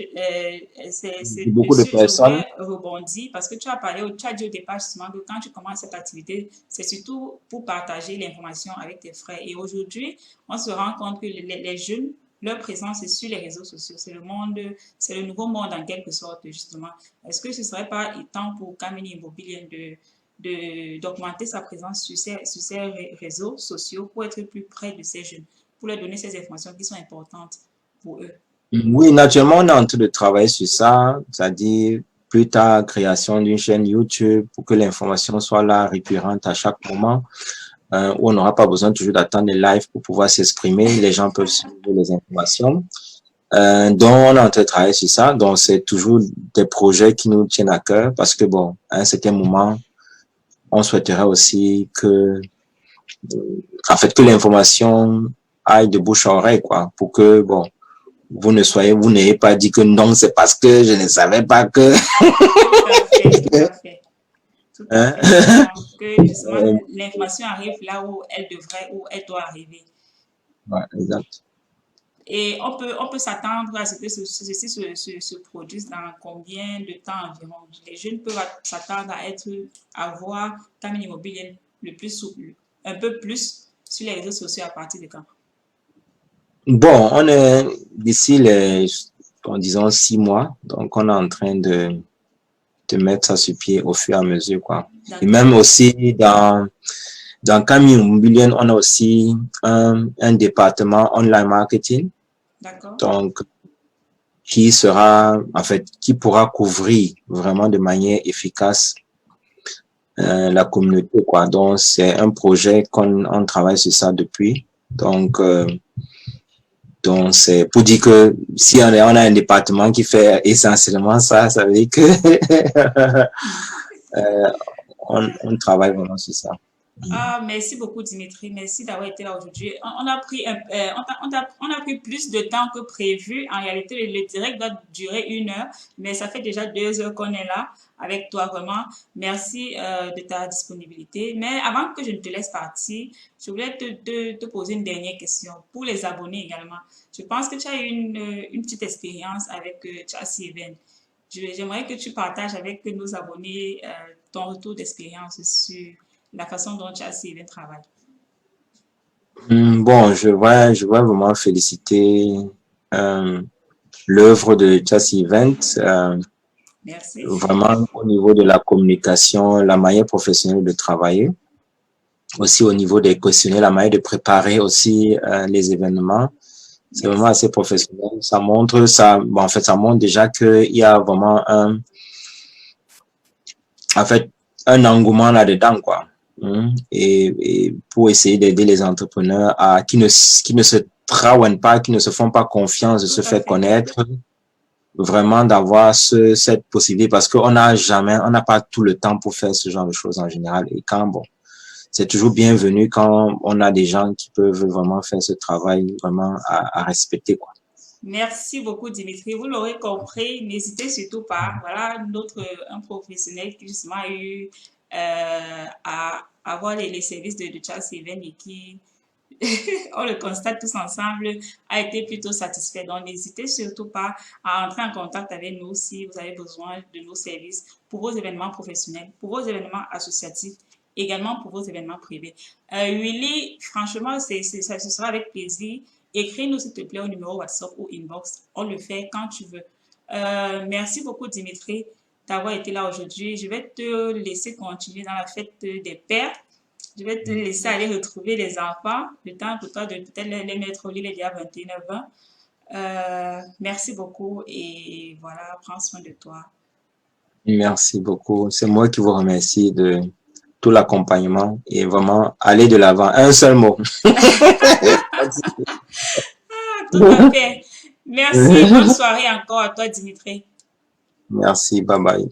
c'est beaucoup de dessus je personnes. voudrais rebondir parce que tu as dit au départ justement que quand tu commences cette activité, c'est surtout pour partager l'information avec tes frères. Et aujourd'hui, on se rend compte que les jeunes, leur présence est sur les réseaux sociaux. C'est le nouveau monde en quelque sorte, justement. Est-ce que ce serait pas temps pour Kamini Immobilier d'augmenter sa présence sur ces réseaux sociaux pour être plus près de ces jeunes, pour leur donner ces informations qui sont importantes pour eux? Oui, naturellement, on est en train de travailler sur ça, c'est-à-dire plus tard, création d'une chaîne YouTube pour que l'information soit là, récurrente à chaque moment, où on n'aura pas besoin toujours d'attendre les lives pour pouvoir s'exprimer. Les gens peuvent suivre les informations. Donc, on est en train de travailler sur ça. Donc, c'est toujours des projets qui nous tiennent à cœur parce que, bon, à un certain moment, on souhaiterait aussi en fait, que l'information aille de bouche à oreille, quoi, pour que, bon, vous n'ayez pas dit que non, c'est parce que je ne savais pas que. Tout à fait. Tout à fait. Donc, que justement, l'information arrive là où elle doit arriver. Ouais, exact. Et on peut s'attendre à ce que ceci se produise dans combien de temps environ? Les jeunes peuvent s'attendre à voir Kamini Immobilier un peu plus sur les réseaux sociaux à partir de quand? Bon, on est d'ici disons 6 mois, donc on est en train de mettre ça sur pied au fur et à mesure, quoi. Et même aussi dans Kamini Immobilier, on a aussi un département online marketing. Donc, qui pourra couvrir vraiment de manière efficace la communauté, quoi. Donc, c'est un projet on travaille sur ça depuis. Donc, c'est pour dire que si on a un département qui fait essentiellement ça, ça veut dire que on travaille vraiment sur ça. Merci beaucoup, Dimitri. Merci d'avoir été là aujourd'hui. On a pris plus de temps que prévu. En réalité, le direct doit durer 1 heure, mais ça fait déjà 2 heures qu'on est là avec toi, vraiment. Merci de ta disponibilité. Mais avant que je ne te laisse partir, je voulais te poser une dernière question pour les abonnés également. Je pense que tu as eu une petite expérience avec Chassis Event. J'aimerais que tu partages avec nos abonnés ton retour d'expérience sur la façon dont Chassis Event travaille. Bon, je voudrais vraiment féliciter l'œuvre de Chassis Event. Merci. Vraiment au niveau de la communication, la manière professionnelle de travailler. Aussi au niveau des questionnaires, la manière de préparer aussi les événements. C'est vraiment assez professionnel. Ça montre déjà qu'il y a vraiment un engouement là-dedans, quoi. Et pour essayer d'aider les entrepreneurs qui ne se traouennent pas, qui ne se font pas confiance de se faire connaître, vraiment d'avoir cette possibilité parce qu'on n'a pas tout le temps pour faire ce genre de choses en général. Et c'est toujours bienvenu quand on a des gens qui peuvent vraiment faire ce travail vraiment à respecter, quoi. Merci beaucoup, Dimitri. Vous l'aurez compris, n'hésitez surtout pas. Voilà un professionnel qui justement a eu à avoir les services de Charles Even et qui, on le constate tous ensemble, a été plutôt satisfait. Donc, n'hésitez surtout pas à entrer en contact avec nous si vous avez besoin de nos services pour vos événements professionnels, pour vos événements associatifs, également pour vos événements privés. Willy, franchement, ça, ce sera avec plaisir. Écris-nous, s'il te plaît, au numéro WhatsApp ou inbox. On le fait quand tu veux. Merci beaucoup, Dimitri, d'avoir été là aujourd'hui. Je vais te laisser continuer dans la fête des pères. Je vais te laisser aller retrouver les enfants. Le temps pour toi de peut-être les mettre au lit les días 21h20. Merci beaucoup et voilà, prends soin de toi. Merci beaucoup. C'est moi qui vous remercie de tout l'accompagnement et vraiment aller de l'avant. Un seul mot. Tout à fait. Merci. Bonne soirée encore à toi, Dimitri. Merci. Bye bye.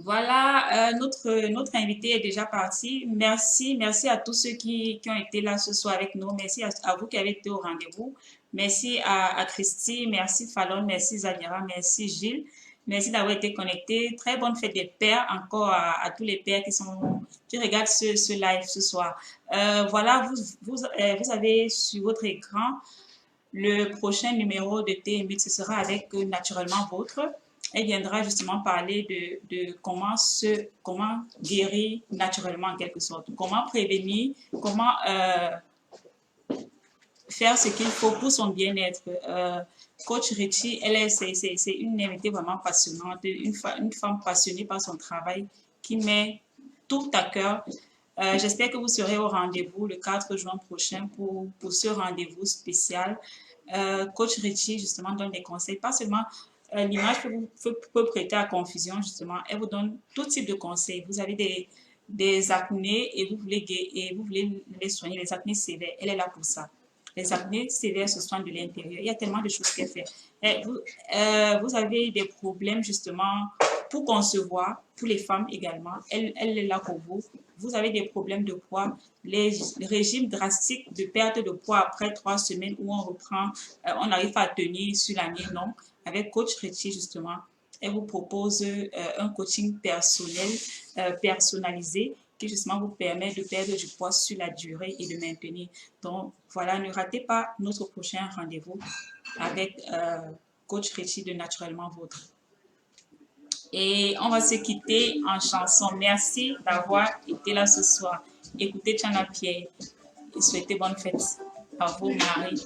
Voilà, notre invité est déjà parti. Merci à tous ceux qui ont été là ce soir avec nous. Merci à vous qui avez été au rendez-vous. Merci à Christy, merci Fallon, merci Zanira, merci Gilles. Merci d'avoir été connectés. Très bonne fête des pères encore à tous les pères qui regardent ce live ce soir. Voilà, vous avez sur votre écran le prochain numéro de TMB. Ce sera avec Naturellement Vôtre. Elle viendra justement parler de comment guérir naturellement en quelque sorte, comment prévenir, comment faire ce qu'il faut pour son bien-être. Coach Richie, c'est une invitée vraiment passionnante, une femme passionnée par son travail qui met tout à cœur. J'espère que vous serez au rendez-vous le 4 juin prochain pour ce rendez-vous spécial. Coach Richie, justement, donne des conseils, pas seulement l'image peut prêter à confusion, justement. Elle vous donne tout type de conseils. Vous avez des acnés et vous voulez les soigner, les acnés sévères. Elle est là pour ça. Les acnés sévères se soignent de l'intérieur. Il y a tellement de choses qu'elle fait. Vous avez des problèmes, justement, pour concevoir, pour les femmes également. Elle est là pour vous. Vous avez des problèmes de poids, les régimes drastiques de perte de poids après 3 semaines où on reprend, on arrive à tenir sur l'année, non. Avec Coach Richie, justement, elle vous propose un coaching personnel, personnalisé, qui justement vous permet de perdre du poids sur la durée et de maintenir. Donc, voilà, ne ratez pas notre prochain rendez-vous avec Coach Richie de Naturellement Vôtre. Et on va se quitter en chanson. Merci d'avoir été là ce soir. Écoutez Tchana Pierre et souhaitez bonne fête à vous, Marie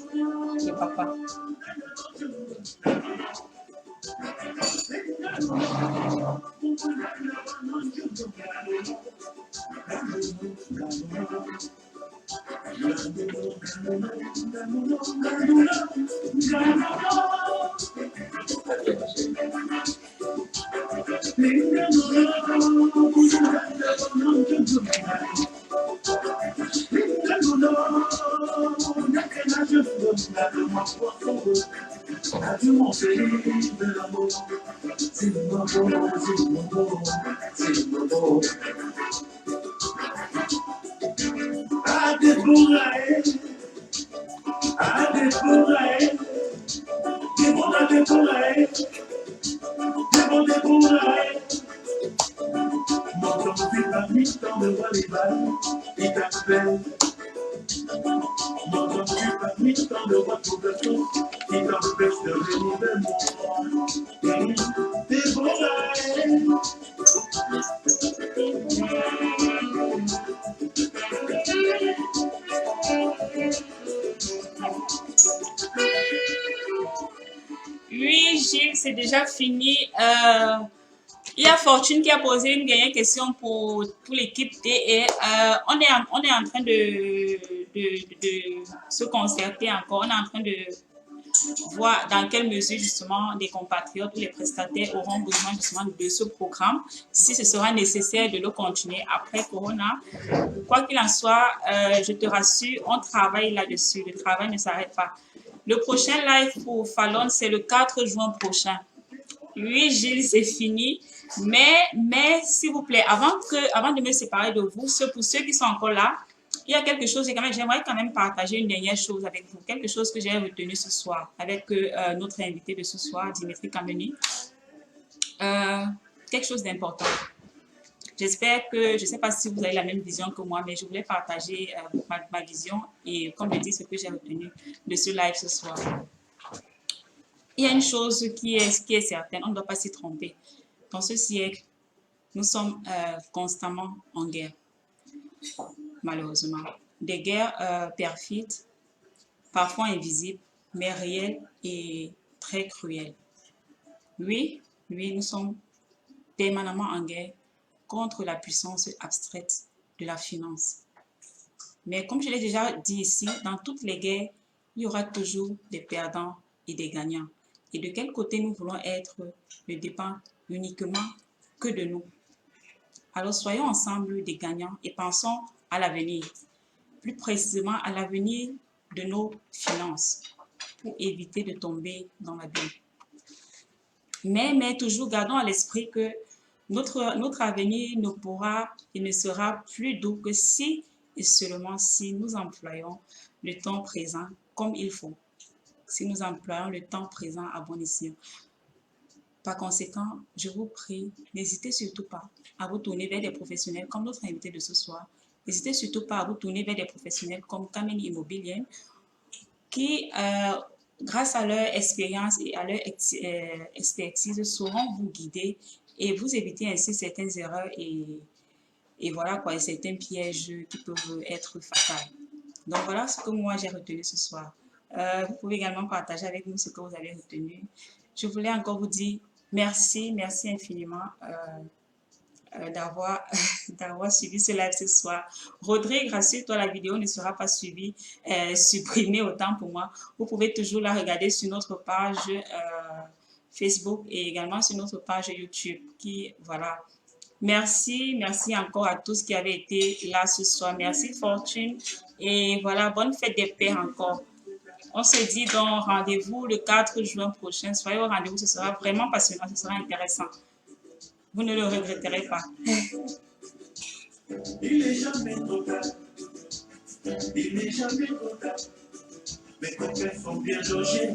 et papa. Oui, Gilles, c'est déjà fini. Il y a Fortune qui a posé une dernière question pour l'équipe D et on est en train de se concerter encore. On est en train de voir dans quelle mesure justement les compatriotes ou les prestataires auront besoin justement de ce programme, si ce sera nécessaire de le continuer après Corona. Quoi qu'il en soit, je te rassure, on travaille là-dessus. Le travail ne s'arrête pas. Le prochain live pour Fallon, c'est le 4 juin prochain. Oui, Gilles, c'est fini. Mais s'il vous plaît, avant de me séparer de vous, pour ceux qui sont encore là, il y a quelque chose, j'aimerais quand même partager une dernière chose avec vous, quelque chose que j'ai retenu ce soir avec notre invité de ce soir, Dimitri Kameni. Quelque chose d'important. J'espère que, je ne sais pas si vous avez la même vision que moi, mais je voulais partager ma vision et comme je dis, ce que j'ai retenu de ce live ce soir. Il y a une chose qui est certaine, on ne doit pas s'y tromper. Dans ce siècle, nous sommes constamment en guerre, malheureusement. Des guerres perfides, parfois invisibles, mais réelles et très cruelles. Oui, nous sommes permanemment en guerre contre la puissance abstraite de la finance. Mais comme je l'ai déjà dit ici, dans toutes les guerres, il y aura toujours des perdants et des gagnants. Et de quel côté nous voulons être ne dépend uniquement que de nous. Alors soyons ensemble des gagnants et pensons à l'avenir, plus précisément à l'avenir de nos finances pour éviter de tomber dans l'abîme. Mais toujours gardons à l'esprit que notre avenir ne pourra et ne sera plus doux que si et seulement si nous employons le temps présent comme il faut. Si nous employons le temps présent à bon escient. Par conséquent, je vous prie, n'hésitez surtout pas à vous tourner vers des professionnels comme notre invité de ce soir. N'hésitez surtout pas à vous tourner vers des professionnels comme Kameni Immobilier qui, grâce à leur expérience et à leur expertise, sauront vous guider et vous éviter ainsi certaines erreurs et voilà quoi, certains pièges qui peuvent être fatals. Donc voilà ce que moi j'ai retenu ce soir. Vous pouvez également partager avec nous ce que vous avez retenu. Je voulais encore vous dire merci infiniment d'avoir suivi ce live ce soir. Rodrigue, rassure-toi, la vidéo ne sera pas supprimée autant pour moi. Vous pouvez toujours la regarder sur notre page Facebook et également sur notre page YouTube. Voilà. Merci encore à tous qui avaient été là ce soir. Merci Fortune et voilà, bonne fête des pères encore. On se dit donc rendez-vous le 4 juin prochain. Soyez au rendez-vous, ce sera vraiment passionnant, ce sera intéressant. Vous ne le regretterez pas. Il n'est jamais trop tard. Il n'est jamais trop tard. Mes copains sont bien logés.